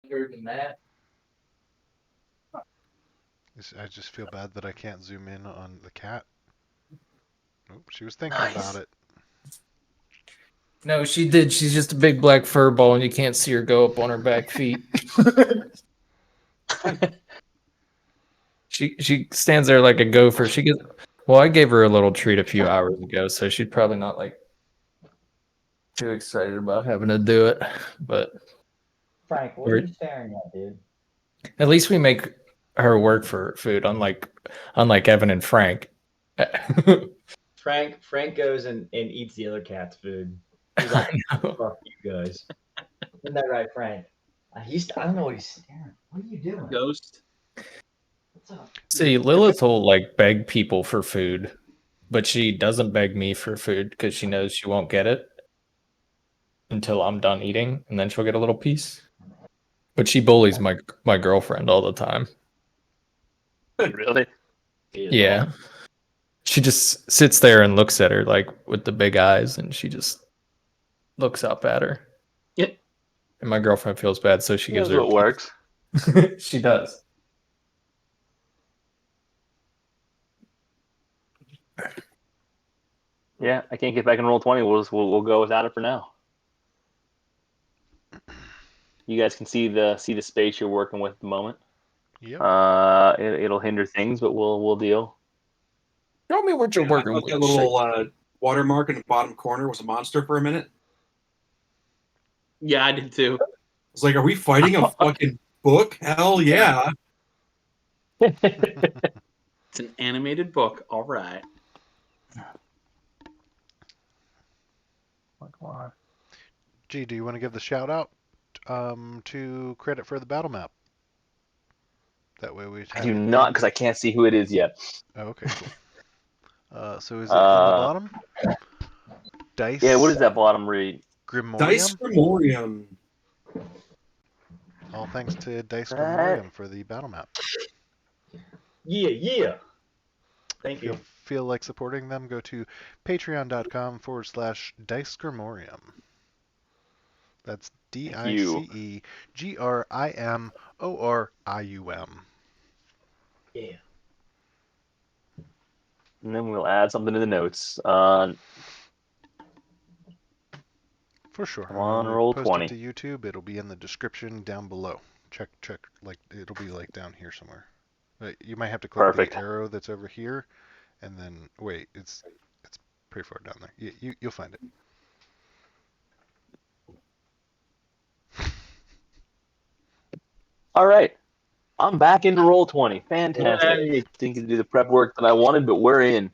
Other than that, I just feel bad that I can't zoom in on the cat. Nope, she was thinking about it. no, she did. She's just a big black fur ball, and you can't see her go up on her back feet. She stands there like a gopher. She gets. Well, I gave her a little treat a few hours ago, so she's probably not like too excited about having to do it. But Frank, what are you staring at, dude? at least we make her work for food, unlike Evan and Frank. Frank goes and eats the other cat's food. He's like, fuck you guys. Isn't that right, Frank? I don't know what he's staring. What are you doing? Ghost. What's up? See, Lilith will like beg people for food, but she doesn't beg me for food because she knows she won't get it until I'm done eating, and then she'll get a little piece. But she bullies my girlfriend all the time. Really? Yeah. She just sits there and looks at her like with the big eyes, and she just looks up at her. Yep. And my girlfriend feels bad, so she gives That's her. what works. She does. Yeah, I can't get back in Roll20. We'll go without it for now. You guys can see the space you're working with at the moment. Yep. It'll hinder things, but we'll deal. Show me what you're I working thought with. that little watermark in the bottom corner was a monster for a minute. Yeah, I did too. It's like, are we fighting a fucking book? Hell yeah. It's an animated book. All right. Gee, do you want to give the shout out to credit for the battle map? That way we. I do not, because I can't see who it is yet. Oh, okay, cool. So is it in the bottom? Dice. Yeah, what does that bottom read? Grimorium. Dice Grimorium. All thanks to Dice Grimorium for the battle map. Yeah. Thank If you you. feel like supporting them, go to patreon.com/Dice Grimorium. That's DICEGRIMORIUM. Yeah. And then we'll add something to the notes. For sure. Come on, We'll roll post 20. it to YouTube. It'll be in the description down below. Check. Like it'll be like down here somewhere. You might have to click Perfect. the arrow that's over here, and then wait. It's pretty far down there. You'll find it. All right. I'm back into Roll20. Fantastic. Yay. Didn't do the prep work that I wanted, but we're in.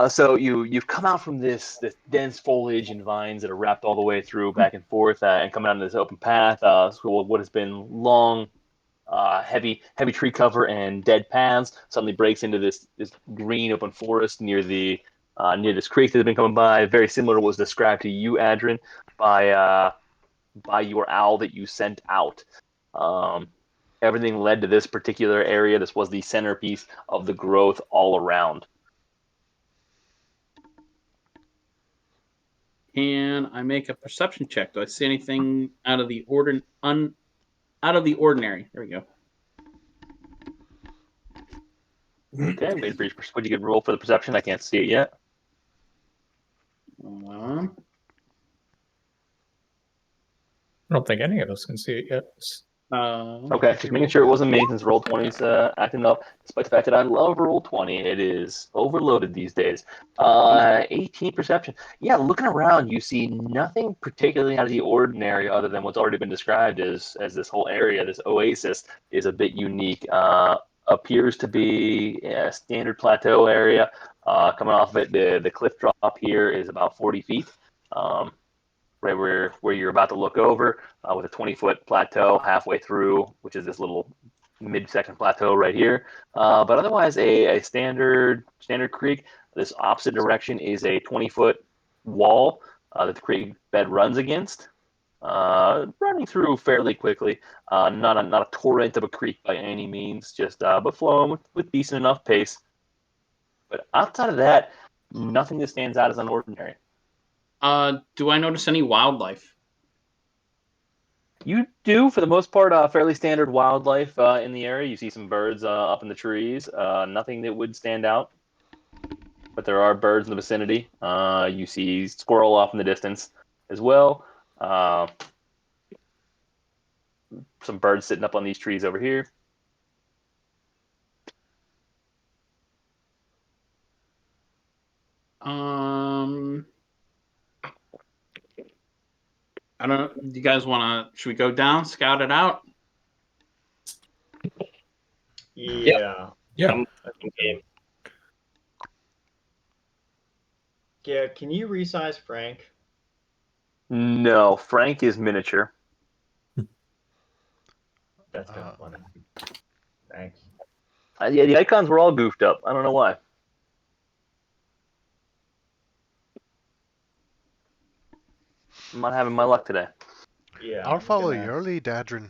So you've come out from this dense foliage and vines that are wrapped all the way through, back and forth, and coming out into this open path. So what has been long, heavy tree cover and dead paths suddenly breaks into this green open forest near this creek that has been coming by. Very similar to what was described to you, Adrian, by your owl that you sent out. Everything led to this particular area. This was the centerpiece of the growth all around. And I make a perception check. Do I see anything out of the ordinary? There we go. Okay, would you get roll for the perception? I can't see it yet. I don't think any of us can see it yet. Okay, just making sure it wasn't me, since Roll20's acting up, despite the fact that I love Roll20. It is overloaded these days. 18 perception. Yeah, looking around, you see nothing particularly out of the ordinary other than what's already been described as this whole area, this oasis, is a bit unique. Appears to be a standard plateau area. Coming off of it, the cliff drop here is about 40 feet. Right where you're about to look over, with a 20-foot plateau halfway through, which is this little mid-section plateau right here. But otherwise, a standard creek. This opposite direction is a 20-foot wall that the creek bed runs against, running through fairly quickly. Not a torrent of a creek by any means, just but flowing with decent enough pace. But outside of that, nothing that stands out as unordinary. Do I notice any wildlife? You do, for the most part, fairly standard wildlife in the area. You see some birds up in the trees. Nothing that would stand out, but there are birds in the vicinity. You see squirrel off in the distance as well. Some birds sitting up on these trees over here. I don't know. Do you guys want to? Should we go down, scout it out? Yeah. Yeah. I'm game. Yeah, can you resize Frank? No, Frank is miniature. That's kind of funny. Thanks. Yeah, the icons were all goofed up. I don't know why. I'm not having my luck today. Yeah. I'll I'm follow gonna- your lead, Adrin.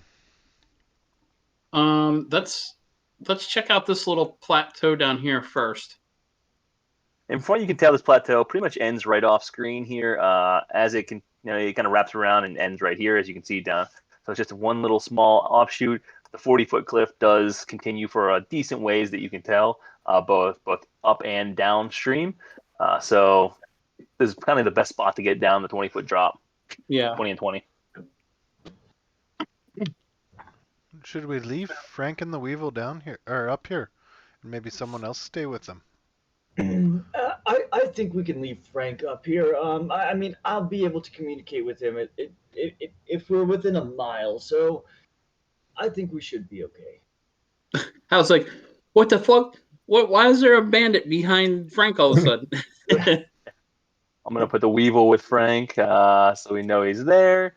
Let's check out this little plateau down here first. And from what you can tell, this plateau pretty much ends right off screen here. As it can, it kind of wraps around and ends right here, as you can see down. So it's just one little small offshoot. The 40-foot cliff does continue for a decent ways that you can tell, both up and downstream. So this is kind of the best spot to get down the 20-foot drop. Yeah. 20 and 20. Should we leave Frank and the Weevil down here or up here, and maybe someone else stay with them? I think we can leave Frank up here. I mean, I'll be able to communicate with him if we're within a mile, so I think we should be okay. I was like, what the fuck? What? Why is there a bandit behind Frank all of a sudden? I'm going to put the Weevil with Frank so we know he's there.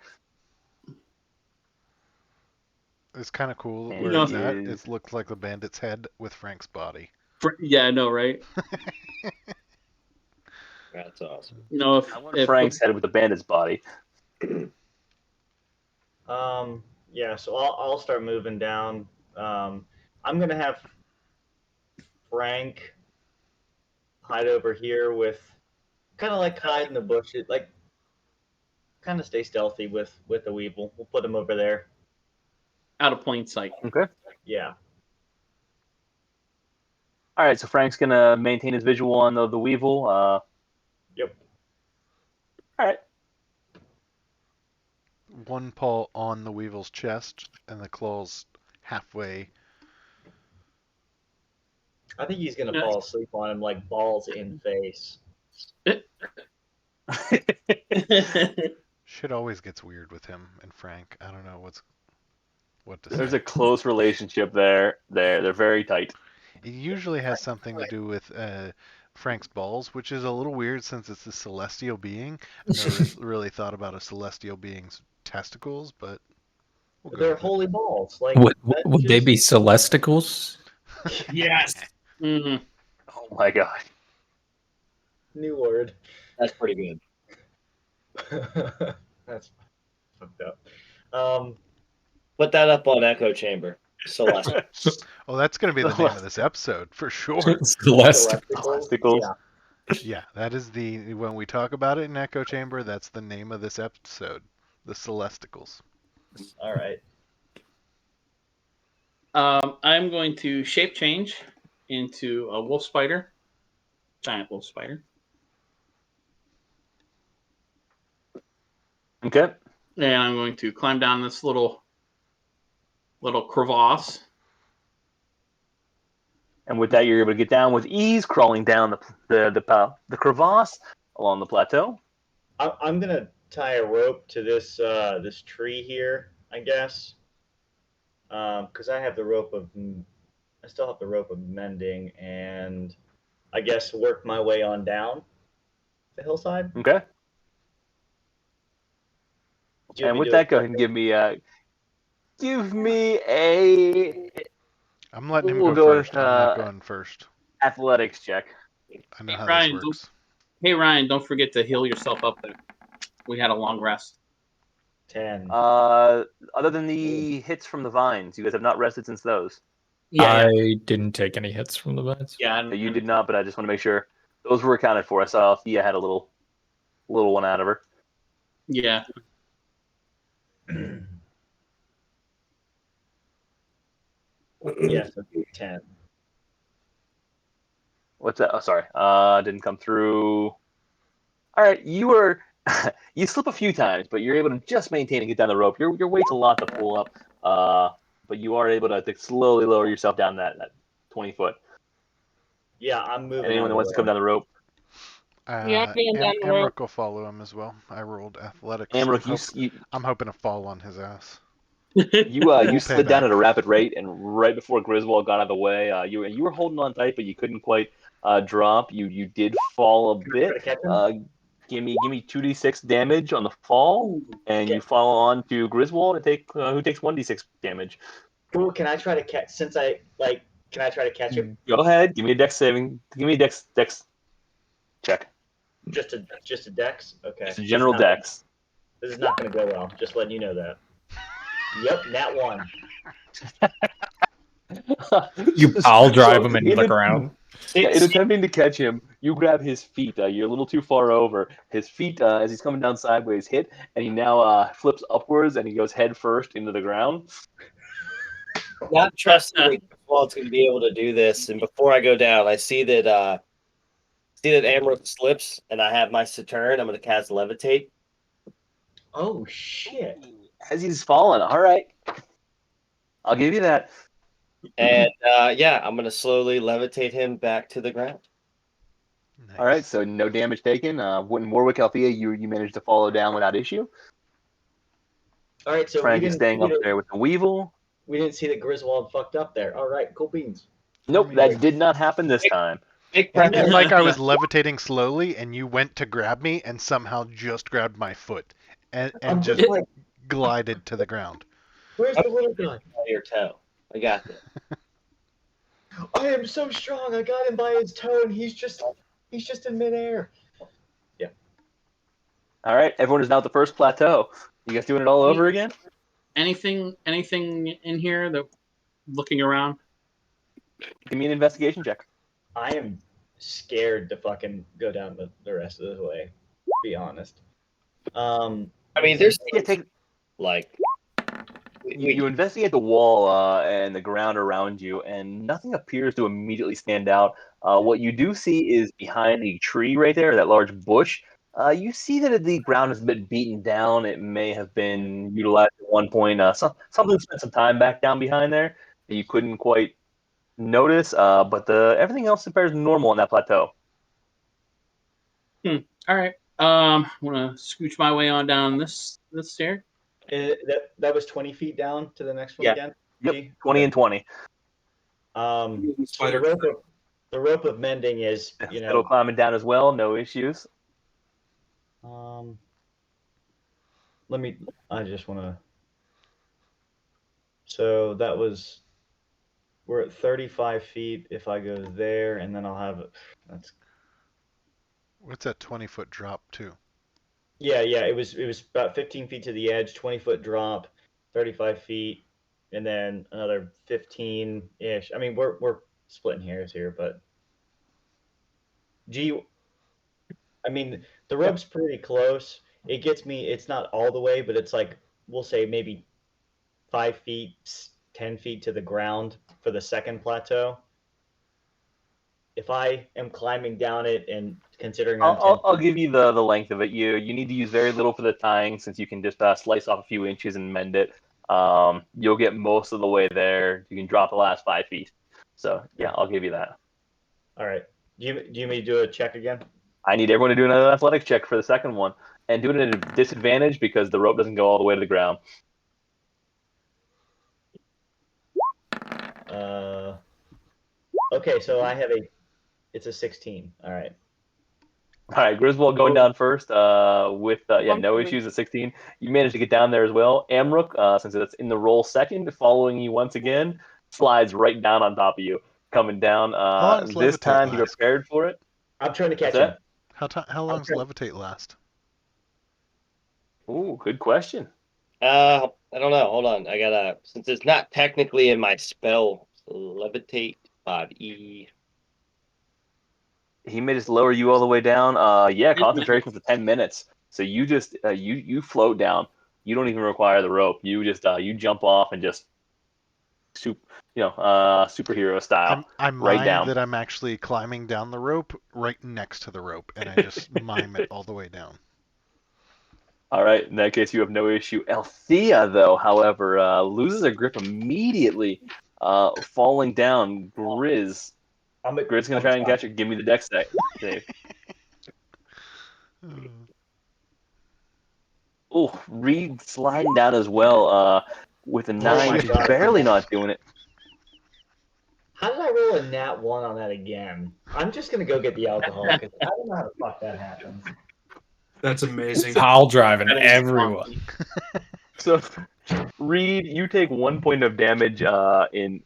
It's kind of cool And where know, it's at. he It looks like the bandit's head with Frank's body. Yeah, I know, right? That's awesome. I want Frank's head with the bandit's body. Yeah, so I'll start moving down. I'm gonna have Frank hide over here with kind of like hide in the bushes, like kind of stay stealthy with the Weevil. We'll put him over there. out of plain sight. Okay. Yeah. All right, so Frank's going to maintain his visual on the Weevil. Yep. All right. One paw on the Weevil's chest, and the claws halfway. I think he's gonna fall asleep on him like balls in face. Shit always gets weird with him and Frank. I don't know what to There's say. a close relationship there. They're very tight. It usually has something to do with Frank's balls, which is a little weird since it's a celestial being. I've never really thought about a celestial being's testicles, but we'll go They're with it. holy balls. Like Would they be Celesticels? Yes. Mhm. Oh my god. New word. That's pretty good. That's fucked up. Put that up on Echo Chamber. Celeste. Oh, that's going to be the name of this episode for sure. Celesticles. Yeah. Yeah, that is when we talk about it in Echo Chamber, that's the name of this episode, the Celesticels. All right. I'm going to shape change into a wolf spider, giant wolf spider. Okay. And I'm going to climb down this little crevasse. And with that, you're able to get down with ease, crawling down the crevasse along the plateau. I'm gonna tie a rope to this this tree here, I guess, because I still have the rope of mending, and I guess work my way on down the hillside. Okay. And with that, go ahead and give me a I'm letting him We'll go go first. with, I'm not going first. athletics check. I know Hey, how Ryan, this works. Hey Ryan, don't forget to heal yourself up there. We had a long rest. 10. Other than the hits from the vines, you guys have not rested since those. Yeah, I didn't take any hits from the vines. yeah. No, you did not, but I just want to make sure those were accounted for. I saw Thea had a little one out of her. Yeah. Yeah, so 10. What's that? Oh, sorry. Didn't come through. All right, you were you slip a few times, but you're able to just maintain and get down the rope. Your weight's a lot to pull up, but you are able to slowly lower yourself down that 20 foot. Yeah, I'm moving Anyone out that of wants the to come way. down the rope, Yeah, I'm going down the rope. Amrook will follow him as well. I rolled athletics. Amrook, you I'm hoping to fall on his ass. you We'll pay slid down back. at a rapid rate, and right before Griswold got out of the way, you were holding on tight, but you couldn't quite drop. You did fall a Can I try bit. to catch him? Give me 2d6 damage on the fall, Ooh, and okay. you fall on to Griswold who takes 1d6 damage. Cool. Can I try to catch? Can I try to catch him? Go ahead, give me a dex saving. Give me a dex check. Just a dex. Okay. It's a general dex. This is not going to go well. Just letting you know that. Yep, nat 1. I'll drive So, him into the ground. in attempting to catch him, you grab his feet. You're a little too far over. His feet, as he's coming down sideways, hit, and he now flips upwards and he goes head first into the ground. Not trusting that Griswold's going to be able to do this. And before I go down, I see that Amrook slips, and I have my turn. I'm going to cast Levitate. Oh shit! As he's falling, all right, I'll give you that. And yeah, I'm going to slowly levitate him back to the ground. Nice. All right, so no damage taken. When Warwick Althea, you managed to follow down without issue. All right, so Frank is staying up there with the Weevil. We didn't see that Griswold fucked up there. All right, cool beans. Nope, that did not happen this time. Big It'd be pressure. like I was levitating slowly and you went to grab me and somehow just grabbed my foot and I'm just just like, glided to the ground. where's the little guy? Your toe. I got this. I am so strong. I got him by his toe, and he's just in midair. Yeah. All right, everyone is now at the first plateau. You guys doing it all over again? Anything in here that looking around? Give me an investigation check. I am scared to fucking go down the rest of the way. To be honest. I mean, there's things like you investigate the wall and the ground around you, and nothing appears to immediately stand out. What you do see is behind the tree right there, that large bush. You see that the ground has been beaten down. It may have been utilized at one point. Something spent some time back down behind there that you couldn't quite notice, but everything else appears normal on that plateau. All right. I'm gonna scooch my way on down this stair. That was 20 feet down to the next one Yeah. again. Yep, 20 and 20. So the rope of mending is Still climbing down as well, no issues. I just want to. So that was. We're at 35 feet. If I go there, and then I'll have it. That's. What's that 20-foot drop to? Yeah. It was about 15 feet to the edge, 20-foot drop, 35 feet, and then another 15-ish. I mean, we're splitting hairs here, but. I mean, the rope's pretty close. It gets me. It's not all the way, but it's like we'll say maybe 5 feet, 10 feet to the ground for the second plateau. If I am climbing down it and considering I'll give you the length of it. You need to use very little for the tying, since you can just slice off a few inches and mend it. You'll get most of the way there. You can drop the last 5 feet. So yeah, I'll give you that. All right. Do you need me to do a check again? I need everyone to do another athletics check for the second one, and do it at a disadvantage because the rope doesn't go all the way to the ground. Okay, so I have it's a 16. All right. All right, Griswold going down first with no issues at 16. You managed to get down there as well. Amrook, since it's in the roll second, following you once again, slides right down on top of you, coming down. This time he prepared for it. I'm trying to catch him. How long does levitate last? Ooh, good question. I don't know. Hold on. I gotta, since it's not technically in my spell, levitate body. He may just lower you all the way down. Concentration for 10 minutes. So you just you float down. You don't even require the rope. You just you jump off and just superhero style, I right mime down. that I'm actually climbing down the rope right next to the rope, and I just mime it all the way down. All right, in that case, you have no issue. Althea, though, however, loses her grip immediately, falling down. Grizz going to try and catch her. Give me the dex save. Oh, Reed sliding down as well with a 9, my just God. barely not doing it. How did I roll a nat 1 on that again? I'm just gonna go get the alcohol because I don't know how the fuck that happens. That's amazing. Pile driving That is everyone. funky. So, Reed, you take 1 point of damage in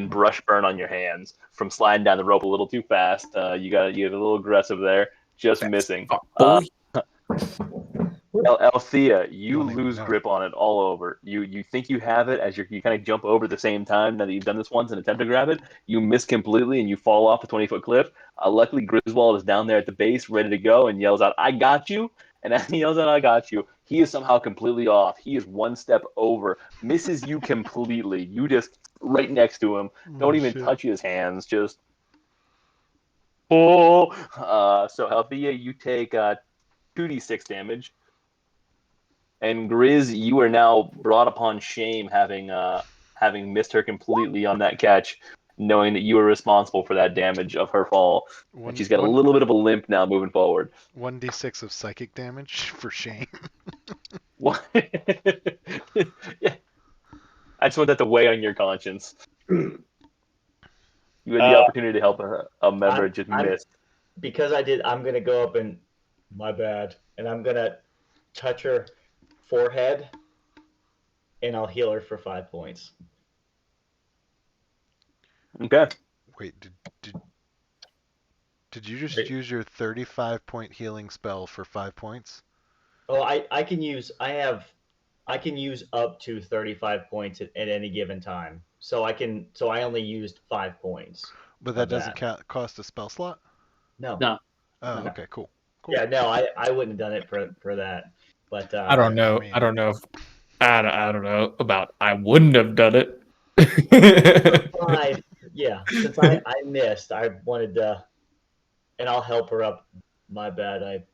brush burn on your hands from sliding down the rope a little too fast. You get a little aggressive there, just missing. Boy. Althea, you Don't even lose know. grip on it all over. You think you have it as you kind of jump over at the same time. Now that you've done this once and attempt to grab it, you miss completely and you fall off the 20-foot cliff. Luckily, Griswold is down there at the base, ready to go, and yells out, "I got you!" And as he yells out, "I got you," he is somehow completely off. He is 1 step over, misses you completely. You just right next to him. Don't even touch his hands. Just so Althea, you take 2d6 damage. And Grizz, you are now brought upon shame, having missed her completely on that catch, knowing that you were responsible for that damage of her fall. And she's got a little bit of a limp now moving forward. 1d6 of psychic damage for shame. What? Yeah. I just want that to weigh on your conscience. You had the opportunity to help a member, just missed. Because I did, I'm gonna go up and my bad, and I'm gonna touch her forehead, and I'll heal her for 5 points. Okay. Wait, did you just use your 35-point healing spell for 5 points? Oh, I can use up to 35 points at any given time. So I only used 5 points. But that doesn't cost a spell slot? No. No. Oh, No. okay, cool. Yeah, no, I wouldn't have done it for that. But I don't know. mean- I don't know. I don't know about. I wouldn't have done it. Since I missed, I wanted to, and I'll help her up. My bad.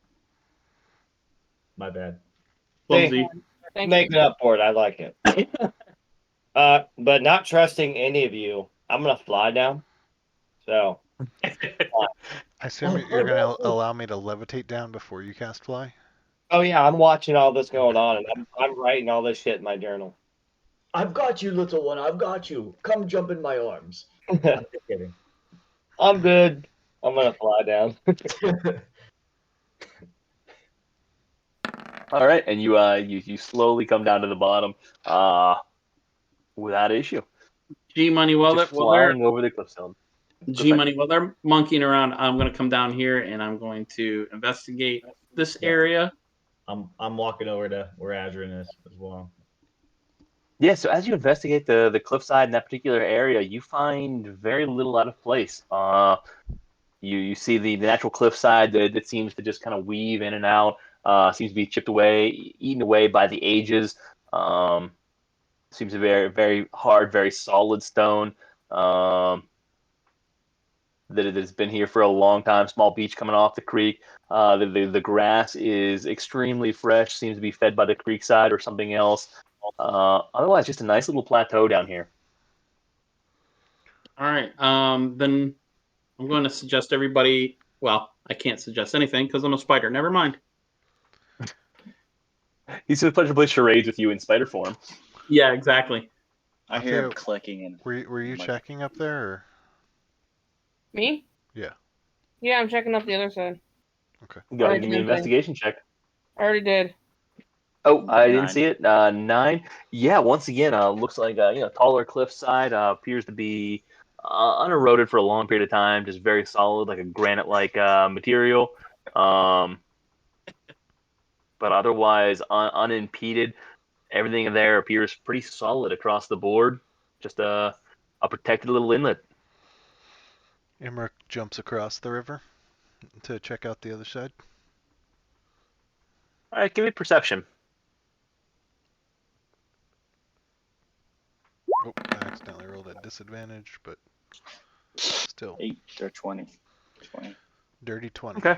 My bad. Thank Making up for it. I like it. But not trusting any of you, I'm gonna fly down. So. I assume you're going to allow me to levitate down before you cast fly? Oh yeah, I'm watching all this going on, and I'm writing all this shit in my journal. I've got you, little one. I've got you. Come jump in my arms. I'm just kidding. I'm good. I'm gonna fly down. All right, and you slowly come down to the bottom without issue. G Money, while Just they're flying over the cliffstone. G Money, while they're monkeying around, I'm going to come down here and I'm going to investigate this area. I'm walking over to where Azrin is as well. Yeah, so as you investigate the cliffside in that particular area, you find very little out of place. You see the natural cliffside that seems to just kind of weave in and out. Seems to be chipped away, eaten away by the ages. Seems a very, very hard, very solid stone. That it has been here for a long time. Small beach coming off the creek. The grass is extremely fresh. Seems to be fed by the creek side or something else. Otherwise, just a nice little plateau down here. All right. Then I'm going to suggest everybody. Well, I can't suggest anything because I'm a spider. Never mind. He's a pleasure to play charades with you in spider form. Yeah, exactly. I hear him clicking and. Were you checking up there? Or? Me? Yeah. Yeah, I'm checking up the other side. Okay. Go ahead and give me an investigation check. I already did. Oh, I didn't 9. see it. 9. Yeah, once again, looks like taller cliffside. Appears to be uneroded for a long period of time. Just very solid, like a granite-like material. But otherwise unimpeded. Everything there appears pretty solid across the board. Just a protected little inlet. Emmerich jumps across the river to check out the other side. All right, give me perception. Oh, I accidentally rolled disadvantage, but still. 8 or 20. 20. Dirty 20. Okay.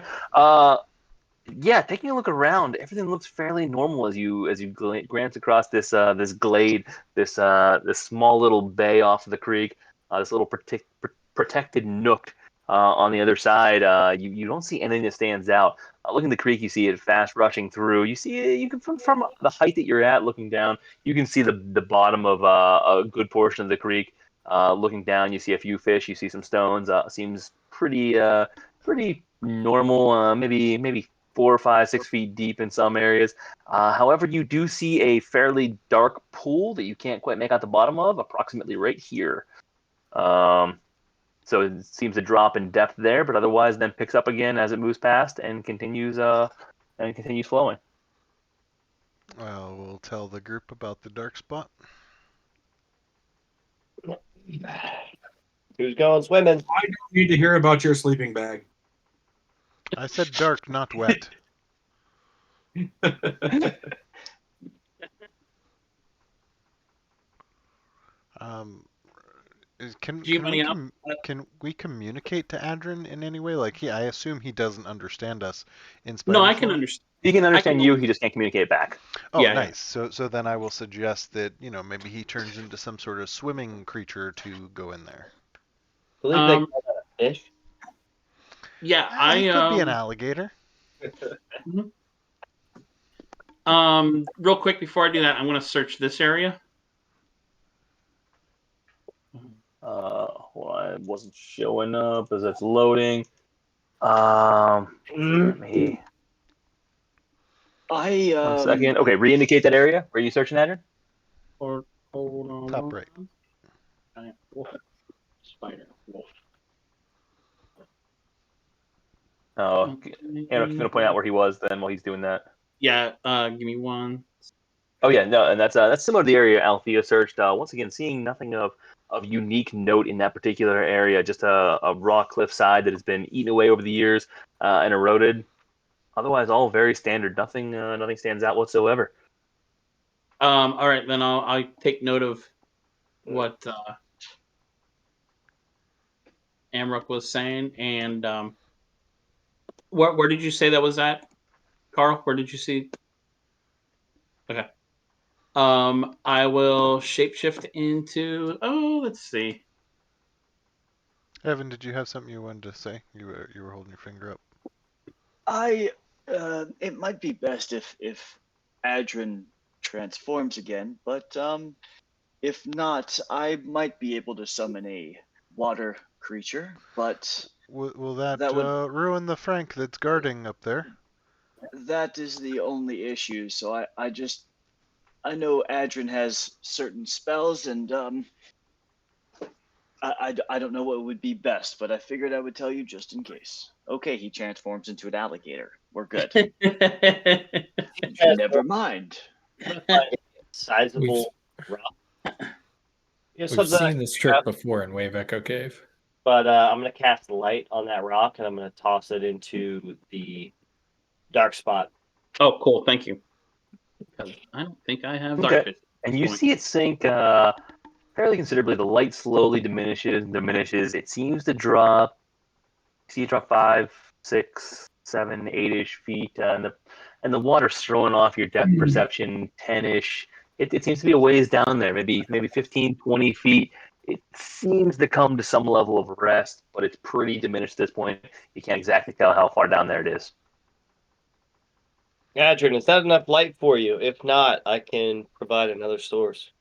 Yeah, taking a look around, everything looks fairly normal as you glance across this this glade, this small little bay off of the creek, this little protected nook on the other side. You don't see anything that stands out. Looking at the creek, you see it fast rushing through. You see it, you can from the height that you're at, looking down, you can see the bottom of a good portion of the creek. Looking down, you see a few fish. You see some stones. Seems pretty normal. Maybe 4 or 5, 6 feet deep in some areas. However, you do see a fairly dark pool that you can't quite make out the bottom of, approximately right here. So it seems to drop in depth there, but otherwise then picks up again as it moves past and continues flowing. Well, we'll tell the group about the dark spot. Who's going swimming? I don't need to hear about your sleeping bag. I said dark, not wet. Can we communicate to Adrin in any way? Like, I assume he doesn't understand us in spider No, I can form? understand. He can understand you. He just can't communicate back. Oh, Yeah, nice. Yeah. So then I will suggest that maybe he turns into some sort of swimming creature to go in there. I believe they call that a fish. Yeah, It could be an alligator. Real quick before I do that, I'm going to search this area. Well, it wasn't showing up as it's loading. Let me. One second. Okay, re-indicate that area. Where are you searching, Adrian? Or hold on. Top right. Spider wolf. Oh, Anarch's gonna point out where he was then while he's doing that. Yeah. Give me one. Oh yeah, no, and that's similar to the area Althea searched. Once again, seeing nothing of unique note in that particular area. Just a raw cliffside that has been eaten away over the years and eroded. Otherwise, all very standard. Nothing stands out whatsoever. All right, then I'll take note of what Amrock was saying, and where did you say that was at, Carl? Where did you see? Okay. I will shapeshift into. Oh, let's see. Evan, did you have something you wanted to say? You were holding your finger up. It might be best if Adrin transforms again, but if not, I might be able to summon a water creature, but will that would ruin the Frank that's guarding up there? That is the only issue. So I know Adrin has certain spells, and I don't know what would be best, but I figured I would tell you just in case. Okay, he transforms into an alligator. We're good. Never mind. Sizable rock. We've seen this trick before in Wave Echo Cave. But I'm going to cast light on that rock, and I'm going to toss it into the dark spot. Oh, cool. Thank you. Because I don't think I have dark vision. And you see it sink fairly considerably. The light slowly diminishes. It seems to drop. See it drop 5, 6, 7, 8-ish feet, and the water's throwing off your depth perception 10-ish. It seems to be a ways down there, maybe 15, 20 feet. It seems to come to some level of rest, but it's pretty diminished at this point. You can't exactly tell how far down there it is. Adrian, is that enough light for you? If not, I can provide another source.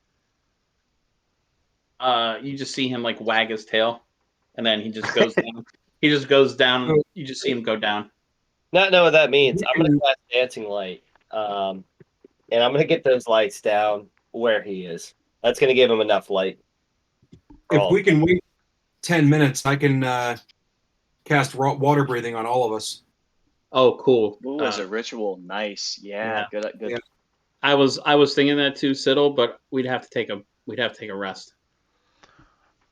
You just see him like wag his tail, and then he just goes down. He just goes down. You just see him go down. Not know what that means. I'm going to cast dancing light, and I'm going to get those lights down where he is. That's going to give him enough light. If we can wait 10 minutes, I can cast water breathing on all of us. Oh, cool. Ooh, as a ritual, nice. Yeah. Good. Yeah. I was thinking that too, Siddle, but we'd have to take a rest.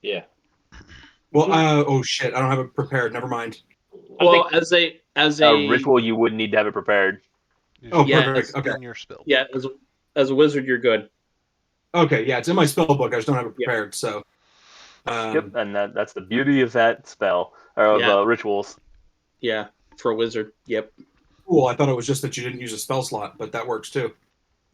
Yeah. Well, oh shit! I don't have it prepared. Never mind. Well, as a ritual, you would need to have it prepared. Oh, perfect. Okay. In your spell. Yeah, as a wizard, you're good. Okay, yeah, it's in my spell book. I just don't have it prepared. So, Yep, and that's the beauty of that spell or of Yeah. rituals. Yeah, for a wizard. Yep. Cool. I thought it was just that you didn't use a spell slot, but that works too.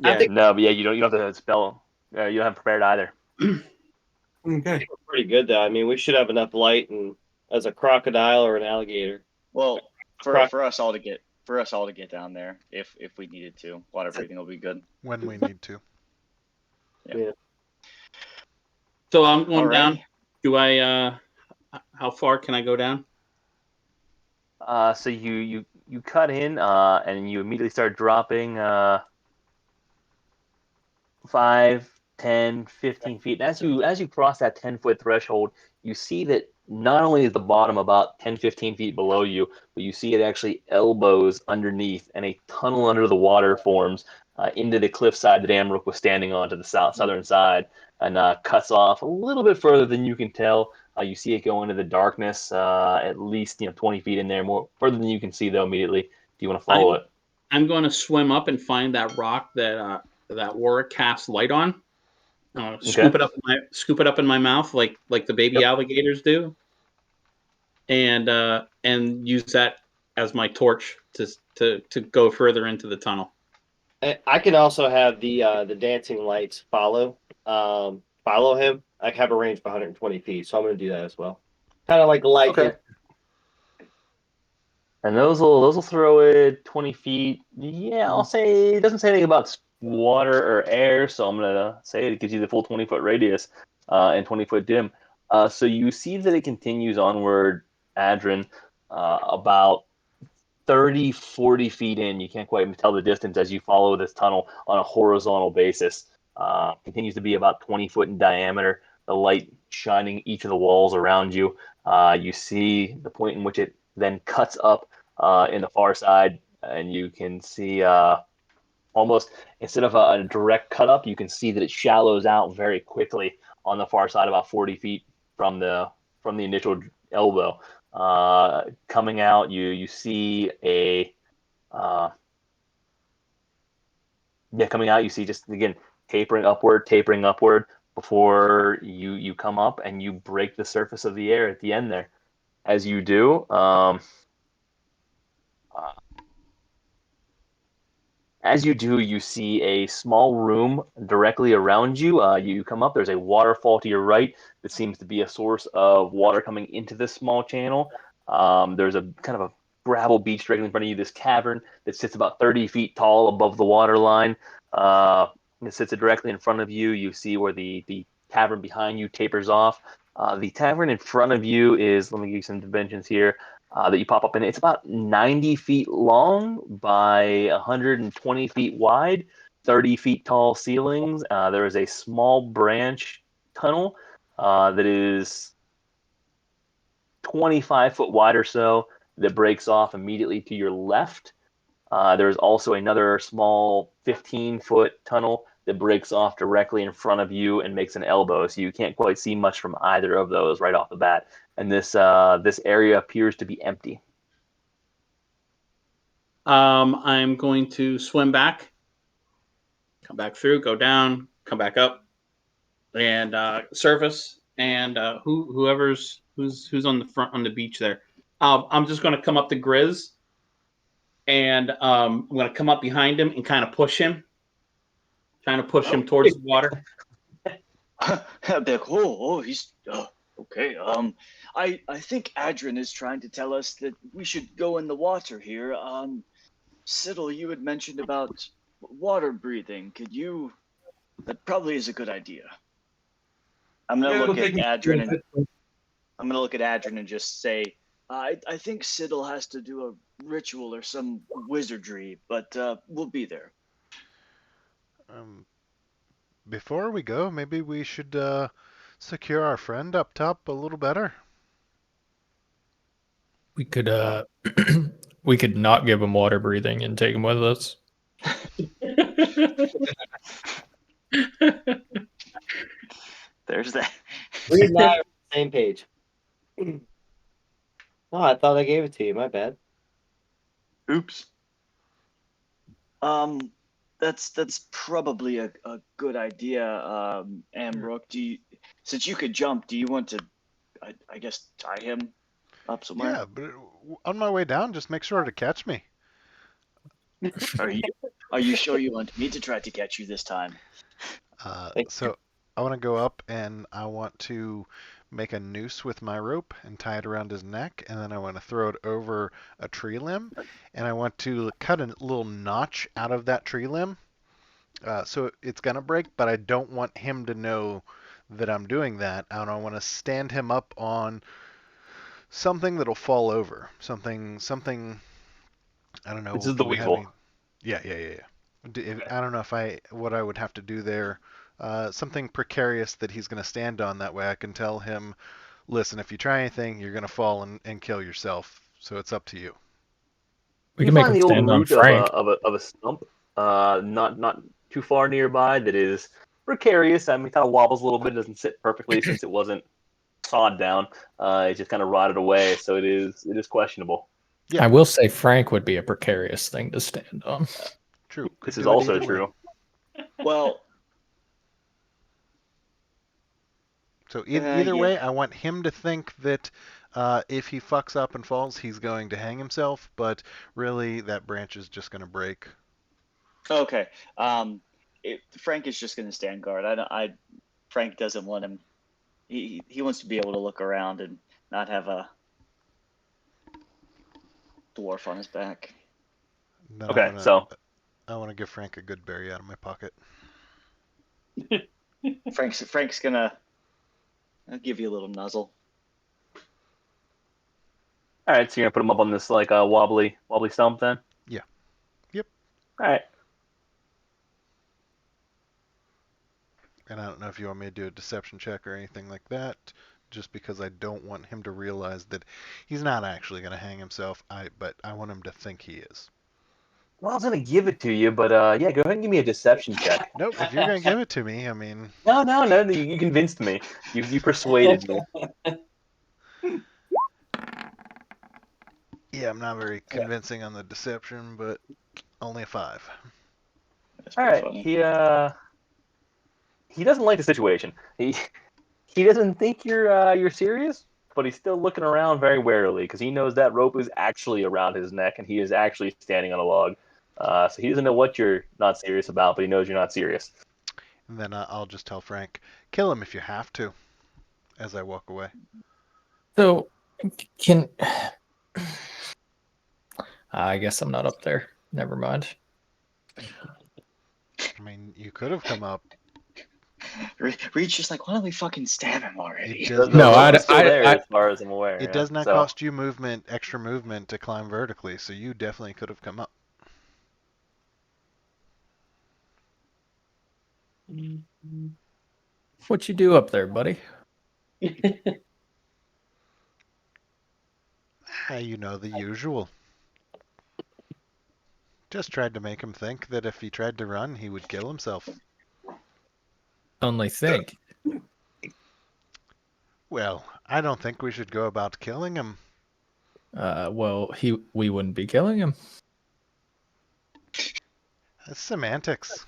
I Yeah. think No, but yeah, you don't have to spell. You don't have prepared either. Okay. we're pretty good though. I mean, we should have enough light and as a crocodile or an alligator. Well, Croc- for us all to get down there, if we needed to, water breathing will be good. when we need to. Yeah. So I'm going down. Alrighty. Do I? How far can I go down? So you cut in and you immediately start dropping 5, 10, 15 feet. And as you cross that 10-foot threshold, you see that not only is the bottom about 10, 15 feet below you, but you see it actually elbows underneath, and a tunnel under the water forms into the cliffside that Amrook was standing on to the southern side, and cuts off a little bit further than you can tell. You see it go into the darkness, at least 20 feet in there, more further than you can see though immediately. Do you want to follow it? I'm going to swim up and find that rock that that Warwick cast light on. Scoop Okay. it up in my mouth like the baby Yep. alligators do, and use that as my torch to go further into the tunnel. I can also have the dancing lights follow him. I have a range of 120 feet, so I'm going to do that as well. Kind of like light Okay. hit. And those will throw it 20 feet. Yeah, I'll say it doesn't say anything about water or air, so I'm gonna say it gives you the full 20-foot radius and 20-foot dim. So you see that it continues onward, Adrin, about 30, 40 feet in. You can't quite tell the distance as you follow this tunnel on a horizontal basis. Continues to be about 20 foot in diameter. The light shining each of the walls around you. You see the point in which it then cuts up in the far side, and you can see almost instead of a direct cut up, you can see that it shallows out very quickly on the far side, about 40 feet from the initial elbow. Coming out, you see a coming out. You see just again tapering upward before you come up and you break the surface of the air at the end there. As you do, you see a small room directly around you. You come up, there's a waterfall to your right that seems to be a source of water coming into this small channel. There's a kind of a gravel beach directly in front of you, this cavern that sits about 30 feet tall above the water line. It sits directly in front of you. You see where the cavern behind you tapers off. The tavern in front of you is, let me give you some dimensions here. That you pop up in. It's about 90 feet long by 120 feet wide, 30 feet tall ceilings. There is a small branch tunnel that is 25 foot wide or so that breaks off immediately to your left. There's also another small 15-foot tunnel that breaks off directly in front of you and makes an elbow, so you can't quite see much from either of those right off the bat. And this area appears to be empty. I'm going to swim back, come back through, go down, come back up, and surface. And who's on the front on the beach there. I'm just going to come up to Grizz, and I'm going to come up behind him and kind of push him, trying to push him towards the water. I'd be like, oh, he's okay. I think Adrin is trying to tell us that we should go in the water here. Siddle, you had mentioned about water breathing. That probably is a good idea. I'm gonna look at Adrin and just say, I think Siddle has to do a ritual or some wizardry, but we'll be there. Before we go, maybe we should secure our friend up top a little better. We could we could not give him water breathing and take him with us. There's that. We and I are on the same page. Oh, I thought I gave it to you. My bad. Oops. That's probably a good idea, Ambrook. Since you could jump, do you want to, I guess, tie him up somewhere? Yeah, but on my way down, just make sure to catch me. Are you sure you want me to try to catch you this time? So I want to go up and I want to make a noose with my rope and tie it around his neck, and then I want to throw it over a tree limb, and I want to cut a little notch out of that tree limb. So it's gonna break, but I don't want him to know that I'm doing that, and I want to stand him up on something that'll fall over. Something. I don't know. This is Do the we have weevil. any? Yeah. I don't know what I would have to do there. Something precarious that he's going to stand on. That way I can tell him, listen, if you try anything, you're going to fall and kill yourself. So it's up to you. We You can make find him the old stand on root of Frank. a stump, not too far nearby. That is precarious. I mean, kind of wobbles a little bit. Doesn't sit perfectly since it wasn't sawed down. It just kind of rotted away. So it is questionable. Yeah. I will say Frank would be a precarious thing to stand on. True. Could This is do it also either way. true. Well, So either way, yeah. I want him to think that if he fucks up and falls, he's going to hang himself. But really, that branch is just going to break. Okay. Frank is just going to stand guard. Frank doesn't want him. He wants to be able to look around and not have a dwarf on his back. Then Okay, so I want to give Frank a good berry out of my pocket. Frank's gonna give you a little nuzzle. all right, so you're gonna put him up on this like wobbly stump then? Yeah. Yep. All right. And I don't know if you want me to do a deception check or anything like that, just because I don't want him to realize that he's not actually going to hang himself. But I want him to think he is. Well, I was gonna give it to you, but yeah, go ahead and give me a deception check. Nope. If you're going to give it to me, I mean, No, you convinced me. You persuaded me. yeah, I'm not very convincing on the deception, but only a 5. That's All pretty right, funny. he doesn't like the situation. He doesn't think you're serious, but he's still looking around very warily because he knows that rope is actually around his neck and he is actually standing on a log. So he doesn't know what you're not serious about, but he knows you're not serious. And then I'll just tell Frank, kill him if you have to, as I walk away. So, can I guess I'm not up there. Never mind. I mean, you could have come up. Reed's just like, why don't we fucking stab him already? It does The No, rope I- is still there as far as I'm aware. It yeah. does not So, cost you extra movement to climb vertically, so you definitely could have come up. What you do up there, buddy? You know, the usual. Just tried to make him think that if he tried to run, he would kill himself. Only think. Well, I don't think we should go about killing him. Well, we wouldn't be killing him. That's semantics.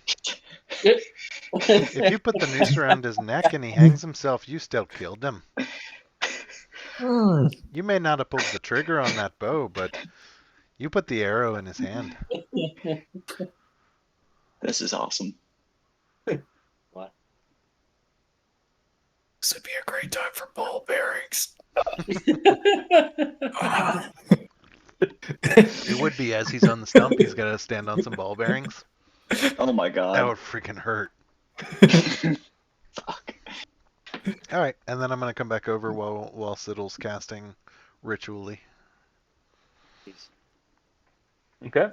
If you put the noose around his neck and he hangs himself, you still killed him. You may not have pulled the trigger on that bow, but you put the arrow in his hand. This is awesome. What? This would be a great time for ball bearings. It would be, as he's on the stump, he's got to stand on some ball bearings. Oh my That god. would freaking hurt. Fuck. All right, and then I'm going to come back over while Siddle's casting ritually. okay.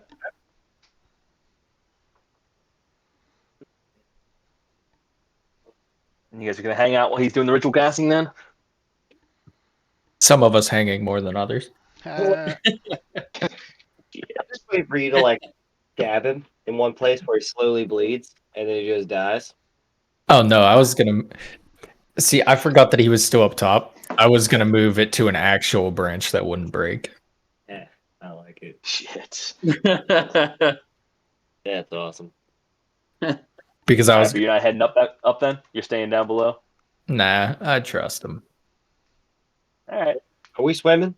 And you guys are gonna hang out while he's doing the ritual casting then? Some of us hanging more than others. Uh, Just wait for you to like stab him in one place where he slowly bleeds and then he just dies. Oh no, I was gonna see. I forgot that he was still up top. I was gonna move it to an actual branch that wouldn't break. Yeah, I like it. Shit. That's awesome. Because I was But you're not heading up then? You're staying down below? nah, I trust him. All right. Are we swimming?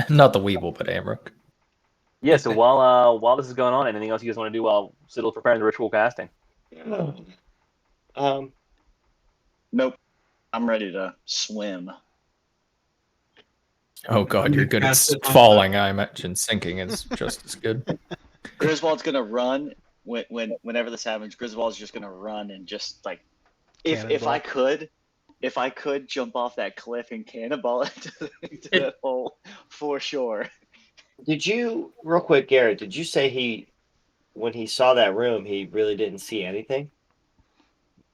Not the Weeble, but Amrook. Yeah, so while this is going on, anything else you guys want to do while Siddle's preparing the ritual casting? Nope. I'm ready to swim. Oh god, I'm you're gonna good at cast it on falling. I imagine sinking is just as good. Griswold's gonna run whenever this happens. Griswold's just gonna run and just like if I could jump off that cliff and cannonball into that hole for sure. Did you, real quick, Garrett, did you say when he saw that room, he really didn't see anything?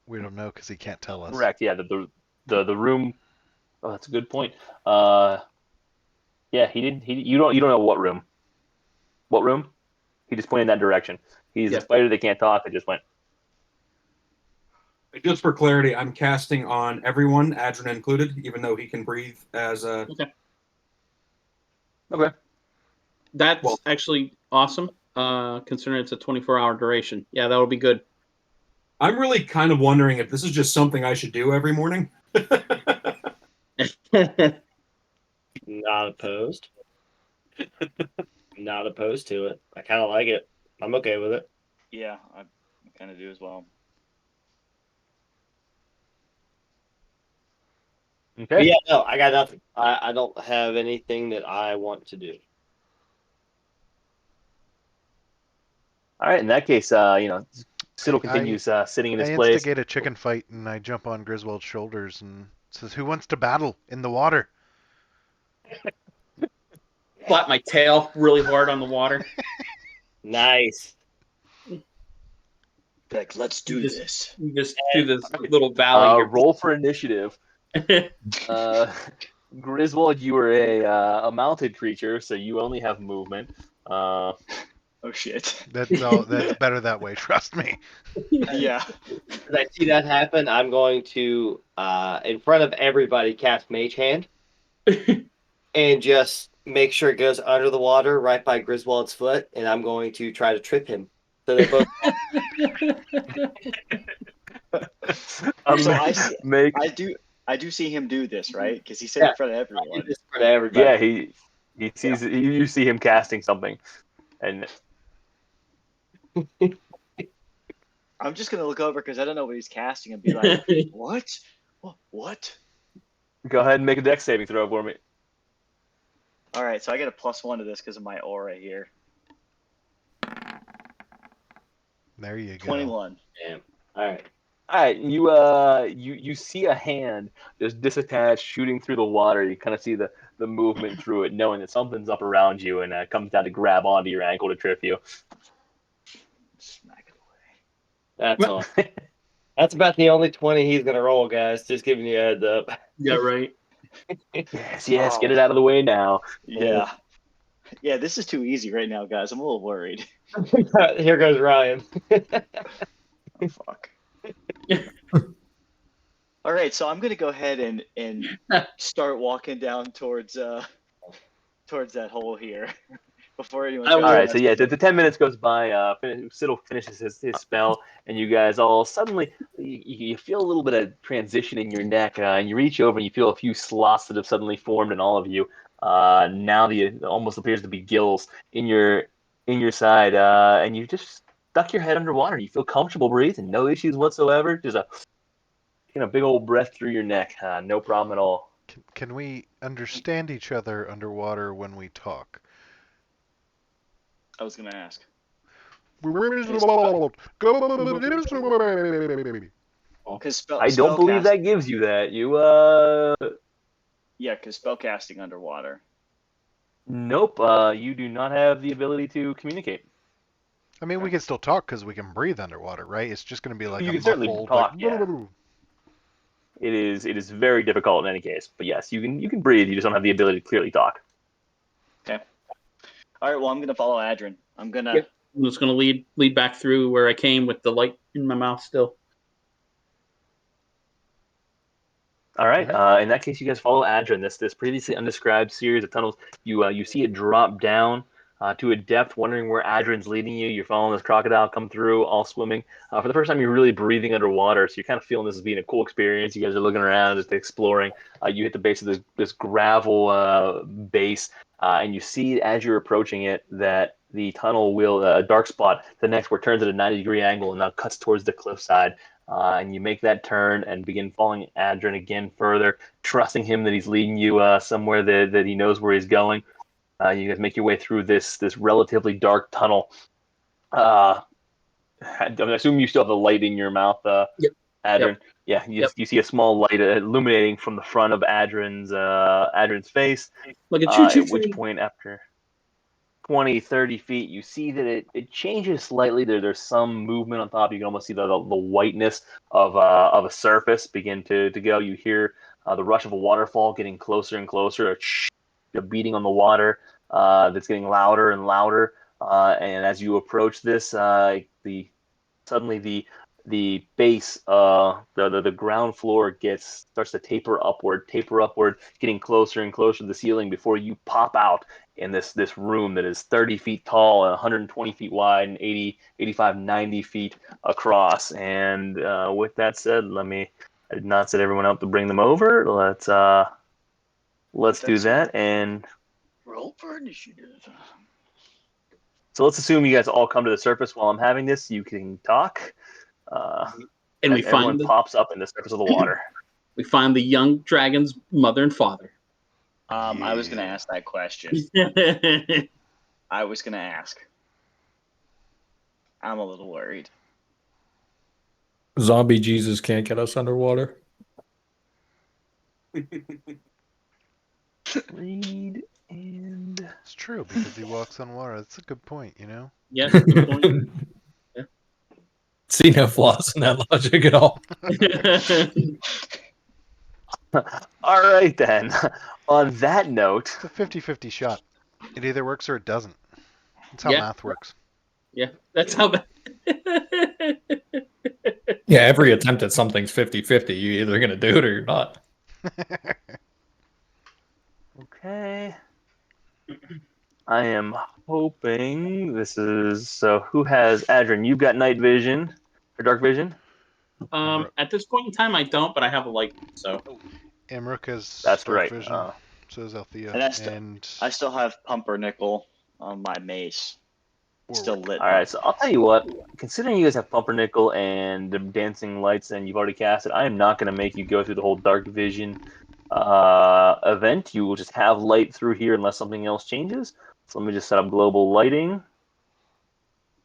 We don't know because he can't tell us. Correct. Yeah, the room. Oh, that's a good point. Yeah, he didn't. You don't know what room. What room? He just pointed in that direction. He's a spider that can't talk. That just went. Just for clarity, I'm casting on everyone, Adrian included, even though he can breathe as a. Okay. That's actually awesome, considering it's a 24-hour duration. Yeah, that'll be good. I'm really kind of wondering if this is just something I should do every morning. Not opposed. Not opposed to it. I kind of like it. I'm okay with it. Yeah, I kind of do as well. Okay. But yeah, no, I got nothing. I don't have anything that I want to do. All right. In that case, Siddle continues sitting in his I place. instigate a chicken fight and I jump on Griswold's shoulders and says, "Who wants to battle in the water?" Flap my tail really hard on the water. Nice. Like, let's do this. Just do this little valley here. Roll for initiative. Griswold, you are a mounted creature, so you only have movement. Oh shit. That's better that way. Trust me. Yeah. As I see that happen, I'm going to, in front of everybody, cast Mage Hand and just make sure it goes under the water right by Griswold's foot, and I'm going to try to trip him. So they both. So I do see him do this, right? Because he said in front of everyone. In front of everybody. Yeah, he sees you see him casting something, and I'm just gonna look over because I don't know what he's casting and be like, what? What? go ahead and make a dex saving throw for me. All right, so I get a +1 to this because of my aura here. There you go. 21. Damn. All right. All right, you see a hand just disattached, shooting through the water. You kind of see the movement through it, knowing that something's up around you, and comes down to grab onto your ankle to trip you. Smack it away. That's all. That's about the only 20 he's gonna roll, guys. Just giving you a heads up. Yeah, right. Yes, get it out of the way now. Yeah. Yeah, this is too easy right now, guys. I'm a little worried. Here goes Ryan. Oh, fuck. All right, so I'm gonna go ahead and start walking down towards that hole here before anyone. All right, so yeah, the 10 minutes goes by. Siddle finishes his spell, and you guys all suddenly you feel a little bit of transition in your neck, and you reach over and you feel a few slots that have suddenly formed in all of you. Now it almost appears to be gills in your side, and you just stuck your head underwater. You feel comfortable breathing, no issues whatsoever. Just a big old breath through your neck, no problem at all. Can we understand each other underwater when we talk? I was gonna ask. I don't believe that gives you that. Yeah, because spellcasting underwater. Nope. You do not have the ability to communicate. I mean, we can still talk because we can breathe underwater, right? It's just going to be like You a can certainly muffled, talk, like. yeah. It is very difficult in any case, but yes, you can breathe. You just don't have the ability to clearly talk. Okay. All right. Well, I'm gonna follow Adrian. I'm just gonna lead back through where I came with the light in my mouth still. All right. In that case, you guys follow Adrian. This previously undescribed series of tunnels. You see it drop down to a depth, wondering where Adrian's leading you. You're following this crocodile come through, all swimming. For the first time, you're really breathing underwater, so you're kind of feeling this as being a cool experience. You guys are looking around, just exploring. You hit the base of this gravel base, and you see as you're approaching it that the tunnel will, a dark spot, the next where it turns at a 90-degree angle and now cuts towards the cliffside. And you make that turn and begin following Adrian again further, trusting him that he's leading you somewhere that he knows where he's going. You guys make your way through this relatively dark tunnel. I assume you still have the light in your mouth, Yep. Adrian. Yep. Yeah, you see a small light illuminating from the front of Adrian's face. Like a choo-choo At which train. point, after 20, 30 feet, you see that it changes slightly. There's some movement on top. You can almost see the whiteness of a surface begin to go. You hear the rush of a waterfall getting closer and closer, a beating on the water that's getting louder and louder. And as you approach this, suddenly the base, the ground floor starts to taper upward, getting closer and closer to the ceiling before you pop out in this room that is 30 feet tall and 120 feet wide and 80, 85, 90 feet across. And with that said, I did not set everyone up to bring them over. Let's do that. And roll for initiative. so let's assume you guys all come to the surface while I'm having this. You can talk. And we everyone find pops up in the surface of the water. we find the young dragon's mother and father. I was gonna ask that question. I was gonna ask. I'm a little worried. Zombie Jesus can't get us underwater. Read and It's true because he walks on water. That's a good point, you know. Yes, good point. Yeah. See no flaws in that logic at all. all right then. On that note, It's a 50-50 shot. It either works or it doesn't. That's how Yeah. math works. Yeah, that's how bad. Yeah, every attempt at something's 50-50. You're either going to do it or you're not. okay. I am hoping this is so. Who has Adrian? You've got night vision or dark vision. At this point in time, I don't, but I have a light, so. Emmerich has That's dark right. vision. So is Althea. And I still have pumpernickel on my mace. Still lit. All right, so I'll tell you what. Considering you guys have pumpernickel and the dancing lights, and you've already cast it, I am not going to make you go through the whole dark vision event. You will just have light through here unless something else changes. So let me just set up global lighting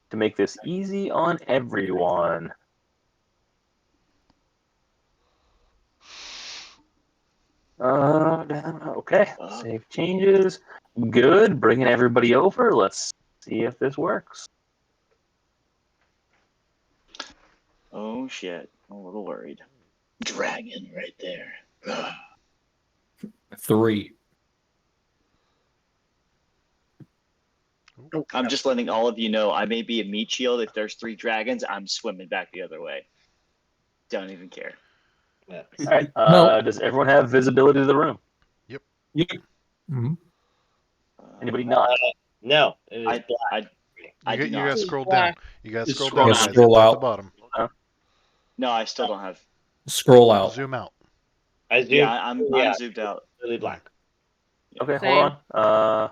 to make this easy on everyone. Okay, save changes. Good, bringing everybody over. Let's see if this works. Oh shit, I'm a little worried. Dragon right there. 3. I'm just letting all of you know I may be a meat shield. If there's 3 dragons, I'm swimming back the other way. Don't even care. All right. Does everyone have visibility to the room? Yep. Mm-hmm. Anybody not? No. It is I You got to scroll Black. down. You got to Just scroll scroll down. down. Guys, Scroll at out. the bottom. No, I still don't have. Scroll out. Zoom out. I zoomed. Yeah, I'm zoomed out. Really black. Okay, Same. hold on.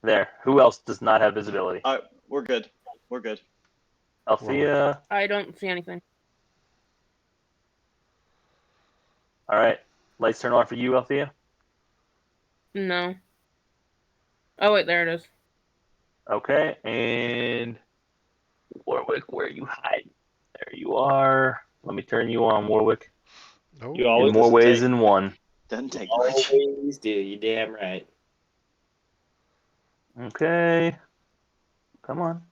There. Who else does not have visibility? All right, we're good. We're good. Althea. I don't see anything. All right. Lights turn on for you, Althea. No. Oh wait, there it is. Okay, and Warwick, where are you hiding? There you are. Let me turn you on, Warwick. Oh, You always In more ways than one. Doesn't take much. always do. You damn right. Okay. Come on.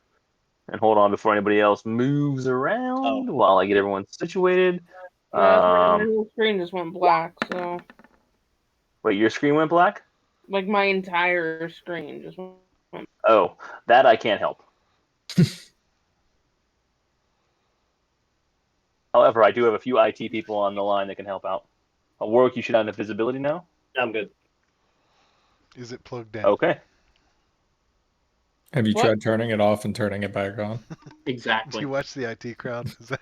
And hold on before anybody else moves around while I get everyone situated. My whole screen just went black, so Wait, your screen went black? like my entire screen just went. Oh, that I can't help. However, I do have a few IT people on the line that can help out. Warwick, you should have visibility now. I'm good. is it plugged in? Okay. Have you What? tried turning it off and turning it back on? Do Exactly. you watch the IT crowd? Is that...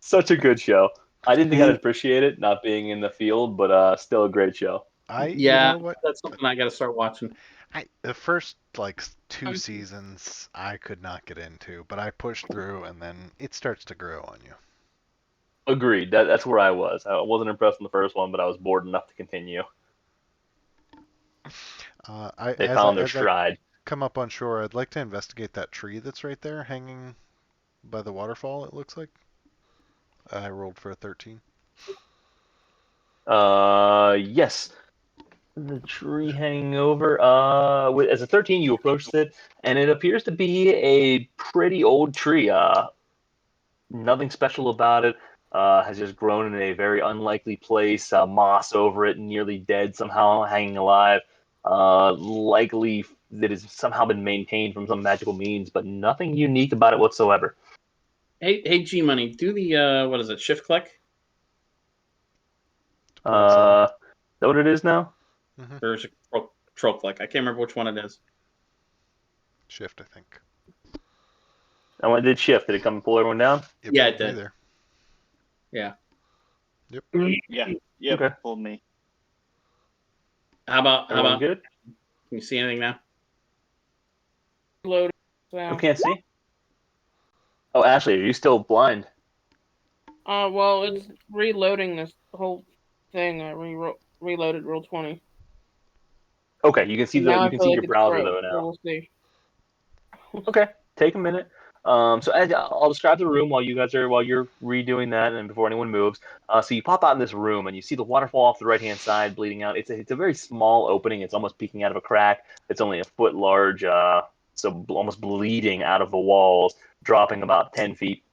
Such a good show. I didn't think I'd appreciate it not being in the field, but still a great show. You Yeah, know what? that's something I got to start watching. The first like 2 seasons I could not get into, but I pushed through, and then it starts to grow on you. Agreed. That's where I was. I wasn't impressed in the first one, but I was bored enough to continue. They found their As I stride. come up on shore, I'd like to investigate that tree that's right there, hanging by the waterfall. It looks like. I rolled for a 13. Yes. The tree hanging over. As a 13, you approached it, and it appears to be a pretty old tree. Nothing special about it. Has just grown in a very unlikely place. Moss over it, nearly dead, somehow hanging alive. Likely that has somehow been maintained from some magical means, but nothing unique about it whatsoever. Hey, G Money, do the what is it? Shift click Is that what it is now? Mm-hmm. or is it control click? I can't remember which one it is. Shift, I think. And when it did shift, did it come and pull everyone down? It Yeah, pulled it me did. there. Yeah. Yep. Yeah. Yep. Okay. Pulled me. How about Everyone good? Can you see anything now? Loading. Who So. can't see? Oh, Ashley, are you still blind? Well, it's reloading this whole thing. I reloaded roll 20. Okay, you can see Now I you can feel see like your it's browser broke, though so now. we'll see. Okay, take a minute. So I'll describe the room while you're redoing that, and before anyone moves. So you pop out in this room, and you see the waterfall off the right hand side bleeding out. It's a very small opening. It's almost peeking out of a crack. It's only a foot large, so almost bleeding out of the walls, dropping about 10 feet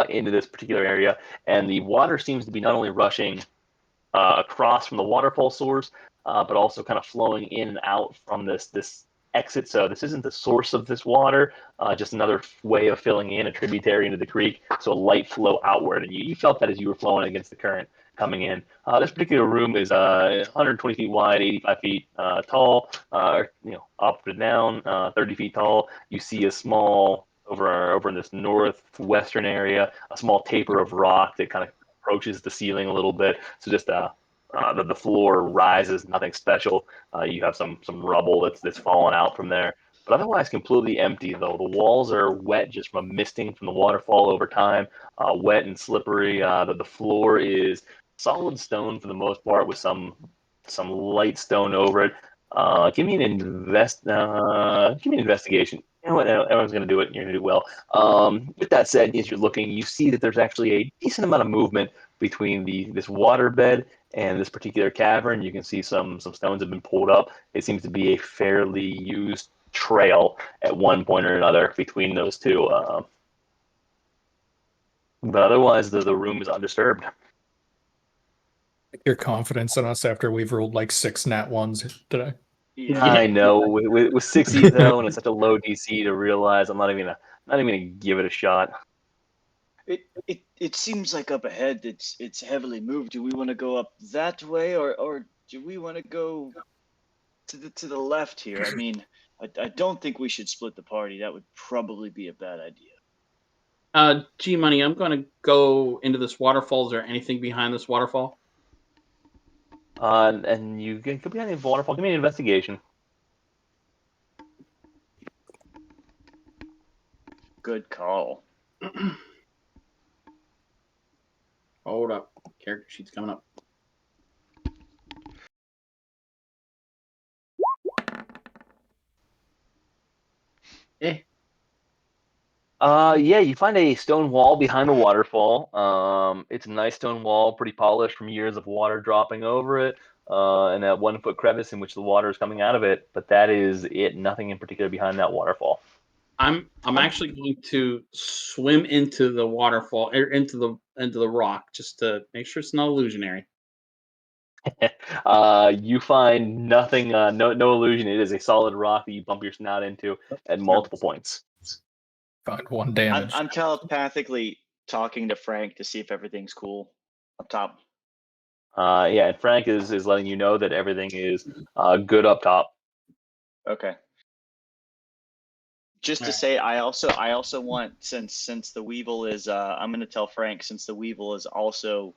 into this particular area. And the water seems to be not only rushing across from the waterfall source, but also kind of flowing in and out from this exit. So this isn't the source of this water, just another way of filling in a tributary into the creek. So a light flow outward, and you felt that as you were flowing against the current coming in. This particular room is 120 feet wide, 85 feet tall, up and down, 30 feet tall. You see a small over in this northwestern area, a small taper of rock that kind of approaches the ceiling a little bit. So just the floor rises, nothing special. You have some rubble that's fallen out from there, but otherwise completely empty. Though the walls are wet just from misting from the waterfall over time, wet and slippery. The floor is solid stone for the most part, with some light stone over it. Give me an investigation. You know what? Everyone's going to do it, and you're going to do well. With that said, as you're looking, you see that there's actually a decent amount of movement between this water bed and this particular cavern. You can see some stones have been pulled up. It seems to be a fairly used trail at one point or another between those two. But otherwise, the room is undisturbed. Your confidence in us after we've rolled like 6 nat ones today. Yeah. I know with 6 though, and it's such a low DC to realize I'm not even gonna give it a shot. It seems like up ahead it's heavily moved. Do we want to go up that way, or do we want to go to the left here? I mean, I don't think we should split the party. That would probably be a bad idea. G Money, I'm going to go into this waterfall. Is there anything behind this waterfall? And you could be on the waterfall. Give me an investigation. Good call. Hold up. Character sheet's coming up. Yeah, you find a stone wall behind the waterfall. It's a nice stone wall, pretty polished from years of water dropping over it, and that 1 foot crevice in which the water is coming out of it. But that is it. Nothing in particular behind that waterfall. I'm actually going to swim into the waterfall or into the rock just to make sure it's not illusionary. You find nothing, no illusion. It is a solid rock that you bump your snout into at multiple points. Find 1 damage. I'm telepathically talking to Frank to see if everything's cool up top. Yeah, and Frank is letting you know that everything is good up top. Okay. just to say, I also want, since the Weevil is, I'm gonna tell Frank, since the Weevil is also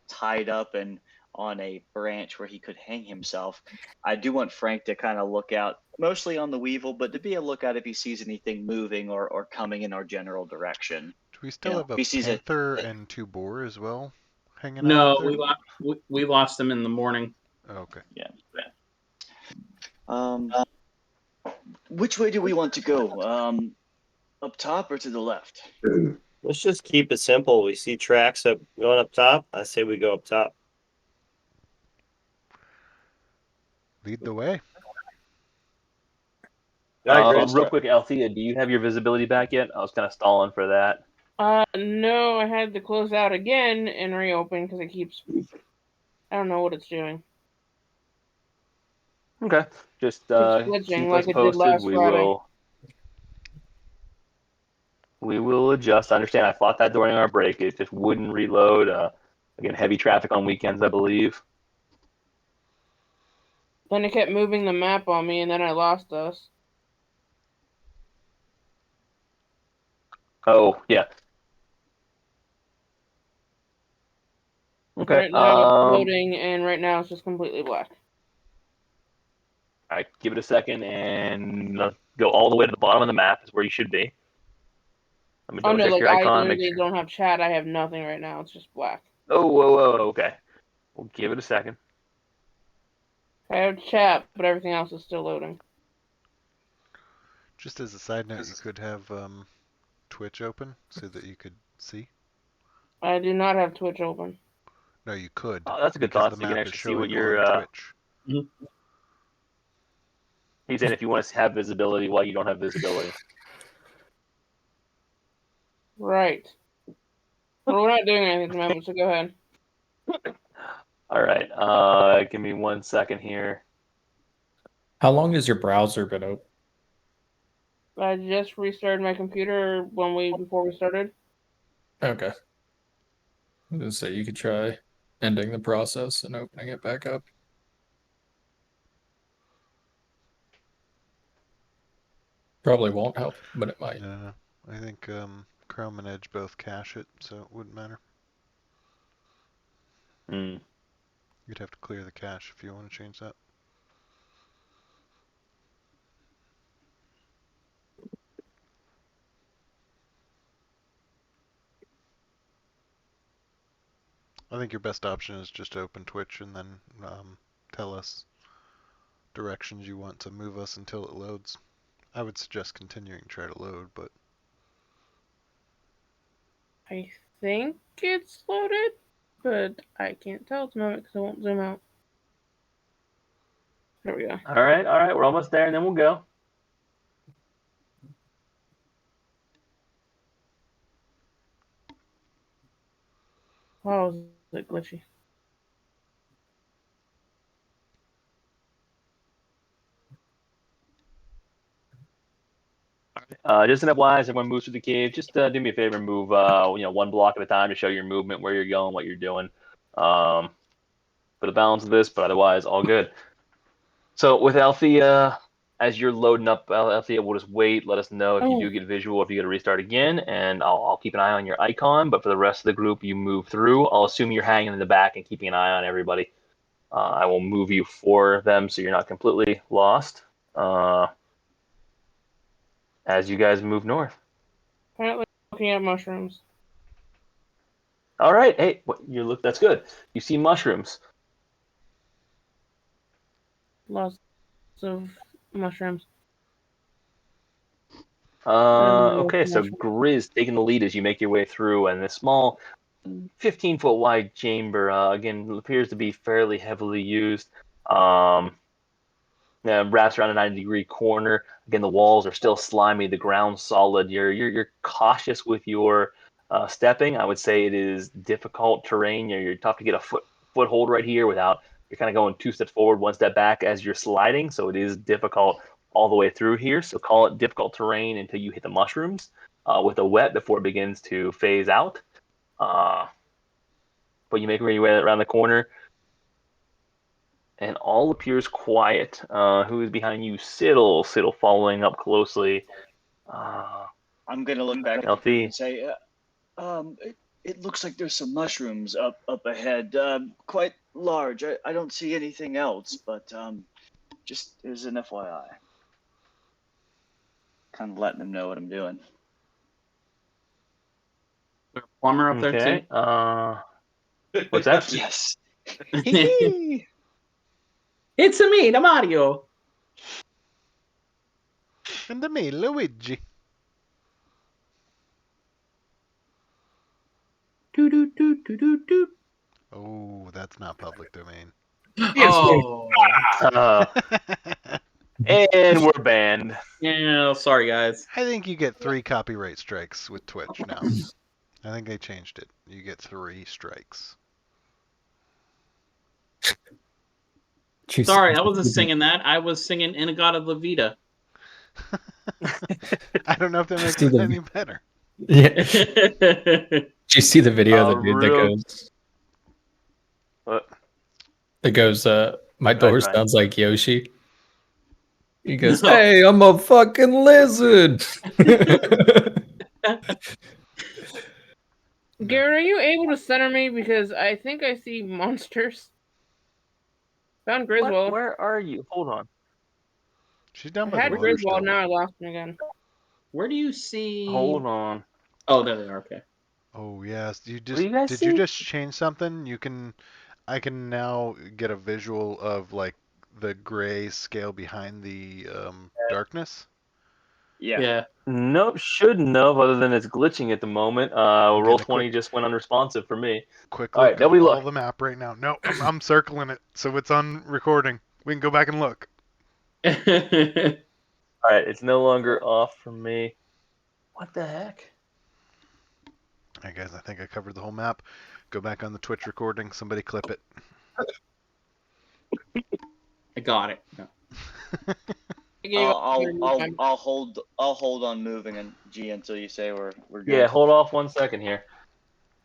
tied up and on a branch where he could hang himself, I do want Frank to kind of look out, mostly on the Weevil, but to be a lookout if he sees anything moving or coming in our general direction. Do we still have If a he sees it, panther and 2 boar as well hanging out No, up there? we lost them in the morning. Oh, okay. yeah. Which way do we want to go? Up top or to the left? Let's just keep it simple. We see tracks up going up top. I say we go up top. Lead the way. All right, Grizz. Real quick, Althea, do you have your visibility back yet? I was kind of stalling for that. No, I had to close out again and reopen because it keeps. I don't know what it's doing. Okay, just glitching keep like us it did posted. last Friday. We will adjust. I understand. I fought that during our break. It just wouldn't reload. Again, heavy traffic on weekends, I believe. Then it kept moving the map on me, and then I lost us. Oh yeah. Okay. Right now it's loading, and right now it's just completely black. All right, give it a second and go all the way to the bottom of the map. Is where you should be. Let me Oh double no, check like your I icon. literally don't have chat. I have nothing right now. It's just black. Oh, whoa, okay. We'll give it a second. I have chat, but everything else is still loading. Just as a side note, you could have Twitch open so that you could see. I do not have Twitch open. No, you could. Oh, that's a good because thought. the So you can map is actually see what showing you're. on Twitch. He's saying if you want to have visibility while you don't have visibility. Right. Well, we're not doing anything at the moment, so go ahead. All right. Give me 1 second here. How long has your browser been open? I just restarted my computer before we started. Okay. I was gonna say you could try ending the process and opening it back up. Probably won't help, but it might. No, I think Chrome and Edge both cache it, so it wouldn't matter. You'd have to clear the cache if you want to change that. I think your best option is just to open Twitch and then tell us directions you want to move us until it loads. I would suggest continuing to try to load, but... I think it's loaded, but I can't tell at the moment because I won't zoom out. There we go. All right. We're almost there, and then we'll go. Wow, is it glitchy? Just an FYI, as everyone moves through the cave, just do me a favor and move, 1 block at a time to show your movement, where you're going, what you're doing, for the balance of this. But otherwise, all good. So with Althea, as you're loading up, Althea, we'll just wait. Let us know if you do get visual, if you got to restart again, and I'll keep an eye on your icon. But for the rest of the group, you move through. I'll assume you're hanging in the back and keeping an eye on everybody. I will move you for them so you're not completely lost. As you guys move north. Apparently looking at mushrooms. All right. Hey, that's good. You see mushrooms. Lots of mushrooms. Okay, so Grizz taking the lead as you make your way through, and this small 15-foot wide chamber, again, appears to be fairly heavily used. Wraps around a 90-degree corner. Again, the walls are still slimy, the ground's solid. You're cautious with your stepping. I would say it is difficult terrain. You're tough to get a foothold right here without, you're kind of going 2 steps forward, 1 step back as you're sliding. So it is difficult all the way through here. So call it difficult terrain until you hit the mushrooms with a wet before it begins to phase out. But you make your way around the corner, and all appears quiet. Who is behind you? Siddle. Siddle following up closely. I'm gonna look back at the group Healthy. and say, it looks like there's some mushrooms up ahead, quite large. I don't see anything else, but just as an FYI, kind of letting them know what I'm doing. There's a plumber up there Okay. too. What's that? Yes. It's me, the Mario. And the me, Luigi. Do do do do do do. Oh, that's not public domain. Oh, And we're banned. yeah. Sorry, guys. I think you get 3 copyright strikes with Twitch now. I think they changed it. You get 3 strikes. Sorry, I wasn't singing that. I was singing Inagata La Vida. I don't know if that makes See it the- any better. Yeah. Did you see the video of the dude that real- goes? What? That goes, my Right, door right. sounds like Yoshi. He goes, No. hey, I'm a fucking lizard. Garrett, are you able to center me? Because I think I see monsters. Found Griswold. Where are you? Hold on. She's down I by the had water Griswold, still. now I lost him again. Where do you see? Hold on. Oh, there they are. Okay. Oh yes, you do just you guys did see? you just change something? I can now get a visual of like the gray scale behind the darkness. Yeah. Nope, shouldn't have, other than it's glitching at the moment. I'm Roll getting a 20 just went unresponsive for me. Quick All right, look of nobody all look. the map right now. No, I'm circling it, so it's on recording. We can go back and look. All right, it's no longer off for me. What the heck? All right, guys, I think I covered the whole map. Go back on the Twitch recording. Somebody clip it. I got it. No. I gave up. I'll hold on moving and G until you say we're good. Yeah, hold off 1 second here.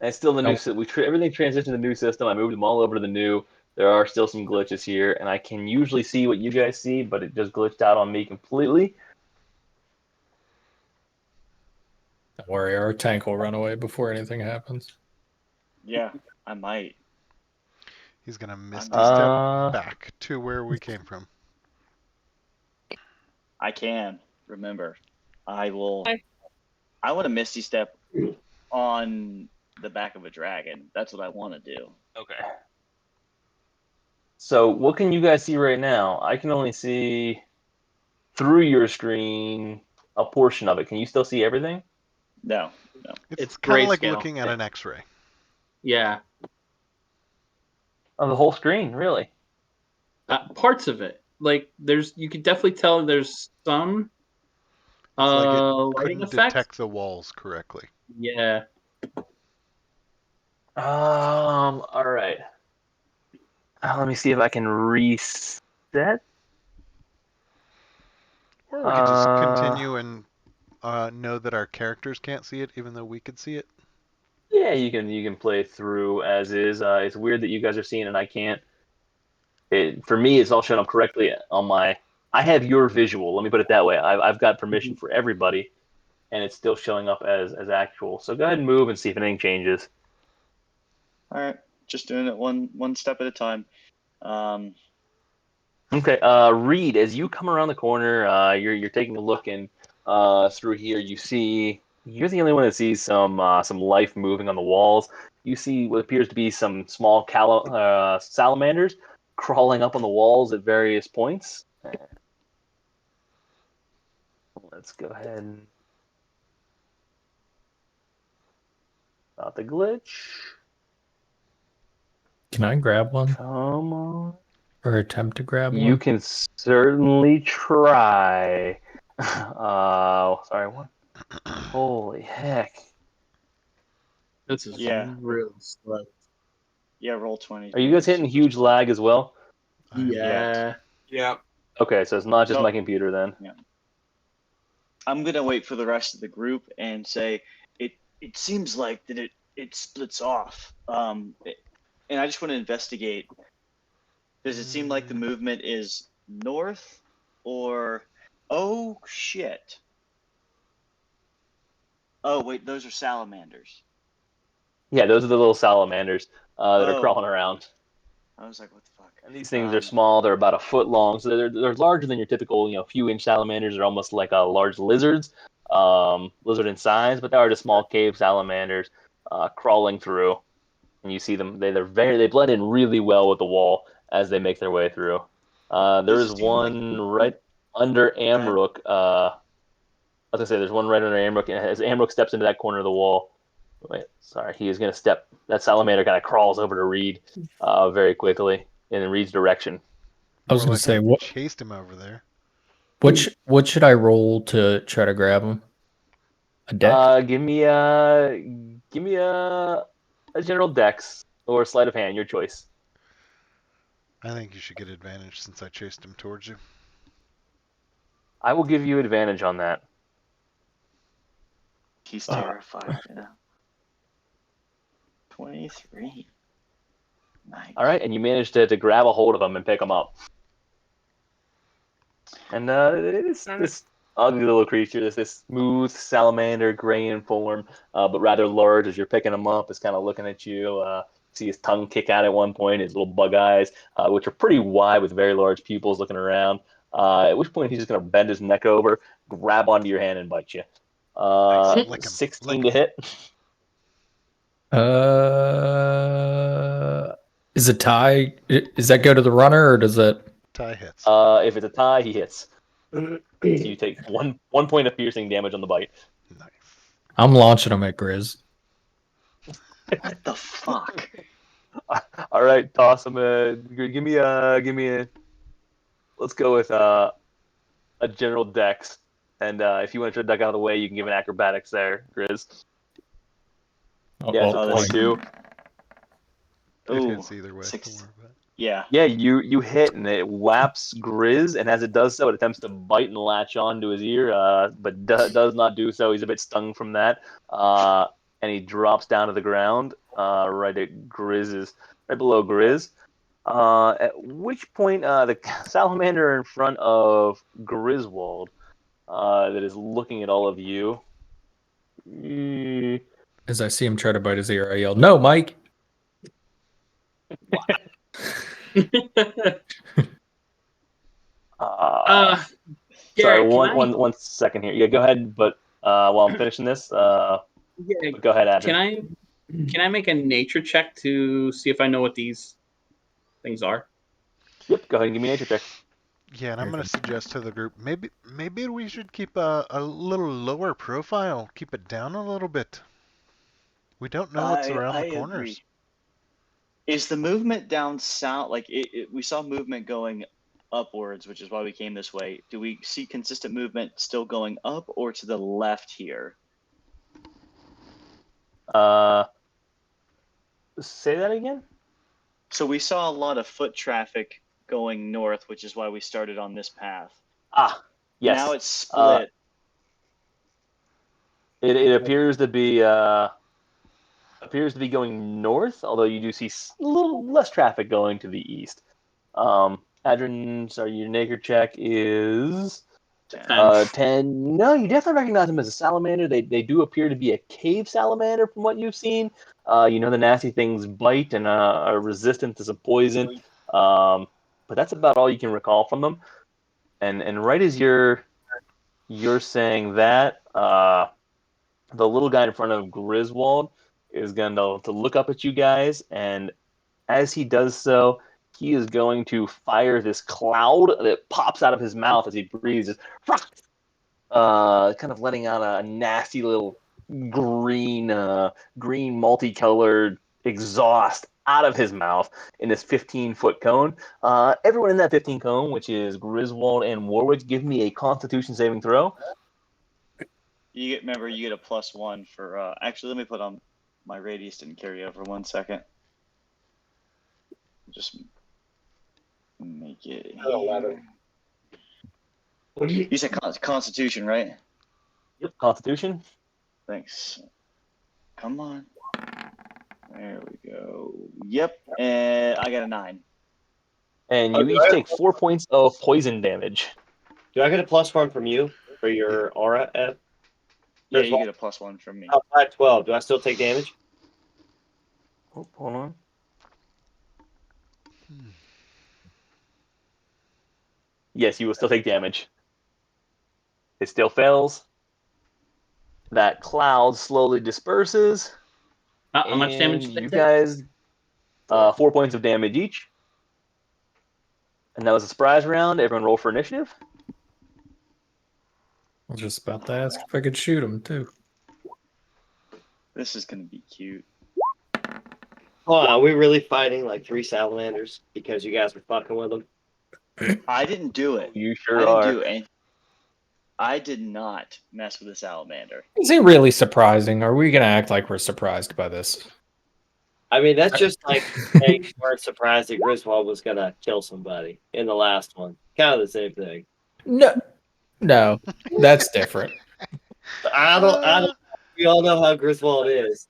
And it's still the new Nope. system. Everything transitioned to the new system. I moved them all over to the new. There are still some glitches here, and I can usually see what you guys see, but it just glitched out on me completely. Don't worry, our tank will run away before anything happens. Yeah, I might. He's gonna misty step Uh, back to where we came from. I can remember. I will. I want to misty step on the back of a dragon. That's what I want to do. Okay. So what can you guys see right now? I can only see through your screen a portion of it. Can you still see everything? No. It's kind of like grayscale. looking at an X-ray. Yeah. Oh, the whole screen, really? Parts of it. Like you could definitely tell there's some It's like it lighting couldn't effects. detect the walls correctly. Yeah. All right. Let me see if I can reset. Or we could just continue and know that our characters can't see it, even though we could see it. Yeah, you can play through as is. It's weird that you guys are seeing it and I can't. For me, it's all showing up correctly on my. I have your visual. Let me put it that way. I've got permission for everybody, and it's still showing up as actual. So go ahead and move and see if anything changes. All right, just doing it one step at a time. Okay, Reed, as you come around the corner, you're taking a look and through here. You see you're the only one that sees some life moving on the walls. You see what appears to be some small salamanders crawling up on the walls at various points. Let's go ahead and stop the glitch. Can I grab one? Come on. Or attempt to grab one? You can certainly try. Sorry, what? Holy heck. This is Yeah. real slow. Yeah, roll 20. Are you guys hitting huge lag as well? Yeah. Yeah. Okay, so it's not just No. my computer then. I'm gonna wait for the rest of the group and say it seems like that it splits off. And I just want to investigate Does it seem like the movement is north or? Oh shit! Oh wait, those are salamanders. Yeah, those are the little salamanders that are Oh. crawling around. I was like, what the fuck? And these things are small. They're about a foot long, so they're larger than your typical, few-inch salamanders. They're almost like large lizards, lizard in size, but they are just small cave salamanders crawling through. And you see them. They blend in really well with the wall as they make their way through. There is one right under Amrook. I was gonna say there's one right under Amrook, and as Amrook steps into that corner of the wall, wait, sorry, he is gonna step. That salamander kind of crawls over to Reed very quickly in Reed's direction. I was More gonna like say I what chased him over there. what should I roll to try to grab him? A deck? Give me a general dex or sleight of hand, your choice. I think you should get advantage since I chased him towards you. I will give you advantage on that. He's terrified. Yeah. 23. Nice. All right, and you managed to grab a hold of him and pick him up. And this ugly little creature, this smooth salamander, gray in form, but rather large as you're picking him up, is kind of looking at you. See his tongue kick out at one point, his little bug eyes, which are pretty wide with very large pupils looking around. At which point he's just going to bend his neck over, grab onto your hand, and bite you. Nice. 16 to hit. Is a tie? Does that go to the runner or does it? Tie hits. If it's a tie, he hits. So you take one point of piercing damage on the bite. Nice. I'm launching him at Grizz. What the fuck? All right, toss him. Give me a. Let's go with a general dex, and if you want to duck out of the way, you can give an acrobatics there, Grizz. Yeah, so 22. It Ooh, hits either way. 6. Don't worry about it. Yeah. Yeah, you hit, and it whaps Grizz, and as it does so, it attempts to bite and latch onto his ear, but does not do so. He's a bit stung from that, and he drops down to the ground, right at Grizz's, right below Grizz. At which point, the salamander in front of Griswold, that is looking at all of you. As I see him try to bite his ear, I yell, "No, Mike!" Sorry, Garrett, one second here. Yeah, go ahead. But while I'm finishing this, yeah, go ahead, Adrian. can I make a nature check to see if I know what these things are? Yep, go ahead and give me a nature check. Yeah, and I'm going to suggest to the group maybe we should keep a little lower profile, keep it down a little bit. We don't know what's around the corners. Agree. Is the movement down south? Like we saw movement going upwards, which is why we came this way. Do we see consistent movement still going up or to the left here? Say that again. So we saw a lot of foot traffic going north, which is why we started on this path. Yes. Now it's split. It appears to be going north, although you do see a little less traffic going to the east. Adrian, sorry, your nature check is 10. No, you definitely recognize them as a salamander. They do appear to be a cave salamander from what you've seen. The nasty things bite and are resistant to some poison. But that's about all you can recall from them. And right as you're saying that, the little guy in front of Griswold is going to look up at you guys, and as he does so, he is going to fire this cloud that pops out of his mouth as he breathes, kind of letting out a nasty little green multicolored exhaust out of his mouth in this 15-foot cone. Everyone in that 15 cone, which is Griswold and Warwick, give me a Constitution saving throw. You get a +1 for. Actually, let me put on my radius. Didn't carry over. 1 second. Just make it here. You said Constitution, right? Yep, Constitution. Thanks. Come on. There we go. Yep, and I got a 9. And Oh, you do each I- take 4 points of poison damage. Do I get a +1 from you for your aura? Yeah, you get a +1 from me. Outside 12. Do I still take damage? Oh, hold on. Yes, you will still take damage. It still fails. That cloud slowly disperses. How much damage And did they you take? guys, 4 points of damage each. And that was a surprise round. Everyone roll for initiative. I was just about to ask if I could shoot him too. This is gonna be cute. Hold on, are we really fighting like 3 salamanders because you guys were fucking with them? I didn't do it. You I sure didn't are. do it. I did not mess with the salamander. Is it really surprising? Are we gonna act like we're surprised by this? I mean, that's just like saying you weren't surprised that Griswold was gonna kill somebody in the last one. Kind of the same thing. No, that's different. I don't. We all know how Griswold is.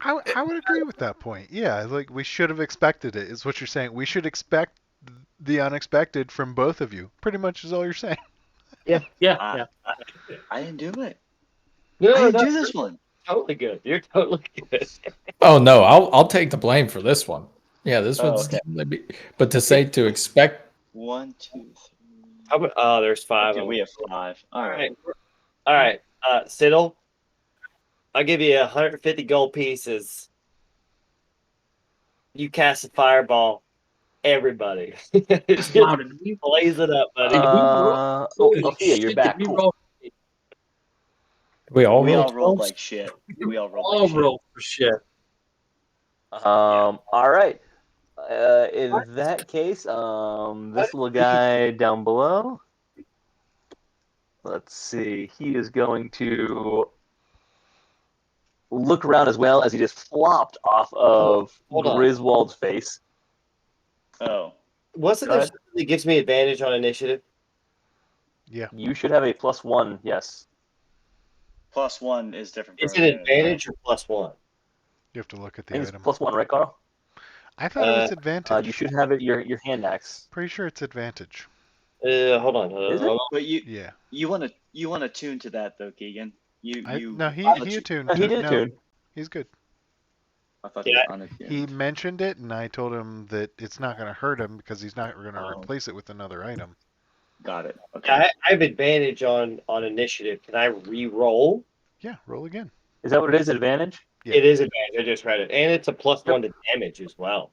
I would agree with that point. Yeah, like we should have expected it. Is what you're saying. We should expect the unexpected from both of you. Pretty much is all you're saying. Yeah. I didn't do it. No, I didn't no, do this one. totally good. You're totally good. Oh no, I'll take the blame for this one. Yeah, this Oh, one's okay. definitely. But to say to expect, 1, 2, 3. How about, oh, there's 5. Okay, we have 5. All right. All right. Siddle, I'll give you 150 gold pieces. You cast a fireball. Everybody. Just Wow, did we blaze it up, buddy. Althea, you're shit, back. Did we roll? we all We rolled all rolled 12s? like shit. We all rolled All like shit. roll for shit. All right. In that case, this little guy down below. Let's see. He is going to look around as well as he just flopped off of Hold on. Griswold's face. Oh. What's it Go ahead. that gives me advantage on initiative? Yeah. You should have a +1. Yes. +1 is different. Is for it everyone. advantage or +1? You have to look at I think the it's item. +1, right, Carl? I thought it was advantage. You should have it. Your hand axe. Pretty sure it's advantage. Hold on. Is it? Hold on. But Yeah. you want to tune to that though, Keegan. No, he I thought you- attuned No, to he it. did No, tune. he's good. I thought Yeah. it was unattuned. He mentioned it, and I told him that it's not going to hurt him because he's not going to Oh. replace it with another item. Got it. Okay. I have advantage on initiative. Can I re-roll? Yeah, roll again. Is that what it is? Advantage? Yeah. It is advantage. I just read it, and it's a +1 to damage as well.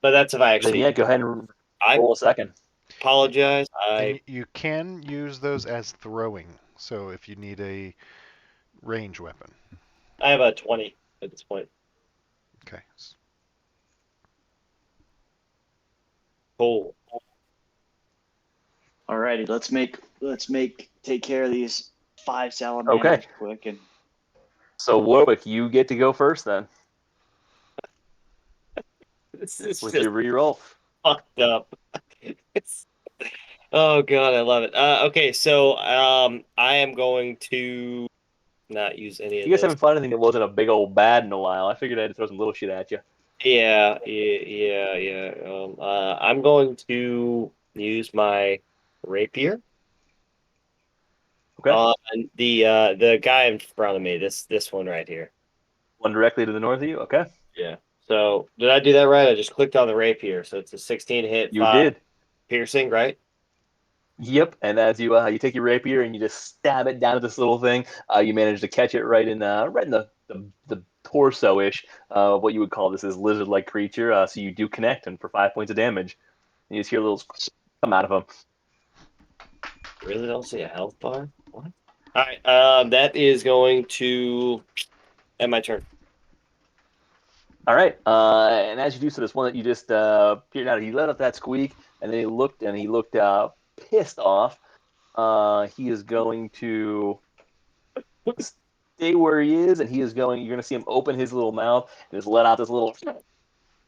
But that's if I Then actually. yeah, go ahead and I roll a second. apologize. And you can use those as throwing. So if you need a range weapon. I have a 20 at this point. Okay. Cool. Alrighty, let's take care of these 5 salamanders Okay. quick and So Warwick, you get to go first then This is with just your reroll. fucked up. Oh god, I love it. Okay, so I am going to not use any You of guys this. haven't fought anything that wasn't a big old bad in a while. I figured I'd throw some little shit at you. Yeah. I'm going to use my rapier. Okay. On the guy in front of me. This one right here. One directly to the north of you. Okay. Yeah. So did I do that right? I just clicked on the rapier. So it's a 16 hit. You 5 did. piercing, right? Yep. And as you take your rapier and you just stab it down to this little thing, you manage to catch it right in the torso-ish of what you would call this lizard-like creature. So you do connect, and for 5 points of damage, you just hear a little come out of him. Really don't see a health bar. What? All right. That is going to end my turn. All right, and as you do so, this one that you just peered out, he let up that squeak, and then he looked pissed off. He is going to stay where he is, and you're going to see him open his little mouth and just let out this little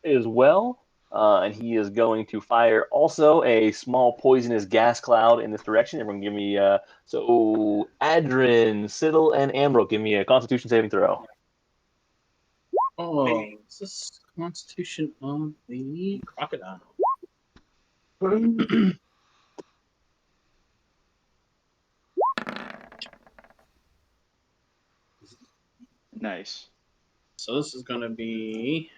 as well. And he is going to fire also a small poisonous gas cloud in this direction. Everyone give me, so Adrin, Siddle, and Amro, give me a Constitution saving throw. Oh, is this Constitution on the crocodile? Nice. So this is going to be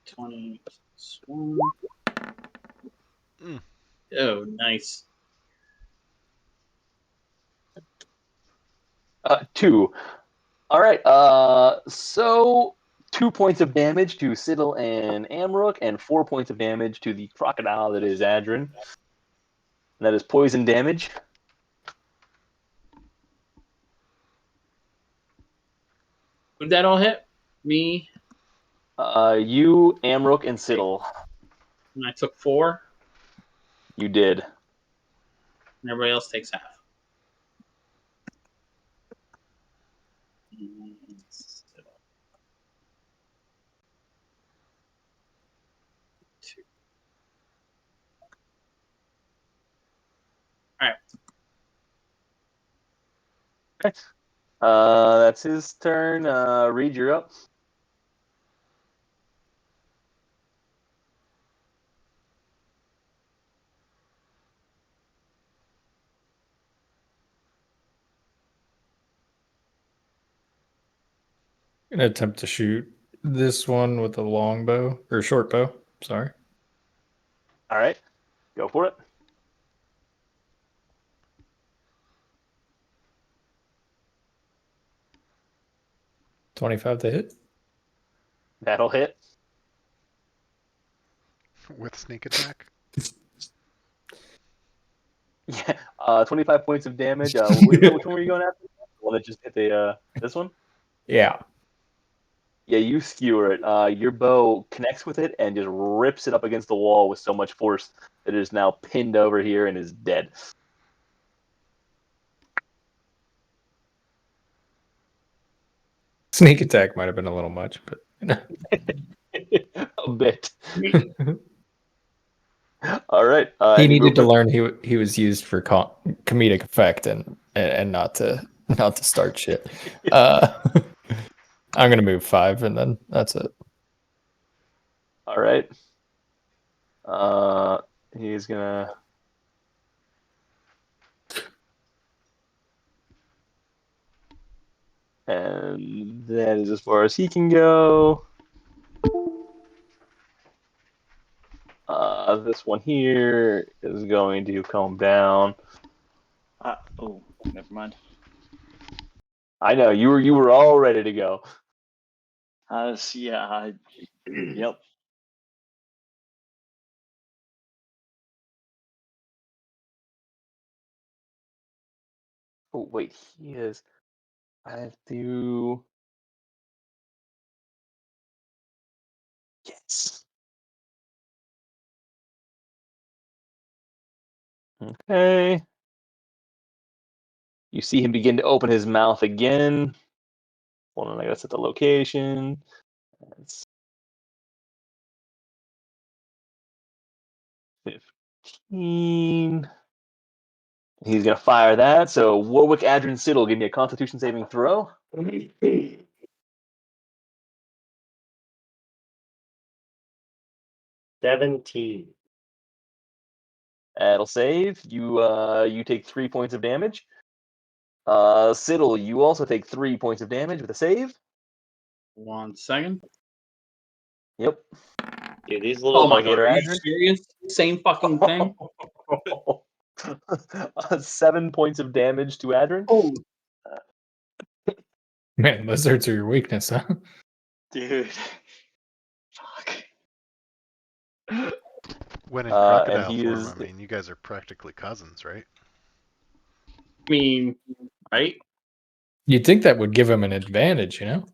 20 plus 1. Mm. Oh, nice. 2. All right. So 2 points of damage to Siddle and Amrook, and 4 points of damage to the crocodile that is Adrin. That is poison damage. Would that all hit? Me? You, Amrook, and Siddle. And I took 4. You did. And everybody else takes half. All right. Okay. That's his turn. Reed, you're up. Gonna attempt to shoot this one with a long bow or short bow. Sorry. All right. Go for it. 25 to hit. That'll hit. With sneak attack. Yeah. 25 points of damage. Which one were you going after? The one that just hit the this one? Yeah. Yeah, you skewer it. Your bow connects with it and just rips it up against the wall with so much force that it is now pinned over here and is dead. Sneak attack might have been a little much, but A bit. All right. he Any needed to movement? learn he was used for comedic effect and not to start shit. I'm gonna move 5 and then that's it. All right. He's gonna. And that is as far as he can go. This one here is going to come down. Oh, never mind. I know you were all ready to go. Yep. Oh wait, he is. I have to. Yes. Okay. You see him begin to open his mouth again. Hold on, I gotta set the location. That's 15. He's gonna fire that. So Warwick, Adrian, Siddle, give me a Constitution saving throw. 17. That'll save. You take 3 points of damage. Siddle, you also take 3 points of damage with a save. 1 second. Yep. Dude, these Oh little my god, Alligator are you Adrian. serious? Same fucking thing? 7 points of damage to Adrian. Oh, Man, lizards are your weakness, huh? Dude. Fuck. When in And crocodile he form, is. I mean, you guys are practically cousins, right? I mean, right? You'd think that would give him an advantage, you know?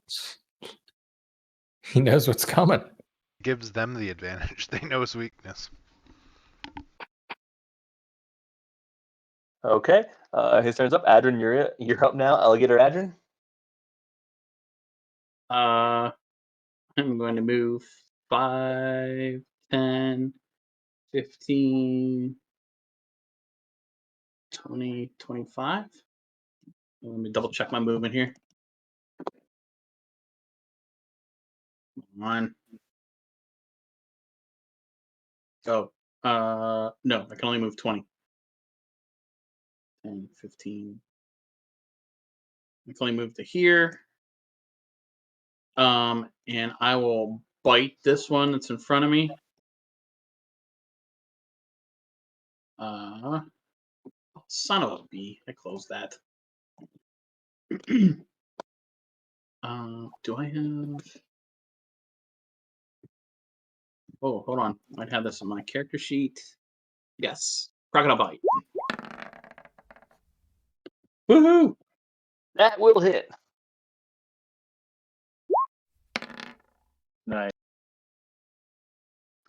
He knows what's coming. Gives them the advantage. They know his weakness. Okay. His turn's up. Adrian, you're up now. Alligator Adrian. I'm going to move 5, 10, 15, 20, 25. Let me double check my movement here. Come on. Oh, no, I can only move 20. 10, 15. I can only move to here. And I will bite this one that's in front of me. Son of a bee. I closed that. Do I have... Oh, hold on. I might have this on my character sheet. Yes. Crocodile bite. Woohoo! That will hit. Nice.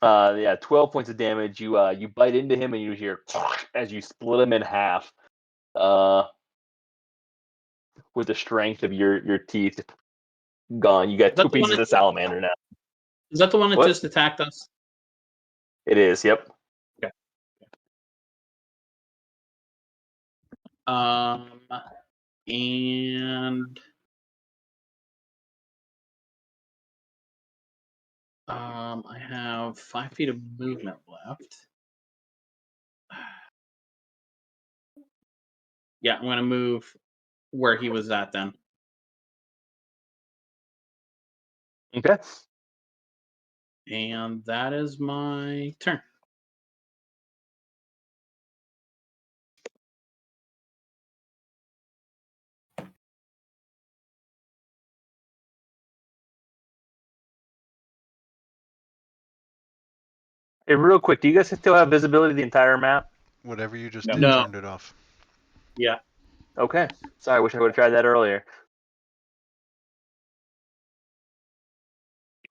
Yeah, 12 points of damage. You bite into him and you hear as you split him in half. With the strength of your teeth gone. You got two pieces of salamander now. Is that the one that What? just attacked us? It is, yep. Okay. And I have 5 feet of movement left. Yeah, I'm gonna move where he was at then. Okay. And that is my turn. Hey, real quick, do you guys still have visibility of the entire map? Whatever you just No. did No. turned it off. Yeah. Okay. Sorry, I wish I would have tried that earlier.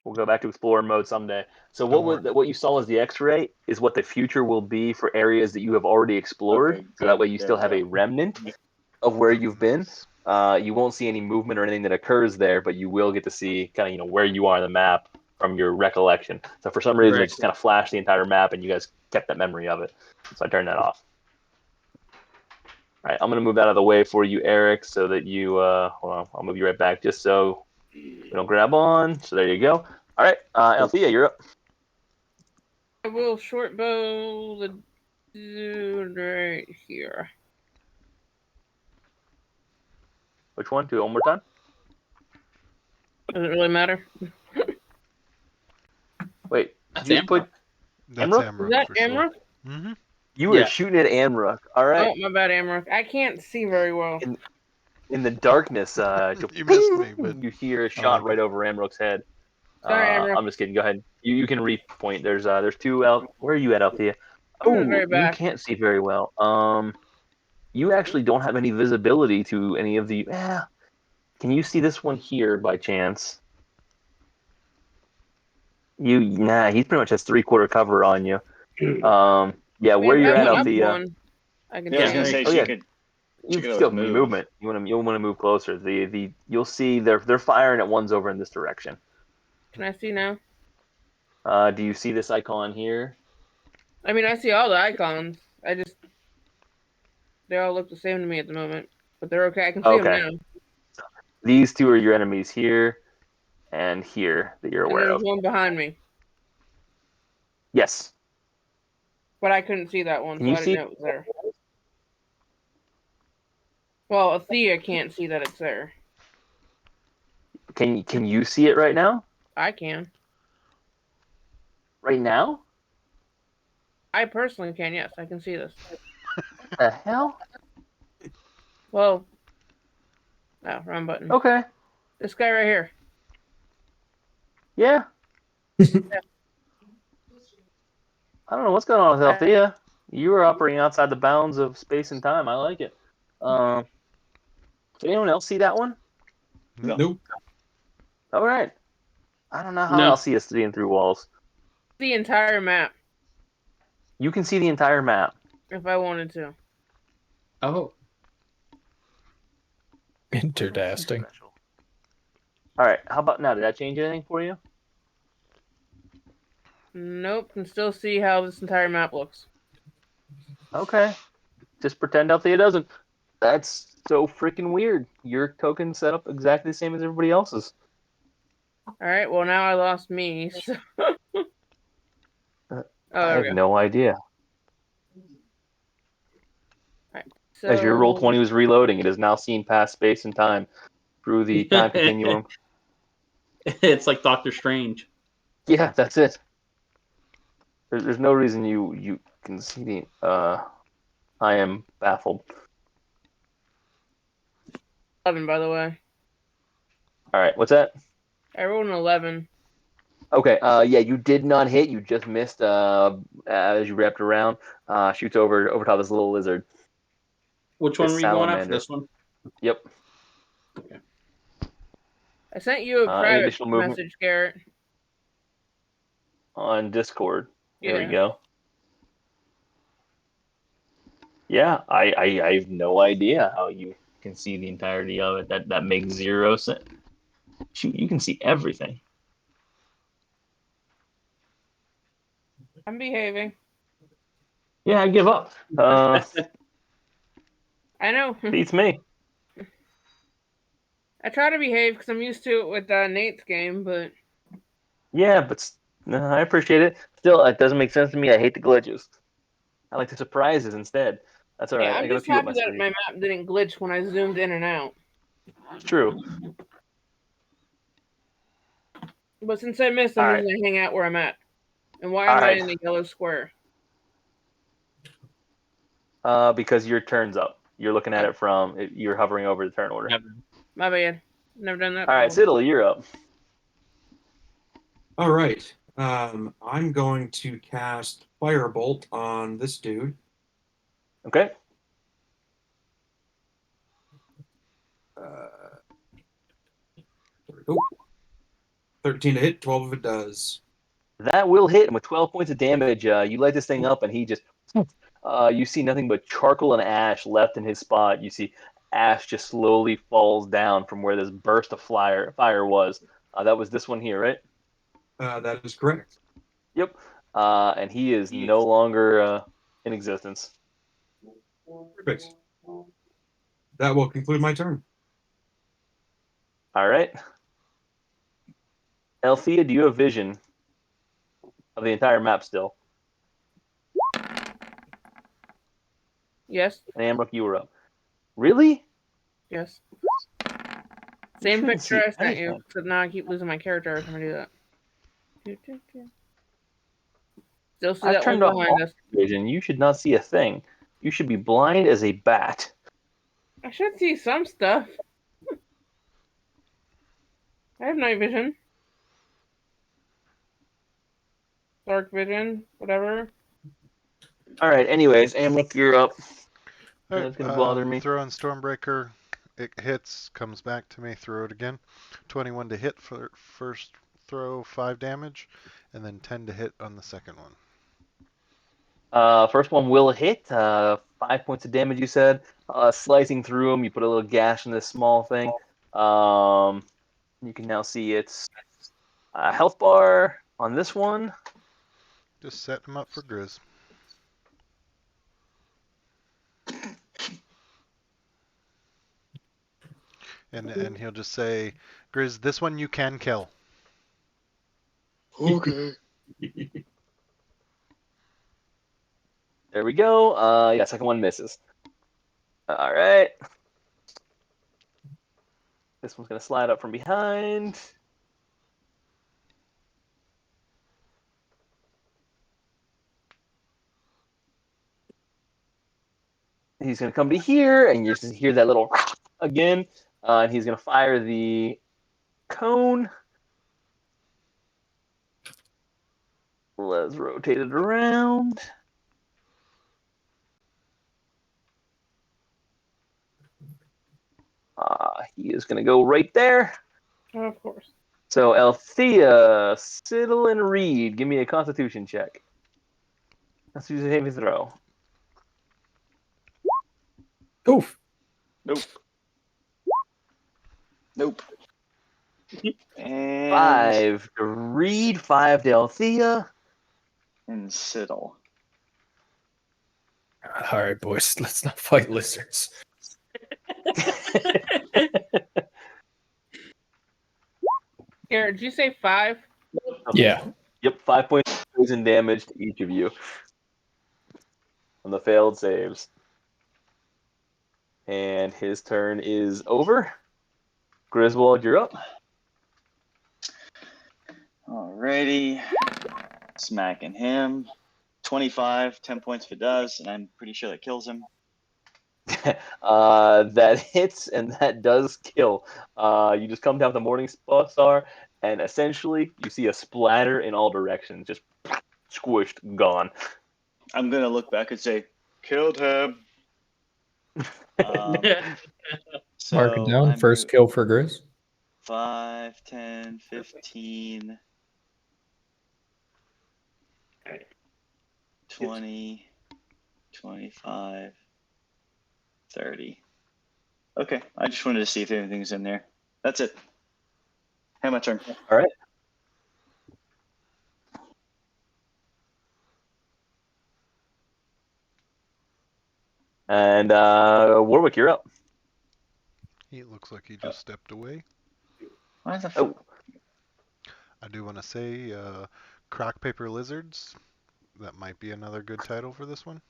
We'll go back to explorer mode someday. So what you saw as the X-ray is what the future will be for areas that you have already explored. Okay, so that good, way you good, still have a yeah. remnant of where you've been. You won't see any movement or anything that occurs there, but you will get to see kind of where you are on the map from your recollection. So for some reason, Right. it just kind of flashed the entire map, and you guys kept that memory of it. So I turned that off. All right, I'm gonna move out of the way for you, Eric, so that you hold on. I'll move you right back, just so we don't grab on. So there you go. All right, Althea, you're up. I will short bow the dude right here. Which one? Do it one more time. Does it really matter? Wait, That's did you put That's Amrook? Is Amrook that for sure. Amrook? Mm-hmm. You were Yeah. shooting at Amrook. All right. Oh, my bad, Amrook. I can't see very well. In the darkness, You missed me, but you hear a I shot like right it. over Amrook's head. Sorry, Amrook. I'm just kidding. Go ahead. You can repoint. There's two out. Where are you at, Althea? I'm in the Oh, very you back. can't see very well. You actually don't have any visibility to any of the. Can you see this one here by chance? Nah, he pretty much has 3/4 cover on you. Yeah, where If you're I'm at, up Althea. one, I can Yeah, I was see gonna him. say Oh she yeah, could you always still can move. movement. You'll want to move closer. You'll see they're firing at ones over in this direction. Can I see now? Do you see this icon here? I mean, I see all the icons. They all look the same to me at the moment. But they're okay. I can see them Okay. now. These two are your enemies here and here that you're And aware there's of. one behind me. Yes. But I couldn't see that one, Can so you I didn't see? know it was there. Well, Althea can't see that it's there. Can you see it right now? I can. Right now? I personally can, yes. I can see this. What the hell? Well, wrong button. Okay. This guy right here. Yeah. I don't know what's going on with Althea. You are operating outside the bounds of space and time. I like it. Did anyone else see that one? No. Nope. All right. I don't know how No. Althea is seeing through walls. The entire map, You can see the entire map. if I wanted to. Oh. Interdasting. All right. How about now? Did that change anything for you? Nope, can still see how this entire map looks. Okay. Just pretend Althea doesn't. That's so freaking weird. Your token's set up exactly the same as everybody else's. Alright, well now I lost me, so... Oh, I there have we go. no idea. So, As your roll 20 was reloading, it has now seen past space and time through the time continuum. It's like Doctor Strange. Yeah, that's it. There's no reason you can see the. I am baffled. 11, by the way. All right, what's that? I rolled an 11. Okay, yeah, you did not hit. You just missed. As you wrapped around, shoots over top of this little lizard. Which one This were you going after? salamander. This one? Yep. I sent you a Any private additional movement message, Garrett. on Discord? Here we Yeah. go. Yeah, I have no idea how you can see the entirety of it. That makes zero sense. Shoot, you can see everything. I'm behaving. Yeah, I give up. I know. Beats me. I try to behave because I'm used to it with Nate's game, but Yeah, but I appreciate it. Still, it doesn't make sense to me. I hate the glitches. I like the surprises instead. That's all yeah, right. I I'm got a just few up my happy that sleeve. my map didn't glitch when I zoomed in and out. True. But since I missed, I'm All just right. gonna hang out where I'm at. And why All am I right. in the yellow square? Because your turn's up. You're looking at it from. You're hovering over the turn order. My bad. Never done that All right, before. Siddle, you're up. All right. I'm going to cast Firebolt on this dude. Okay. There we go. 13 to hit, 12 if it does. That will hit him with 12 points of damage. You light this thing up, and he just. You see nothing but charcoal and ash left in his spot. You see ash just slowly falls down from where this burst of fire was. That was this one here, right? That is correct. Yep. And he is no longer in existence. Perfect. That will conclude my turn. All right. Althea, do you have vision of the entire map still? Yes. And Amrook, you were up. Really? Yes. You Same shouldn't picture see I sent you, anything. except now I keep losing my character every time I do that. Still see I've that one turned off behind all us. vision. You should not see a thing. You should be blind as a bat. I should see some stuff. I have night vision. Dark vision, whatever. All right. Anyways, Amrook, you're up. All right, That's gonna bother me. throw on Stormbreaker. It hits, comes back to me. Throw it again. 21 to hit for first throw, 5 damage, and then 10 to hit on the second one. First one will hit. 5 points of damage. You said. Slicing through him, you put a little gash in this small thing. You can now see its health bar on this one. Just set him up for Grizz. And he'll just say, Grizz, this one you can kill. Okay. There we go. Yeah, second one misses. All right. This one's gonna slide up from behind. He's gonna come to here, and you just hear that little again. And he's gonna fire the cone. Let's rotate it around. He is going to go right there. Oh, of course. So, Althea, Siddle, and Reed, give me a Constitution check. Let's use a saving throw. Oof. Nope. Nope. And 5 to Reed, 5 to Althea. and Siddle. All right, boys, let's not fight lizards. Garrett, did you say 5? Yeah. Yep, 5 points. poison damage to each of you on the failed saves. And his turn is over. Griswold, you're up. Alrighty. Smacking him. 25, 10 points if it does, and I'm pretty sure that kills him. That hits and that does kill. You just come down with the Morning Star, and essentially you see a splatter in all directions, just squished, gone. I'm gonna look back and say, "Killed him." So Mark it down. First kill for Grizz. 5, 10, 15, 20, 25, 30. Okay, I just wanted to see if anything's in there. That's it. Hey, my turn. All right. And Warwick, you're up. He looks like he just stepped away. Why the Oh, I do want to say Croc Paper Lizards. That might be another good title for this one.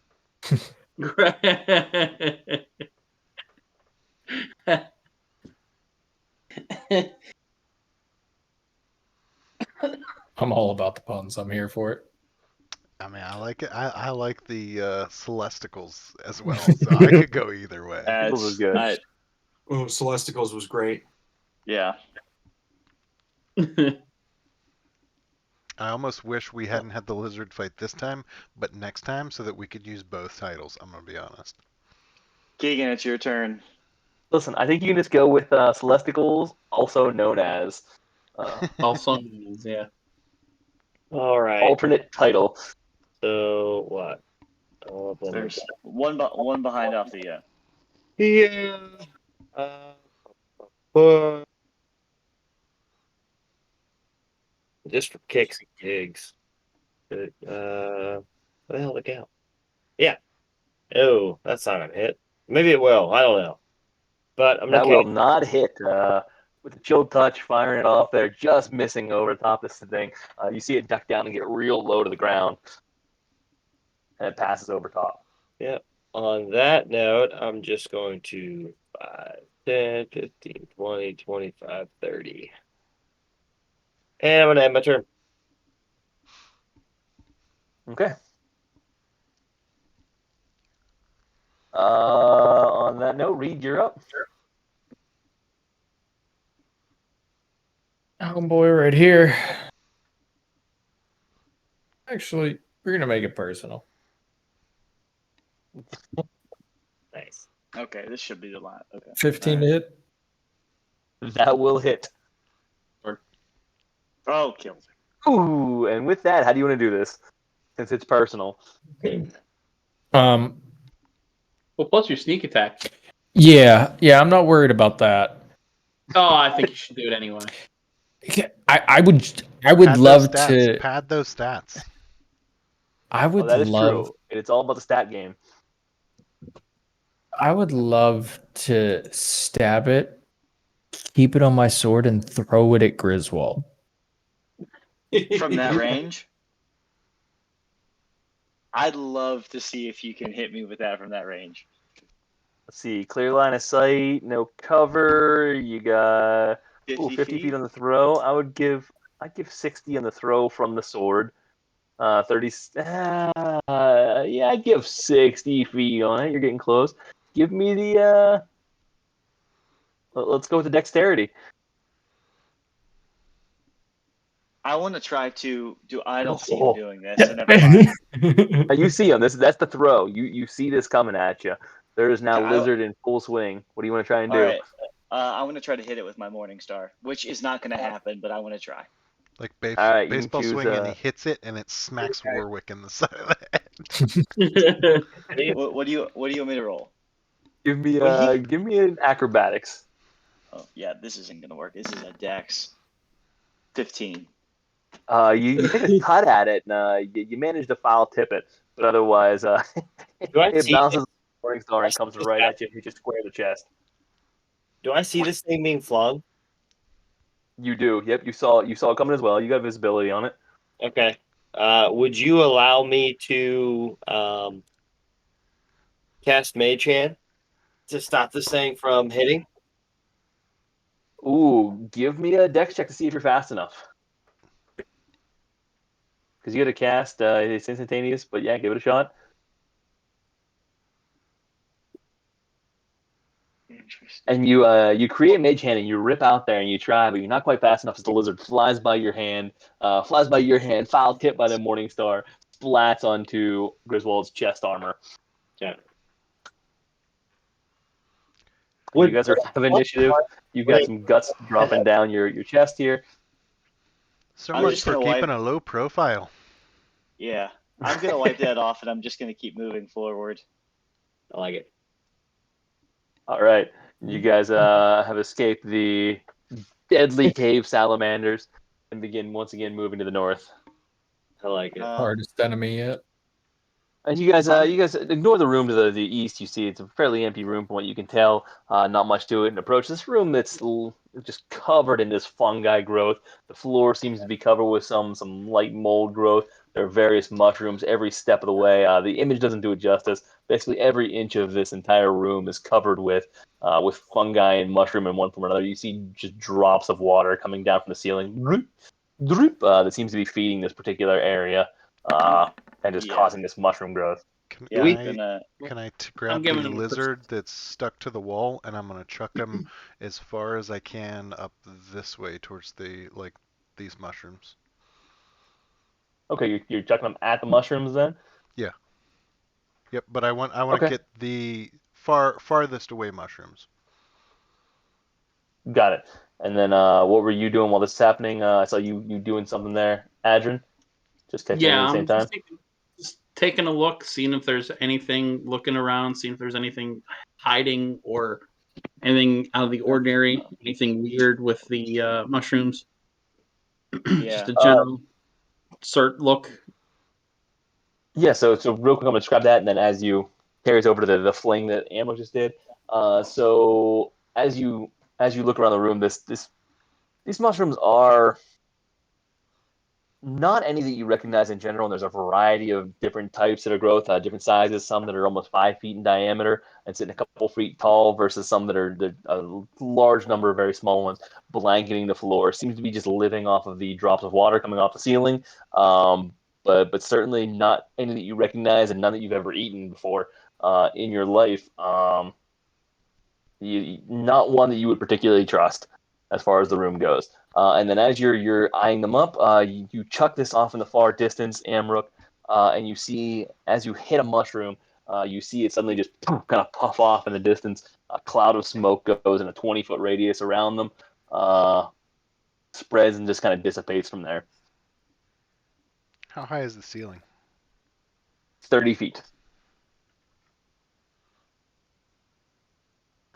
I'm all about the puns. I'm here for it. I mean, I like it. I like the Celesticels as well, so I could go either way. This was good. Oh, Celesticels was great. Yeah. I almost wish we hadn't had the lizard fight this time, but next time so that we could use both titles. I'm gonna be honest. Keegan, it's your turn. Listen, I think you can just go with Celesticals, also known as Also means, yeah. All right. alternate title. So what? There's one behind off the. Yeah. Just for kicks and gigs. Where the hell did it go? Yeah. Oh, that's not gonna hit. Maybe it will. I don't know. But I'm That gonna will not hit. With the chill touch, firing it off there, just missing over the top of this thing. You see it duck down and get real low to the ground. And it passes over top. Yeah. On that note, I'm just going to 5, 10, 15, 20, 25, 30. And I'm going to end my turn. Okay. On that note, Reed, you're up. Homeboy right here. Actually, we're gonna make it personal. Nice. Okay, this should be the line. Okay. 15 to hit. That will hit. Oh, killed. Ooh, and with that, how do you want to do this? Since it's personal. Um, Well, plus your sneak attack. yeah, I'm not worried about that. Oh, I think you should do it anyway. I would Pad love those stats. to. Pad those stats. I would That is love. true. It's all about the stat game. I would love to stab it, keep it on my sword, and throw it at Griswold. From that range? I'd love to see if you can hit me with that from that range. Let's see. Clear line of sight, no cover. You got 50 50 feet feet? on the throw. I'd give 60 on the throw from the sword. 30. Yeah, I'd give 60 feet on it. You're getting close. Give me the. Let's go with the dexterity. I want to try to do. I don't see Oh. him doing this. So never mind. You see him. That's the throw. You see this coming at you. There is now Okay, lizard in full swing. What do you want to try and All do? right. I want to try to hit it with my Morning Star, which is not going to happen, but I want to try. Like All right, you can baseball choose, swing, and he hits it, and it smacks Warwick in the side of the head. What do you want me to roll? Give me Well, give me an acrobatics. Oh yeah, this isn't going to work. This is a Dex. 15. You take a cut at it, and you manage to foul tip it, but otherwise, it bounces the Morning Star and comes right at you, hits you square in the chest. Do I see this thing being flung? You do. Yep, you saw it coming as well. You got visibility on it. Okay. Would you allow me to cast Mage Hand to stop this thing from hitting? Ooh, give me a dex check to see if you're fast enough. Because you got to cast, it's instantaneous, but yeah, give it a shot. And you create Mage Hand and you rip out there and you try, but you're not quite fast enough as the lizard flies by your hand, foul tip by the Morning Star, splats onto Griswold's chest armor. Yeah. You guys are top of initiative. You've got some guts dropping down your chest here. So I'm much just for gonna keeping wipe- a low profile. Yeah, I'm gonna wipe that off, and I'm just gonna keep moving forward. I like it. All right, you guys have escaped the deadly cave salamanders and begin once again moving to the north. I like it. Hardest enemy yet. And you guys ignore the room to the east. You see it's a fairly empty room from what you can tell. Not much to it. And approach this room that's just covered in this fungi growth. The floor seems to be covered with some light mold growth. There are various mushrooms every step of the way. The image doesn't do it justice. Basically, every inch of this entire room is covered with fungi and mushroom in one form or another. You see just drops of water coming down from the ceiling. Droop, droop, that seems to be feeding this particular area. And just causing this mushroom growth. Can I grab the giving him a lizard that's stuck to the wall, and I'm gonna chuck him as far as I can up this way towards these mushrooms. Okay, you're chucking them at the mushrooms then? Yeah. Yep. But I want to get the farthest away mushrooms. Got it. And then what were you doing while this is happening? I saw you doing something there, Adrian. Just catching Yeah, everything at the I'm same time. just taking a look, seeing if there's anything, looking around, seeing if there's anything hiding or anything out of the ordinary, anything weird with the mushrooms. Yeah. Just a general look. Yeah. So real quick, I'm gonna describe that, and then as you carries over to the fling that Ammo just did. So as you look around the room, these mushrooms are not any that you recognize in general. And there's a variety of different types that are growth, different sizes. Some that are almost 5 feet in diameter and sitting a couple feet tall, versus some that are a large number of very small ones blanketing the floor. Seems to be just living off of the drops of water coming off the ceiling. But certainly not any that you recognize and none that you've ever eaten before in your life. Not one that you would particularly trust as far as the room goes. And then as you're eyeing them up, you chuck this off in the far distance, Amrook, and you see as you hit a mushroom, you see it suddenly just kind of puff off in the distance. A cloud of smoke goes in a 20-foot radius around them, spreads and just kind of dissipates from there. How high is the ceiling? 30 feet.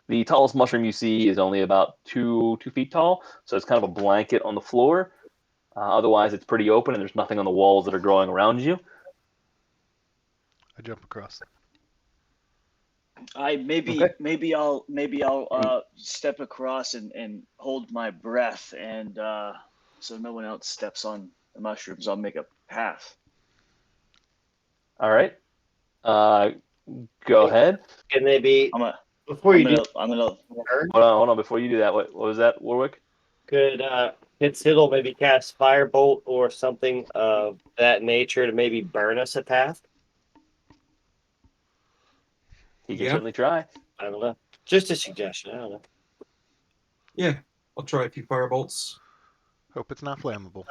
The tallest mushroom you see is only about 2 feet tall, so it's kind of a blanket on the floor. Otherwise, it's pretty open, and there's nothing on the walls that are growing around you. I jump across. Maybe I'll step across and hold my breath, and so no one else steps on the mushrooms. I'll make a path. All right. Go ahead. Can they be before you do? Hold on. Before you do that, what was that, Warwick? Could Hittle maybe cast Firebolt or something of that nature to maybe burn us a path? He can certainly try. I don't know. Just a suggestion. I don't know. Yeah, I'll try a few firebolts. Hope it's not flammable.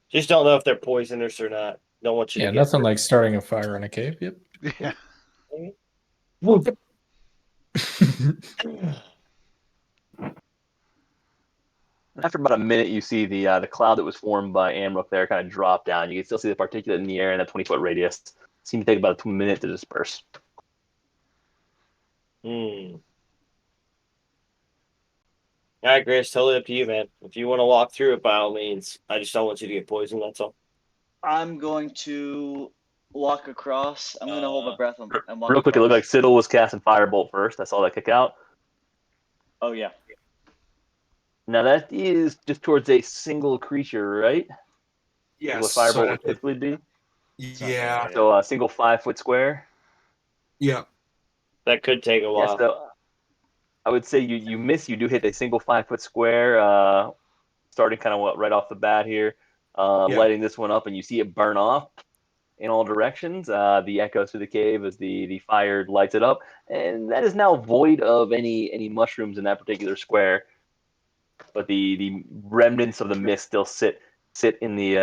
Just don't know if they're poisonous or not. Don't want you to get nothing like starting a fire in a cave. Yep. Yeah. After about a minute, you see the cloud that was formed by Amrook there kind of drop down. You can still see the particulate in the air in that 20-foot radius. Seems to take about a minute to disperse. All right, Grace, totally up to you, man. If you want to walk through it, by all means. I just don't want you to get poisoned, that's all. I'm going to walk across. I'm going to hold my breath and walk Real quick, across. it looked like Siddle was casting Firebolt first. I saw that kick out. Oh, yeah. Now that is just towards a single creature, right? Yes. What firebolt so would typically be. yeah. So a single 5-foot square. Yeah. That could take a Yeah, while. so I would say you miss. You do hit a single 5-foot square, starting kind of right off the bat here, Yeah. lighting this one up, and you see it burn off in all directions. The echoes through the cave as the fire lights it up, and that is now void of any mushrooms in that particular square. But the remnants of the mist still sit in the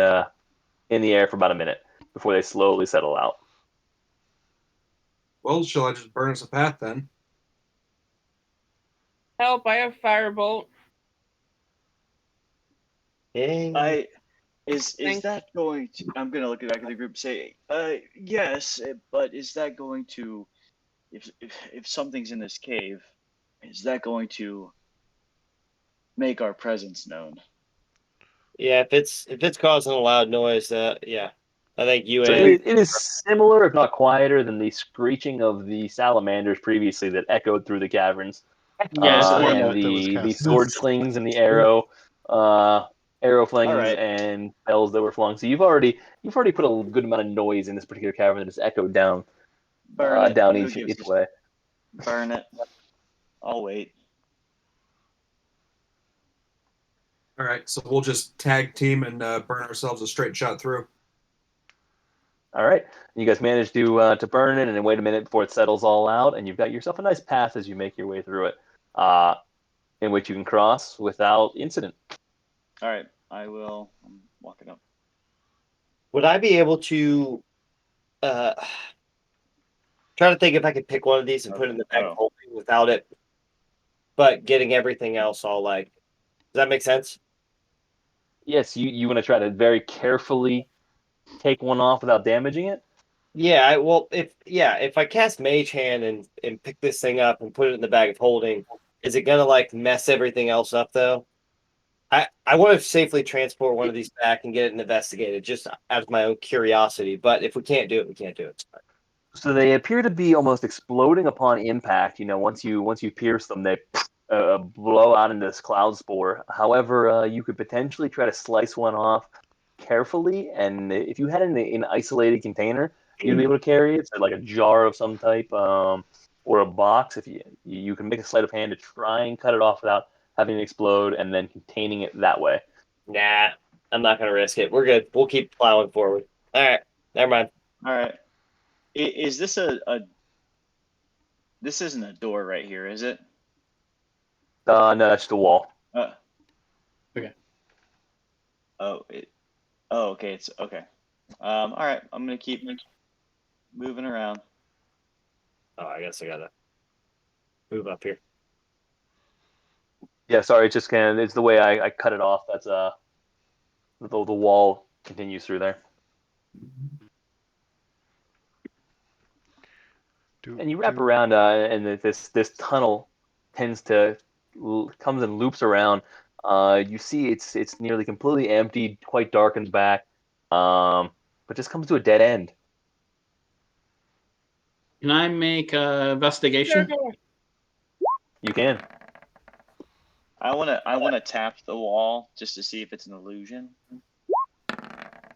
air for about a minute before they slowly settle out. Well, shall I just burn us a path then? Help! I have firebolt. Is Thank- that going to? I'm gonna look back at the group and say, yes, but is that going to? If something's in this cave, is that going to make our presence known? Yeah, if it's causing a loud noise, yeah, I think you So and it is similar, if not quieter, than the screeching of the salamanders previously that echoed through the caverns. Yeah, it's more And like that was the cast. sword slings and the arrow flings Alright. and spells that were flung. So you've already put a good amount of noise in this particular cavern that has echoed down Burn it. down Who each gives a way. Burn it. I'll wait. All right, so we'll just tag team and burn ourselves a straight shot through. All right, you guys manage to burn it and then wait a minute before it settles all out, and you've got yourself a nice path as you make your way through it, in which you can cross without incident. All right, I will. I'm walking up. would I be able to uh try to think if I could pick one of these and put it in the bag of holding without it, but getting everything else all like, does that make sense? Yes, you want to try to very carefully take one off without damaging it. Yeah, if I cast Mage Hand and pick this thing up and put it in the bag of holding, is it gonna like mess everything else up though? I want to safely transport one of these back and get it investigated just out of my own curiosity. But if we can't do it, we can't do it. So they appear to be almost exploding upon impact. Once you pierce them, they blow out into this cloud spore. However, you could potentially try to slice one off carefully, and if you had it in an isolated container, you'd be able to carry it. So like a jar of some type, or a box. If you can make a sleight of hand to try and cut it off without having it explode, and then containing it that way. Nah, I'm not gonna risk it. We're good. We'll keep plowing forward. All right, never mind. All right. Is this a? This isn't a door right here, is it? No, that's the wall. Okay. Oh, okay. It's okay. All right. I'm gonna keep moving around. Oh, I guess I gotta move up here. Yeah, sorry. It's the way I cut it off. That's the wall continues through there. And you wrap around, and this tunnel comes and loops around. You see it's nearly completely empty, quite dark in the back, but just comes to a dead end. Can I make investigation? You can. I wanna tap the wall just to see if it's an illusion.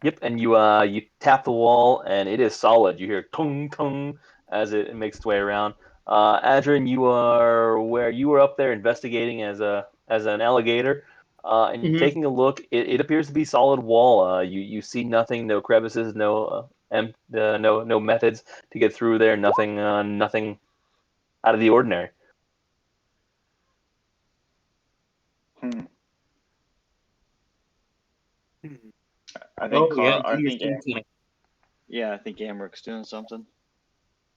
Yep, and you tap the wall, and it is solid. You hear tung tung as it makes its way around. Adrian, you were up there investigating as an alligator, and taking a look. It appears to be solid wall. You see nothing, no crevices, no methods to get through there. Nothing out of the ordinary. I think yeah, I do your think thing. I think Amrick's doing something.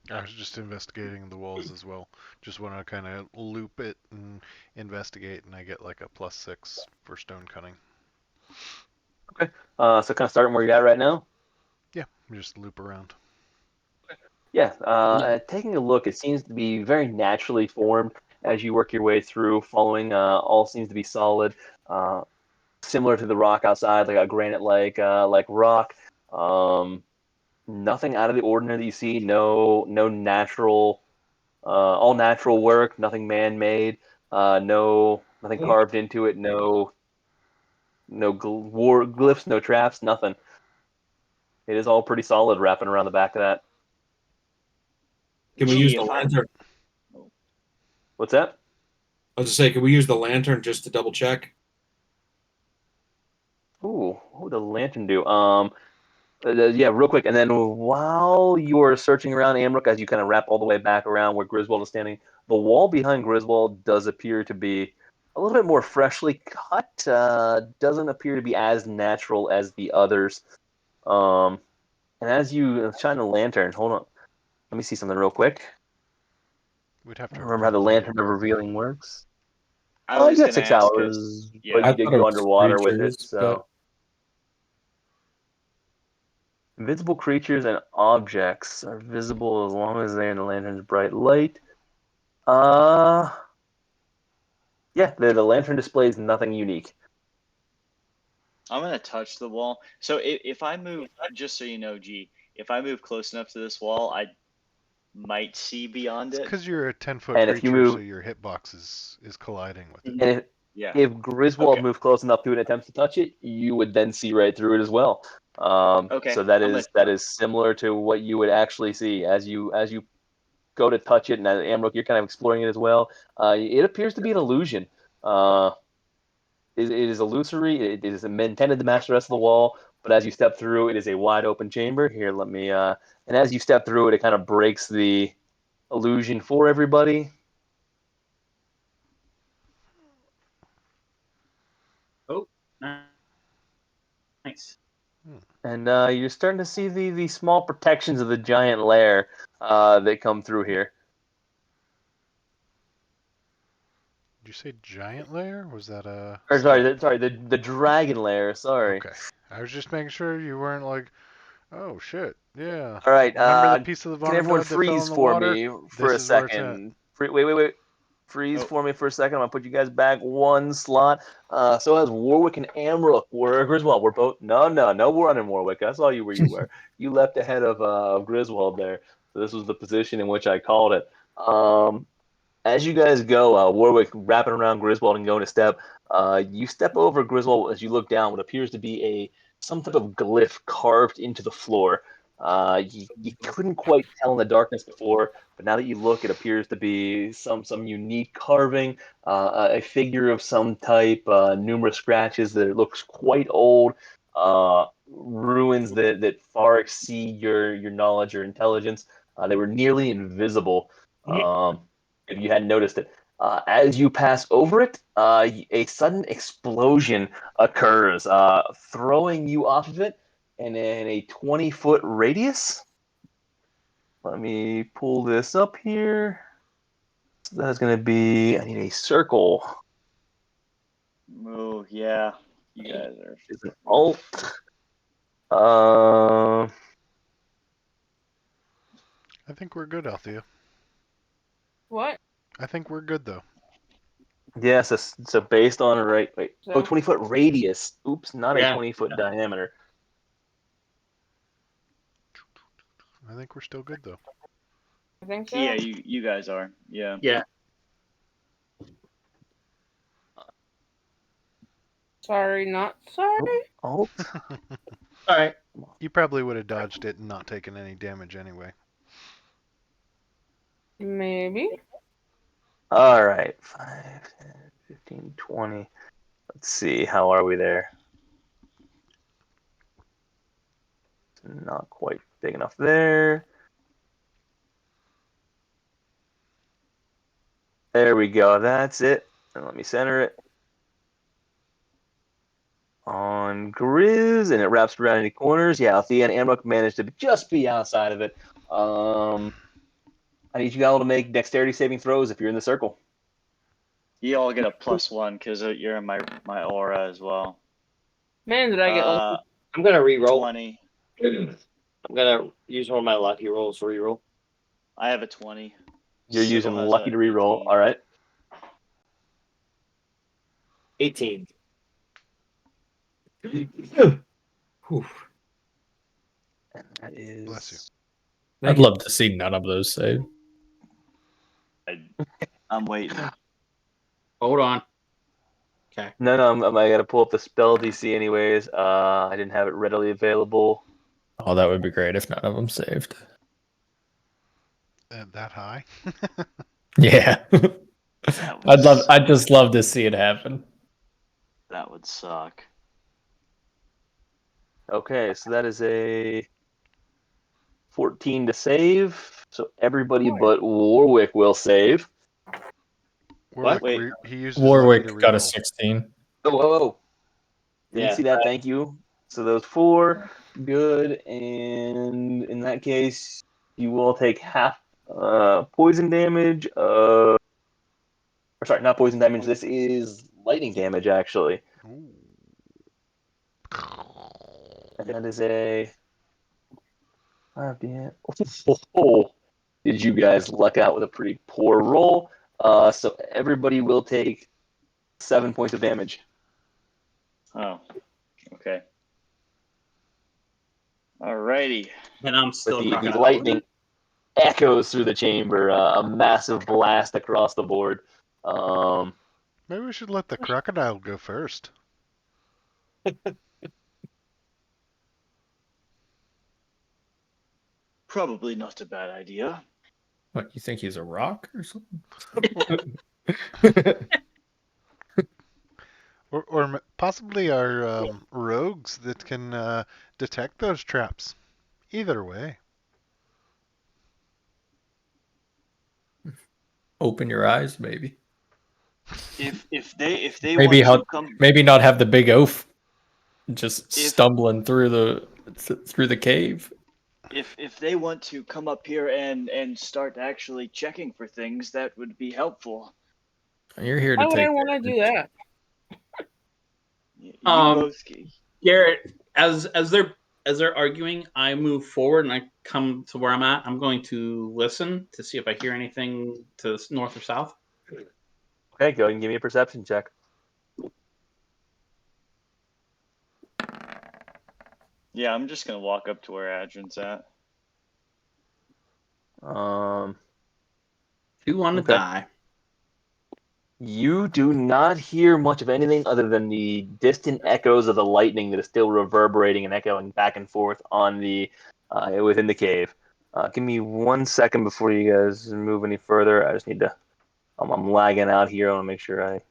I was just investigating the walls as well. Just want to kind of loop it and investigate, and I get like a +6 for stone cutting. Okay. So kind of starting where you're at right now. Yeah, just loop around. Yeah, taking a look, it seems to be very naturally formed as you work your way through, following all seems to be solid, similar to the rock outside, like a granite like rock. Nothing out of the ordinary that you see. No natural, all natural work. Nothing man-made. Nothing carved into it. No glyphs, no traps, nothing. It is all pretty solid wrapping around the back of that. Can we Gee, use the if I- lantern? What's that? I was to say, can we use the lantern just to double check? Ooh, what would the lantern do? Yeah, real quick. And then while you're searching around Amrook, as you kind of wrap all the way back around where Griswold is standing, the wall behind Griswold does appear to be a little bit more freshly cut. Doesn't appear to be as natural as the others. And as you shine the lantern, hold on. Let me see something real quick. We'd have I to don't remember how the remove lantern of revealing works. I Oh, was you got gonna 6 ask, hours, yeah. but I you did thought it go was underwater with it. creatures, So invisible creatures and objects are visible as long as they're in the lantern's bright light. Yeah, the lantern displays nothing unique. I'm gonna touch the wall. So if I move, just so you know, G, if I move close enough to this wall, I might see beyond It's it. because you're a 10-foot And if you creature, so move- your hitbox is colliding with it. And Yeah. if Griswold Okay. moved close enough to it and attempts to touch it, you would then see right through it as well. Okay, So that I'm is similar to what you would actually see as you go to touch it, and as Amrook, you're kind of exploring it as well. It appears to be an illusion. It is illusory. It is intended to match the rest of the wall, but as you step through, it is a wide open chamber. Here, let me. And as you step through it, it kind of breaks the illusion for everybody. Oh, nice. And you're starting to see the small protections of the giant lair that come through here. Did you say giant layer? Was that a? Or sorry, the dragon lair. Sorry. Okay. I was just making sure you weren't like, oh shit, yeah. All right. Remember the piece of the Can vomit everyone dog that fell freeze in the for water? me for a This is where it's at. second? Wait. Freeze Oh. for me for a second. I'm gonna put you guys back one slot. So as Warwick and Amrook were Griswold, we're both no running Warwick. I saw you where you were. You left ahead of Griswold there. So this was the position in which I called it. As you guys go, Warwick wrapping around Griswold and going a step. You step over Griswold as you look down what appears to be some type of glyph carved into the floor. You couldn't quite tell in the darkness before, but now that you look, it appears to be some unique carving, a figure of some type, numerous scratches that it looks quite old, ruins that far exceed your knowledge or intelligence. They were nearly invisible. If you hadn't noticed it. As you pass over it, a sudden explosion occurs, throwing you off of it in a 20-foot radius. Let me pull this up here. So that's going to be, I need a circle. Oh yeah, you guys are. It's an alt. I think we're good, Althea. What? I think we're good though. Yeah, so based on, right, wait. So, Oh, 20-foot radius. Oops, not a Yeah. 20-foot diameter. I think we're still good though. I think so. Yeah, you guys are. Yeah. Yeah. Sorry, not sorry. Alt. All right. You probably would have dodged it and not taken any damage anyway. Maybe. All right, 5, 10, 15, 20. Let's see, how are we there? Not quite big enough there. There we go, that's it. And let me center it on Grizz, and it wraps around any corners. Yeah, Althea and Amrook managed to just be outside of it. I need you all to make dexterity saving throws if you're in the circle. You all get a +1 because you're in my aura as well. Man, did I get lucky. I'm gonna re-roll. 20. I'm gonna use one of my lucky rolls to re-roll. I have a 20. You're Sybil using has lucky a to reroll. 18. All right. 18. Whew. And that is. Bless you. I'd love to see none of those save. I'm waiting. Hold on. Okay. No, I got to pull up the spell DC anyways. I didn't have it readily available. Oh, that would be great if none of them saved. That high? Yeah. That would I'd just love to see it happen. That would suck. Okay, so that is a 14 to save. So everybody but Warwick will save. Warwick, Wait. he used his lucky to Warwick got a reroll. 16. Oh, whoa. Didn't Yeah. see that. Thank you. So those 4, good. And in that case, you will take half poison damage. Or sorry, not poison damage. This is lightning damage, actually. Ooh. And that is a 5 damage. Oh, did you guys luck out with a pretty poor roll? So everybody will take 7 points of damage. Oh, okay. Alrighty. And I'm But still the crocodile. lightning echoes through the chamber, a massive blast across the board. Maybe we should let the crocodile go first. Probably not a bad idea. What, you think he's a rock or something? Or possibly our rogues that can detect those traps. Either way. Open your eyes, maybe. If they Maybe want to come, maybe not have the big oaf just stumbling through the cave. if they want to come up here and start actually checking for things, that would be helpful. You're here to Why would take. I want to do that? You Um, both. Garrett, as they're arguing, I move forward and I come to where I'm at. I'm going to listen to see if I hear anything to the north or south. Okay, go ahead and give me a perception check. Yeah, I'm just gonna walk up to where Adrian's at. 2 on the Okay. die. You do not hear much of anything other than the distant echoes of the lightning that is still reverberating and echoing back and forth on the within the cave. Give me 1 second before you guys move any further. I just need to. I'm lagging out here. I want to make sure I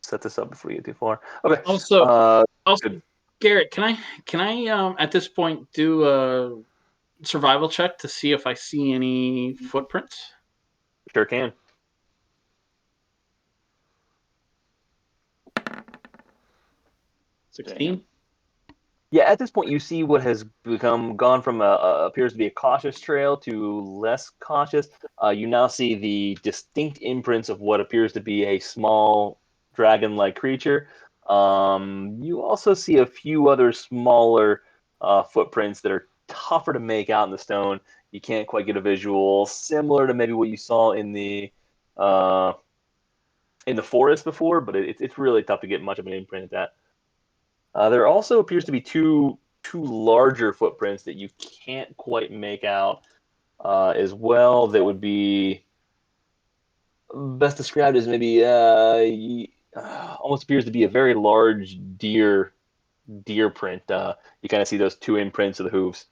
set this up before you get too far. Okay. Also, good. Garrett, can I at this point do a survival check to see if I see any footprints? Sure can. Damn. 16. Yeah, at this point, you see what has gone from appears to be a cautious trail to less cautious. You now see the distinct imprints of what appears to be a small dragon-like creature. You also see a few other smaller footprints that are tougher to make out in the stone. You can't quite get a visual, similar to maybe what you saw in the forest before, but it's really tough to get much of an imprint at that. There also appears to be two larger footprints that you can't quite make out as well. That would be best described as maybe almost appears to be a very large deer print. You kind of see those 2 imprints of the hooves.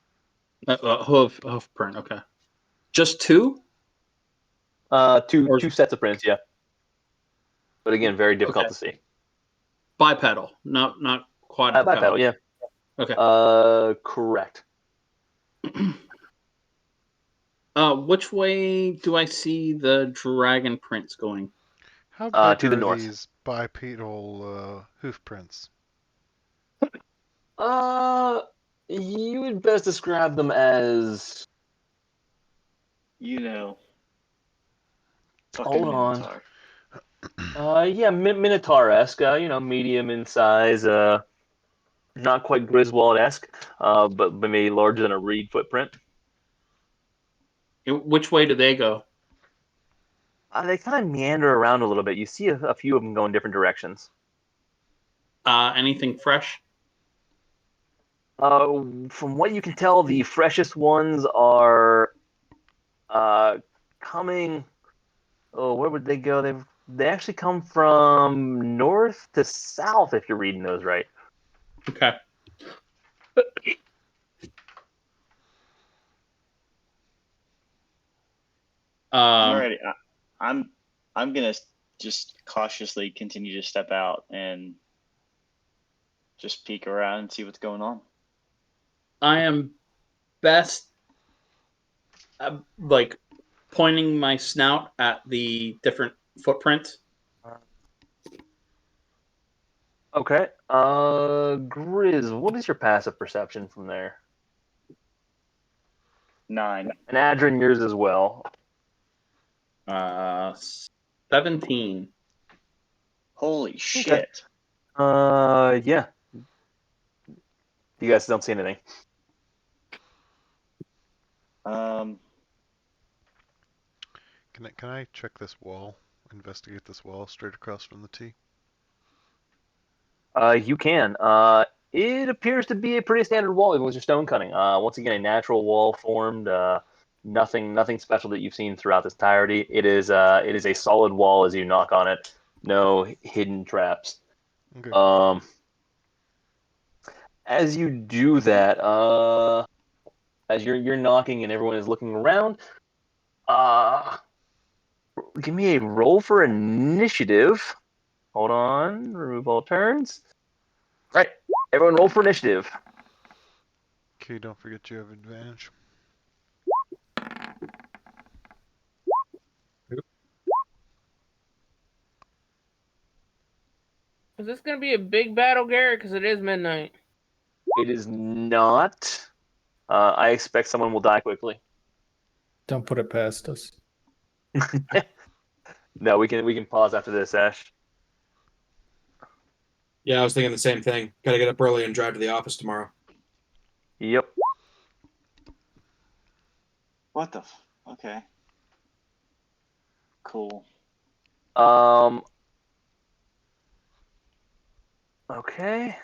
Hoof print. Okay. Just 2? Two sets of prints, yeah. But again, very difficult to see. Bipedal, not quadrupedal. Bipedal, yeah. Okay. Correct. Which way do I see the dragon prints going? How big To the are north. these bipedal hoof prints? You would best describe them as. Fucking Hold on. Minotaur. Yeah, Minotaur-esque, medium in size, not quite Griswold-esque, but maybe larger than a reed footprint. Which way do they go? They kind of meander around a little bit. You see a few of them go in different directions. Anything fresh? From what you can tell, the freshest ones are coming. Oh, where would they go? They actually come from north to south, if you're reading those right. Okay. I'm already. I'm gonna just cautiously continue to step out and just peek around and see what's going on. I am best like pointing my snout at the different footprints. Okay. Grizz, what is your passive perception from there? 9. And Adrian, yours as well. 17. Holy shit. Yeah. You guys don't see anything. Can I check this wall? Investigate this wall straight across from the T? You can. It appears to be a pretty standard wall, even with your stone cutting. Once again, a natural wall formed. Nothing special that you've seen throughout this entirety. It is a solid wall as you knock on it. No hidden traps. Okay. As you do that, as you're knocking and everyone is looking around, give me a roll for initiative. Hold on, remove all turns. Right, everyone roll for initiative. Okay, don't forget you have advantage. Is this gonna be a big battle, Garrett? Because it is midnight. It is not. I expect someone will die quickly. Don't put it past us. No, we can pause after this, Ash. Yeah, I was thinking the same thing. Got to get up early and drive to the office tomorrow. Yep. What the? Okay. Cool. Okay.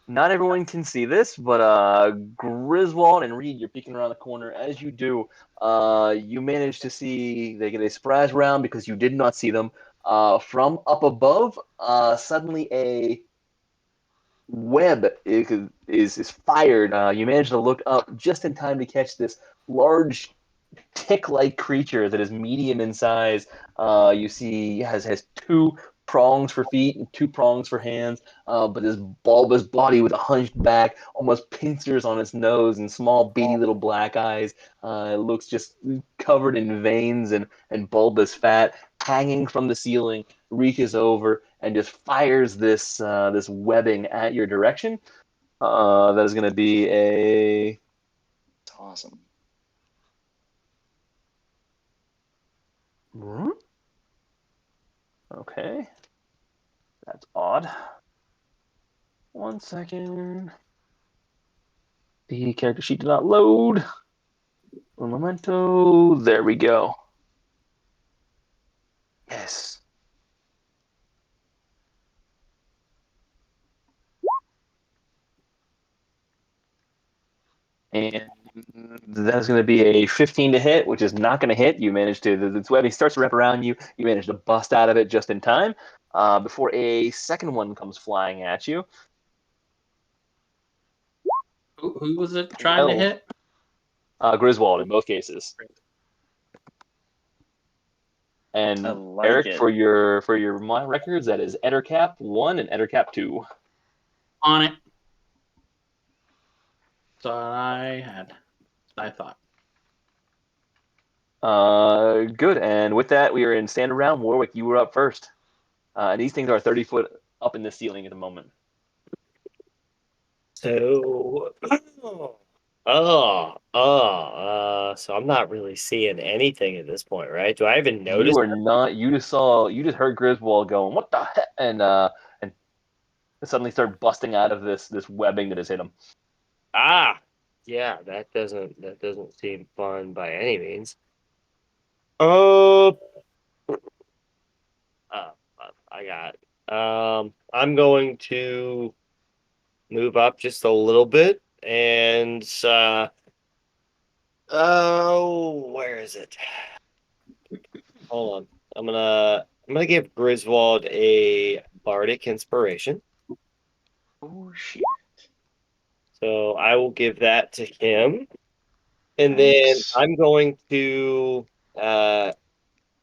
Not everyone can see this, but Griswold and Reed, you're peeking around the corner. As you do, you manage to see they get a surprise round because you did not see them. From up above, suddenly a web is fired. You manage to look up just in time to catch this large tick-like creature that is medium in size. You see has 2 prongs for feet and 2 prongs for hands, but this bulbous body with a hunched back, almost pincers on its nose and small beady little black eyes. It looks just covered in veins and bulbous fat hanging from the ceiling, reaches over and just fires this webbing at your direction. That is going to be a It's awesome. Okay. That's odd. 1 second. The character sheet did not load. Un momento. There we go. Yes. And that is going to be a 15 to hit, which is not going to hit. You manage to, this webbing starts to wrap around you. You manage to bust out of it just in time before a second one comes flying at you. Who was it trying to hit? Griswold in both cases. And like Eric, it. for your my records, that is Ettercap 1 and Ettercap 2. On it. So I thought. Good. And with that, we are in standard round. Warwick, you were up first. And these things are 30 foot up in the ceiling at the moment. So, so I'm not really seeing anything at this point, right? Do I even notice? You are not. You just heard Griswold going, "What the heck?" And suddenly start busting out of this webbing that has hit him. Yeah, that doesn't seem fun by any means. Oh, I got it. I'm going to move up just a little bit and where is it? Hold on. I'm gonna give Griswold a bardic inspiration. Oh shit. So I will give that to him. And Nice. then I'm going to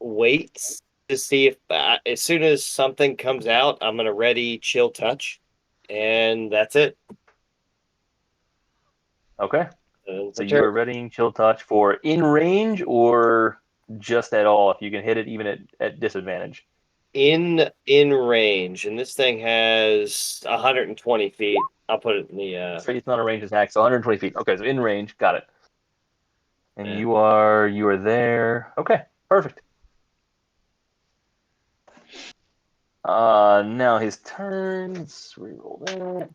wait to see if as soon as something comes out, I'm gonna ready chill touch, and that's it. Okay. It's So a you turn. are readying chill touch for in range or just at all if you can hit it even at disadvantage. In range, and this thing has 120 feet. I'll put it in the. So it's not a range attack, so 120 feet. Okay, so in range, got it. And Yeah. you are there. Okay, perfect. Now his turn. Let's reroll that.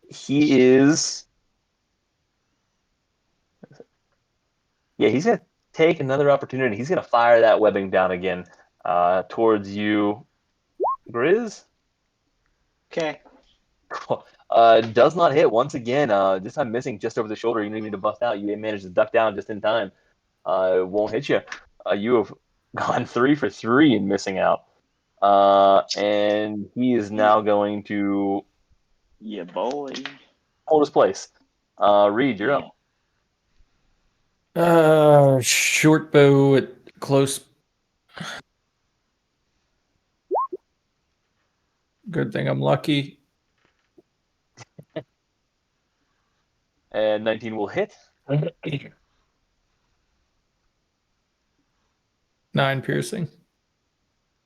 He is. Yeah, he's gonna take another opportunity. He's gonna fire that webbing down again, towards you, Grizz. Okay. Does not hit once again. This time missing just over the shoulder. You don't even need to bust out. You managed to duck down just in time. It won't hit you. You have gone 3 for 3 in missing out. And he is now going to Yeah, boy. hold his place. Reed, you're Yeah. up. Short bow at close. Good thing I'm lucky. And 19 will hit. 9 piercing.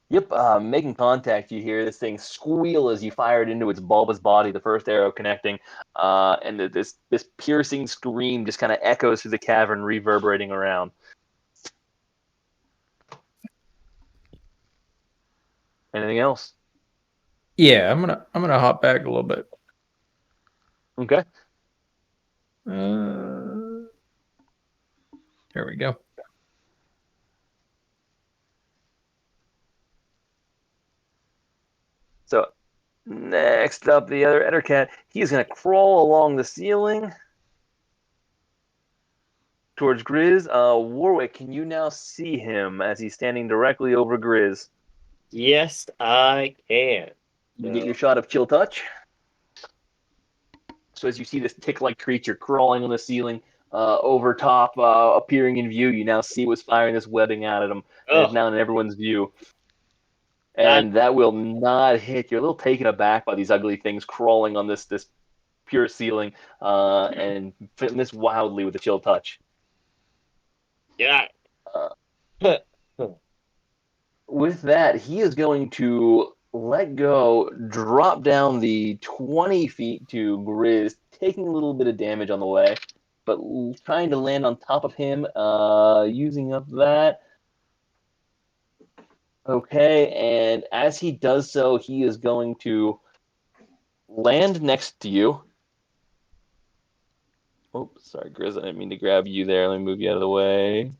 Yep, making contact, you hear this thing squeal as you fire it into its bulbous body, the first arrow connecting, and this piercing scream just kind of echoes through the cavern, reverberating around. Anything else? Yeah, I'm gonna hop back a little bit. Okay. There we go. So next up, the other Ettercat. He is going to crawl along the ceiling towards Grizz. Warwick, can you now see him as he's standing directly over Grizz? Yes, I can. You get your shot of chill touch. So as you see this tick-like creature crawling on the ceiling, over top, appearing in view, you now see what's firing this webbing out at him, and it's now in everyone's view. And that will not hit. You're a little taken aback by these ugly things crawling on this pure ceiling, and fitting this wildly with a chill touch. Yeah. With that, he is going to let go, drop down the 20 feet to Grizz, taking a little bit of damage on the way, but trying to land on top of him, using up that. Okay, and as he does so, he is going to land next to you. Oh, sorry, Grizz, I didn't mean to grab you there. Let me move you out of the way.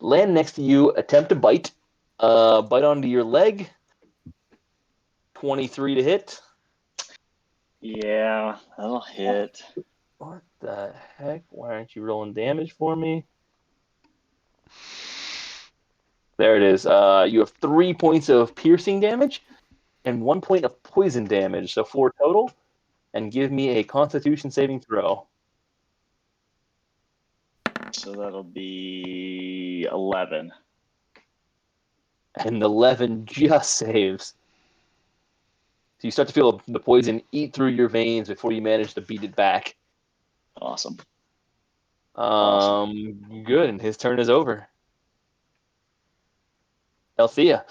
Land next to you, attempt to bite. Bite onto your leg. 23 to hit. Yeah, that'll hit. What the heck? Why aren't you rolling damage for me? There it is. You have 3 points of piercing damage and 1 point of poison damage, so 4 total. And give me a Constitution saving throw. So that'll be 11. And 11 just saves. So you start to feel the poison eat through your veins before you manage to beat it back. Awesome. Good, and his turn is over. Althea,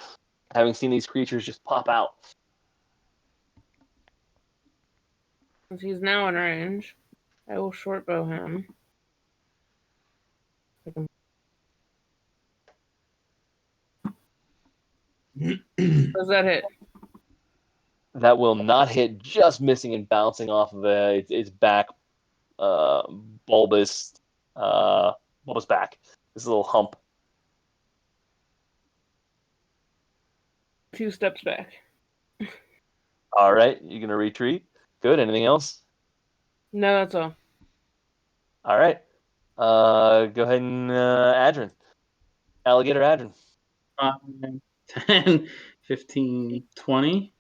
having seen these creatures just pop out. Since he's now in range, I will shortbow him. Does that hit? That will not hit, just missing and bouncing off of its back, bulbous, bulbous back. This little hump. 2 steps back. All right, you're gonna retreat. Good. Anything else? No, that's all. All right. Go ahead and Adrin. Alligator Adrin. 5, 10, 15, 20.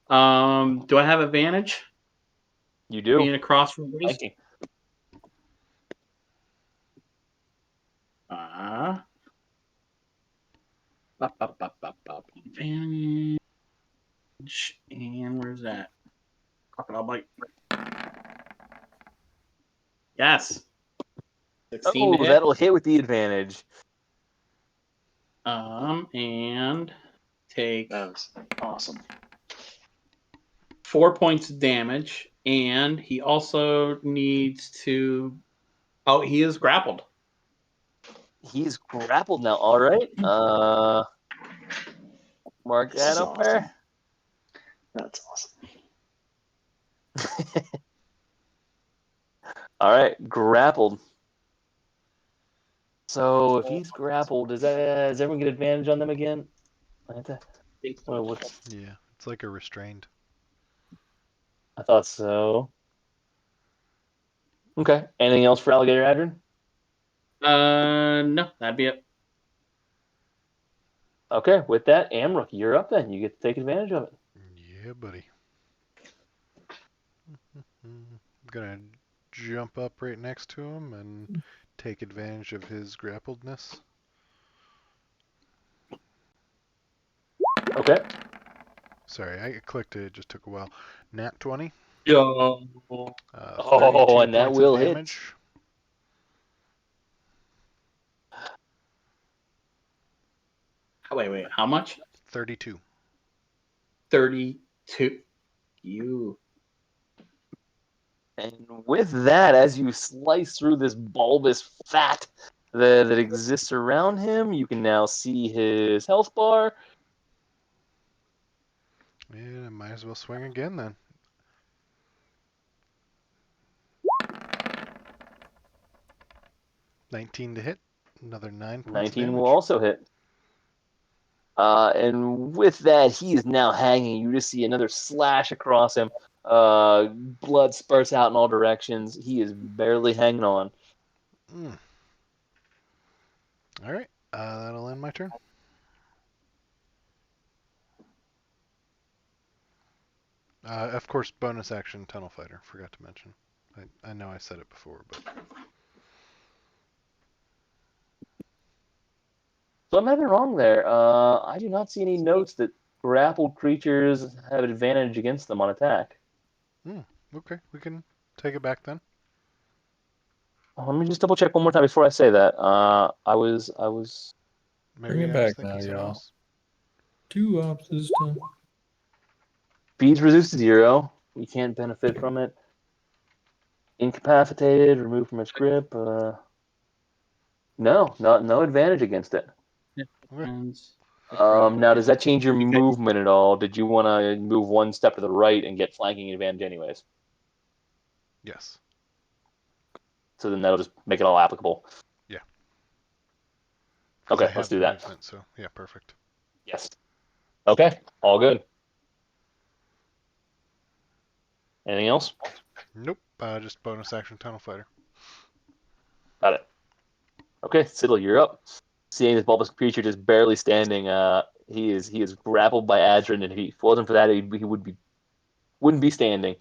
Do I have advantage You do. being across from Grizz? Thank you. Advantage. And where's that? Crocodile bite. Yes. 16 to Oh, hit. that'll hit with the advantage. And take That was awesome. 4 points of damage, and he also needs to. Oh, he is grappled. He's grappled now. All right. Mark This that is up awesome. there. That's awesome. All right, grappled. So if he's grappled, does everyone get advantage on them again? What's, Yeah, it's like a restrained. I thought so. Okay. Anything else for Alligator Adrian? No, that'd be it. Okay, with that, Amrook, you're up then. You get to take advantage of it. Yeah, buddy. I'm gonna jump up right next to him and take advantage of his grappledness. Okay. Sorry, I clicked it. It just took a while. Nat 20. Yeah. 32 and that points will of hit. damage. Wait. How much? 32. 32. You. And with that, as you slice through this bulbous fat that exists around him, you can now see his health bar. Yeah, I might as well swing again then. $19 to hit. Another 9 points of 19 will damage. also hit. And with that, he is now hanging. You just see another slash across him. Blood spurts out in all directions. He is barely hanging on. All right, that'll end my turn. Of course, bonus action Tunnel Fighter. Forgot to mention. I know I said it before, but So I'm having wrong there. I do not see any notes that grappled creatures have advantage against them on attack. okay, we can take it back then. Let me just double check one more time before I say that. I was. Bring it Maybe I was back thinking now, something y'all. else. 2 ops this time. Speeds reduced to 0. You can't benefit from it. Incapacitated, removed from its grip. No advantage against it. Okay. Now, does that change your movement at all? Did you want to move one step to the right and get flanking advantage anyways? Yes. So then that'll just make it all applicable. Yeah. 'Cause Okay, I let's have do the that. movement, so yeah, perfect. Yes. Okay, all good. Anything else? Nope. Just bonus action Tunnel Fighter. Got it. Okay, Siddle, you're up. Seeing this bulbous creature just barely standing, he is grappled by Adrin, and if he wasn't for that, he wouldn't be standing.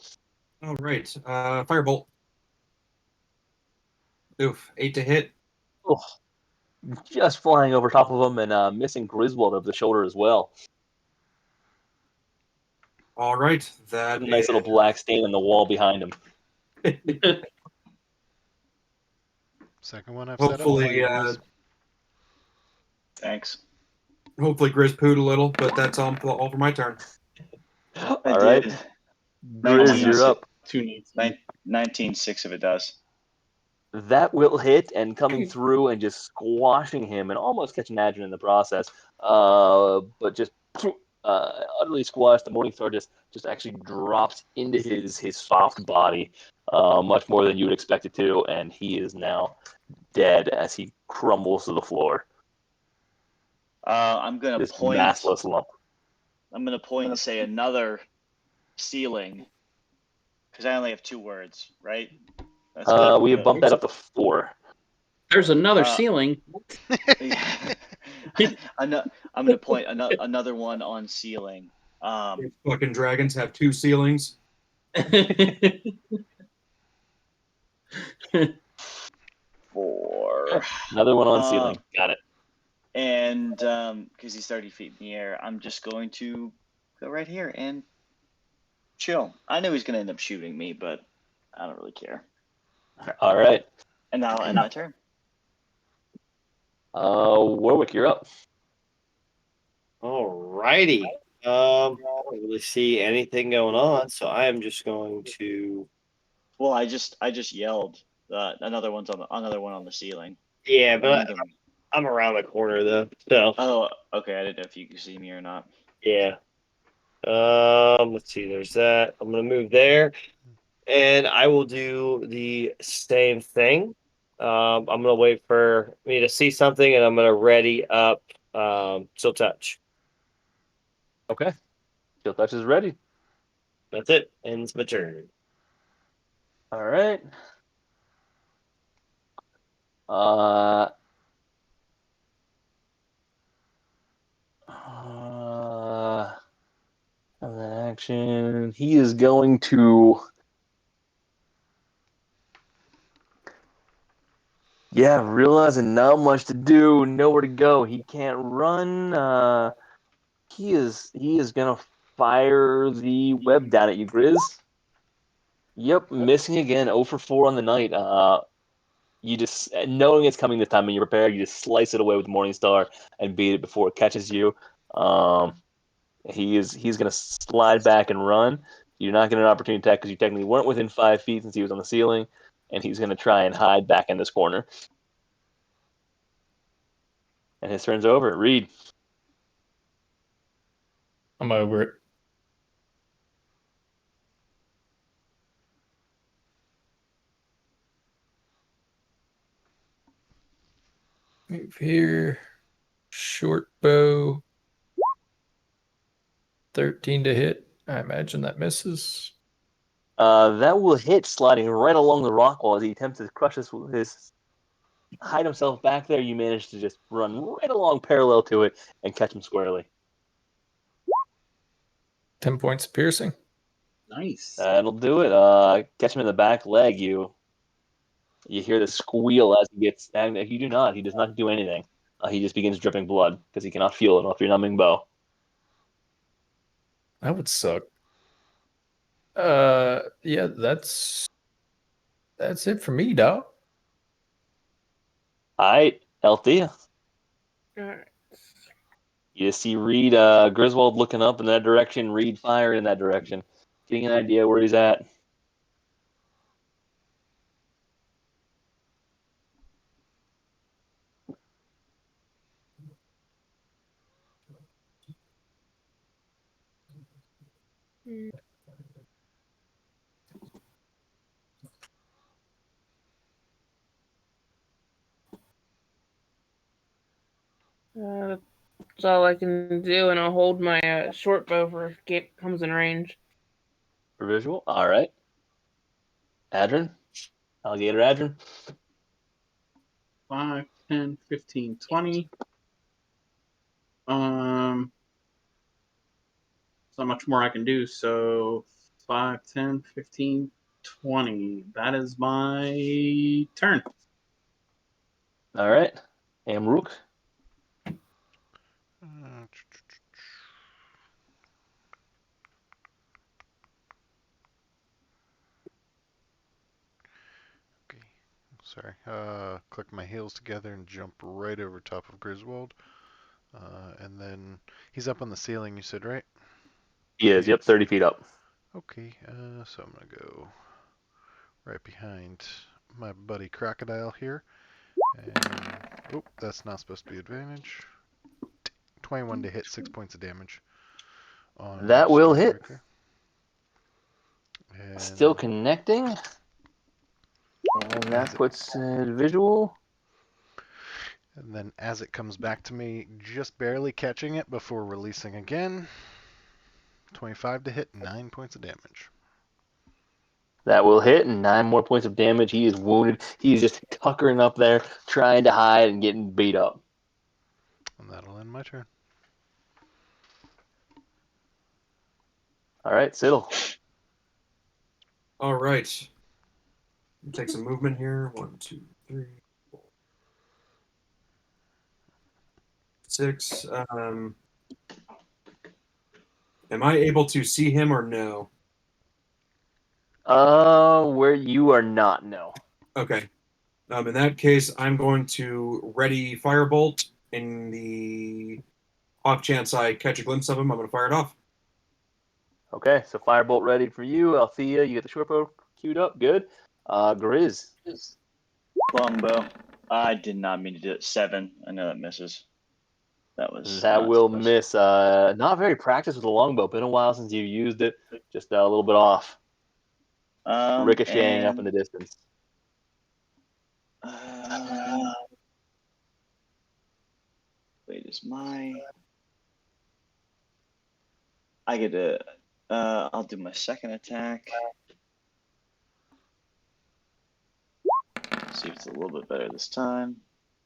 All right. Firebolt. Oof. 8 to hit. Oh, just flying over top of him and missing Griswold over the shoulder as well. All right. That A nice little black stain on the wall behind him. Second one I've Hopefully, set up for you, Grizz. Thanks. hopefully Grizz pooed a little, but that's all for my turn. All I right, did. Grizz, you're up. 19-6 if it does. That will hit, and coming through and just squashing him and almost catching Adrian in the process. But just utterly squashed. The Morningstar just actually drops into his soft body, much more than you would expect it to, and he is now dead as he crumbles to the floor. I'm gonna This point. massless lump. I'm gonna point and say another ceiling, because I only have 2 words, right? That's good. We have bumped that up to 4. There's another ceiling. I'm gonna point another one on ceiling. Fucking dragons have 2 ceilings. 4. Another one on ceiling. Got it. And because he's 30 feet in the air, I'm just going to go right here and chill. I know he's going to end up shooting me, but I don't really care. All right. And that'll end my turn. Warwick, you're up. Alrighty. I don't really see anything going on, so I am just going to. Well, I just yelled. Another one on the ceiling. Yeah, but I'm around the corner though. So. Oh, okay. I didn't know if you could see me or not. Yeah. Let's see. There's that. I'm gonna move there, and I will do the same thing. I'm gonna wait for me to see something, and I'm gonna ready up. Still touch. Okay. Steel touch is ready. That's it. Ends my turn. All right. Uh, action. He is going to. Yeah, realizing not much to do, nowhere to go. He can't run. He is gonna fire the web down at you, Grizz. Yep, missing again. 0 for 4 on the night. You just knowing it's coming this time and you're prepared, you just slice it away with Morningstar and beat it before it catches you. He's gonna slide back and run. You're not getting an opportunity to attack because you technically weren't within 5 feet since he was on the ceiling, and he's gonna try and hide back in this corner. And his turn's over. Reed. I'm over it. Move here. Short bow. 13 to hit. I imagine that misses. That will hit, sliding right along the rock wall as he attempts to crush his hide himself back there. You manage to just run right along parallel to it and catch him squarely. 10 points of piercing. Nice. That'll do it. Catch him in the back leg. You hear the squeal as he gets. And you do not. He does not do anything. He just begins dripping blood because he cannot feel it off your numbing bow. That would suck. Yeah, that's it for me, dog. All right, Althea. Alright. You see Reed, Griswold looking up in that direction, Reed firing in that direction. Getting an idea where he's at. That's all I can do, and I'll hold my short bow for if it comes in range. For visual. All right. Adrian. Alligator Adrian. 5, 10, 15, 20. There's not much more I can do. So 5, 10, 15, 20. That is my turn. All right. Amrook. Okay. Sorry. Click my heels together and jump right over top of Griswold. And then he's up on the ceiling, you said, right? He is. Yep, 30 feet up. Okay. So I'm going to go right behind my buddy Crocodile here. And, oh, that's not supposed to be advantage. 21 to hit, 6 points of damage. On That will hit. And Still connecting. And that puts visual. And then as it comes back to me, just barely catching it before releasing again. 25 to hit, 9 points of damage. That will hit, and 9 more points of damage. He is wounded. He's just tuckering up there, trying to hide and getting beat up. And that'll end my turn. All right, Siddle. All right. Take some movement here. 1, 2, 3, 6. Am I able to see him or no? Where you are not, no. Okay. In that case, I'm going to ready Firebolt. In the off chance I catch a glimpse of him, I'm going to fire it off. Okay, so Firebolt ready for you. Althea, you get the short bow queued up. Good. Grizz. Longbow. I did not mean to do it. 7. I know that misses. That was That not will supposed miss. Not very practiced with the longbow. Been a while since you used it. Just a little bit off. to. Ricocheting up in the distance. Wait, is my... I get to... I'll do my second attack. See if it's a little bit better this time.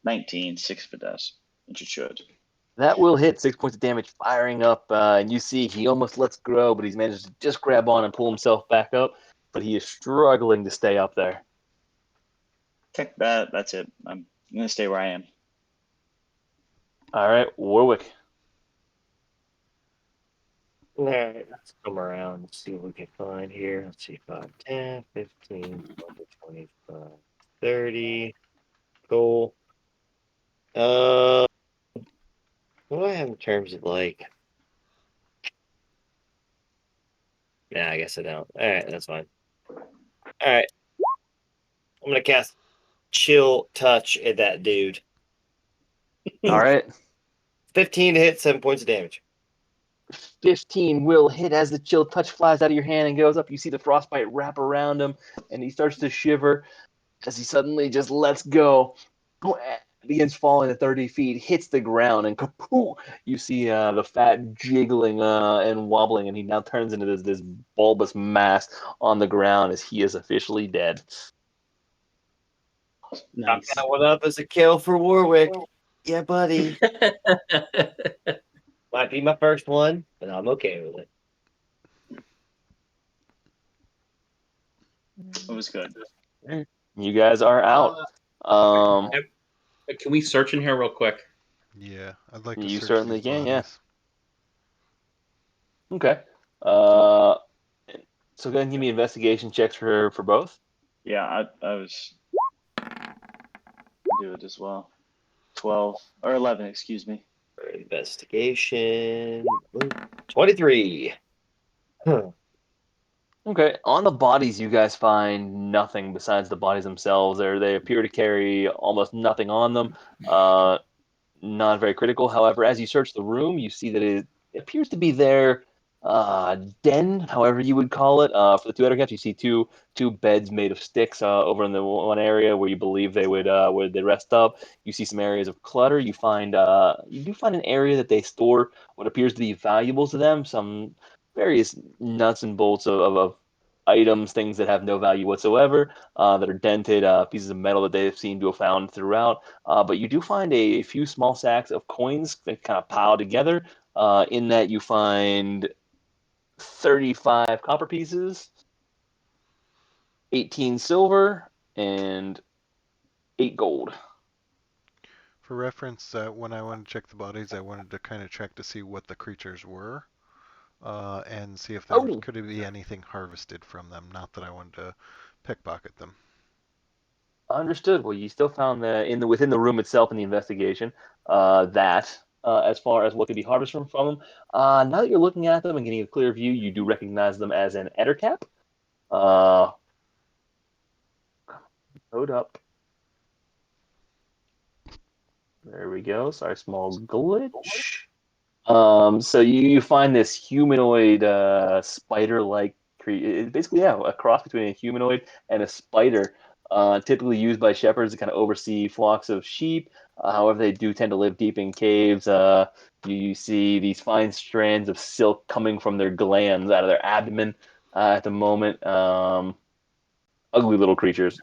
19, 6 finesse, which it should. That will hit. 6 points of damage firing up. And you see he almost lets go, but he's managed to just grab on and pull himself back up. But he is struggling to stay up there. Okay, that's it. I'm going to stay where I am. All right, Warwick. All right, let's come around and see what we can find here. Let's see, 5, 10, 15, 20, 25, 30. Cool. What do I have in terms of like? Nah, I guess I don't. All right, that's fine. All right, I'm gonna cast Chill Touch at that dude. All right. 15 to hit, 7 points of damage. 15 will hit as the chill touch flies out of your hand and goes up. You see the frostbite wrap around him, and he starts to shiver as he suddenly just lets go. Begins falling at 30 feet, hits the ground, and kapoo! You see the fat jiggling and wobbling, and he now turns into this bulbous mass on the ground as he is officially dead. Nice. That one up as a kill for Warwick. Yeah, buddy. Might be my first one, but I'm okay with it. It was good. You guys are out. Can we search in here real quick? Yeah, I'd like to You search certainly these can, yeah. bodies. Okay. So go ahead and give me investigation checks for both. Yeah, I was... do it as well. 12, or 11, excuse me. Investigation. 23. Huh. Okay. On the bodies, you guys find nothing besides the bodies themselves. They appear to carry almost nothing on them. Not very critical. However, as you search the room, you see that it appears to be their den, however you would call it. For the two other cats, you see two beds made of sticks over in the one area where you believe they would where they rest up. You see some areas of clutter. You do find an area that they store what appears to be valuables to them. Some various nuts and bolts of items, things that have no value whatsoever, that are dented, pieces of metal that they seem to have found throughout. But you do find a few small sacks of coins that kind of piled together. In that you find 35 copper pieces, 18 silver, and 8 gold. For reference, when I wanted to check the bodies, I wanted to kind of check to see what the creatures were, and see if there could be anything harvested from them. Not that I wanted to pickpocket them. Understood. Well, you still found within the room itself in the investigation as far as what could be harvested from them. Now that you're looking at them and getting a clear view, you do recognize them as an ettercap. Load up. There we go. Sorry, small glitch. So you find this humanoid spider-like creature. Basically, yeah, a cross between a humanoid and a spider. Typically used by shepherds to kind of oversee flocks of sheep. However, they do tend to live deep in caves. You see these fine strands of silk coming from their glands out of their abdomen at the moment. Ugly little creatures,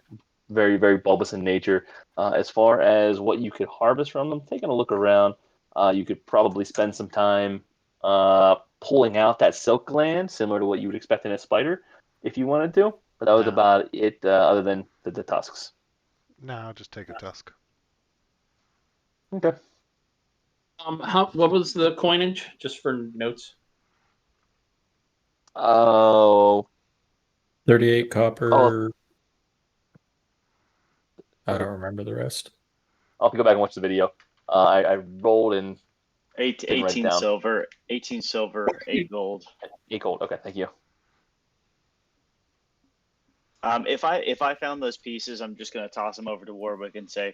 very, very bulbous in nature. As far as what you could harvest from them, taking a look around, you could probably spend some time pulling out that silk gland, similar to what you would expect in a spider, if you wanted to. But that was about it, other than the tusks. No, I'll just take a tusk. Okay. What was the coinage, just for notes? Oh, 38 copper. Oh. I don't remember the rest. I'll have to go back and watch the video. I rolled in 18 silver, 18 silver, 8 gold. 8 gold. Okay, thank you. If I found those pieces, I'm just gonna toss them over to Warwick and say,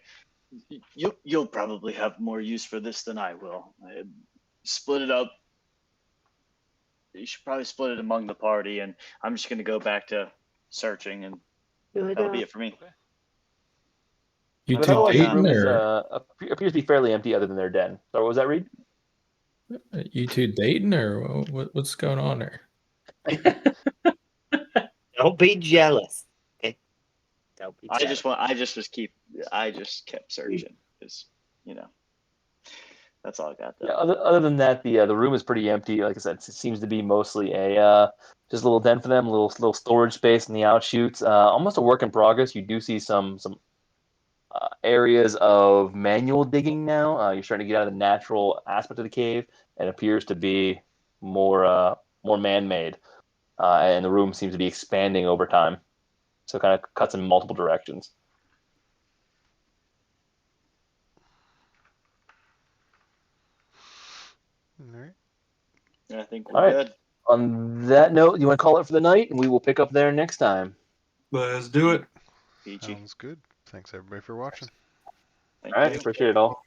you'll probably have more use for this than I will. Split it up. You should probably split it among the party, and I'm just gonna go back to searching, and that'll be it for me. You And two otherwise, this room dating, is, or appears to be fairly empty, other than their den. So, what was that, Reed? you two dating, or what's going on there? Don't be jealous. Okay. Don't be jealous. I just kept searching because that's all I got. Though. Yeah. Other than that, the room is pretty empty. Like I said, it seems to be mostly a just a little den for them, a little storage space in the outshoots. Almost a work in progress. You do see some areas of manual digging now. You're starting to get out of the natural aspect of the cave, and appears to be more man-made. And the room seems to be expanding over time, so it kind of cuts in multiple directions. All right. I think we're good. On that note, you want to call it for the night, and we will pick up there next time. Let's do it. Peachy. Sounds good. Thanks everybody for watching. Thank All right, you. appreciate it all.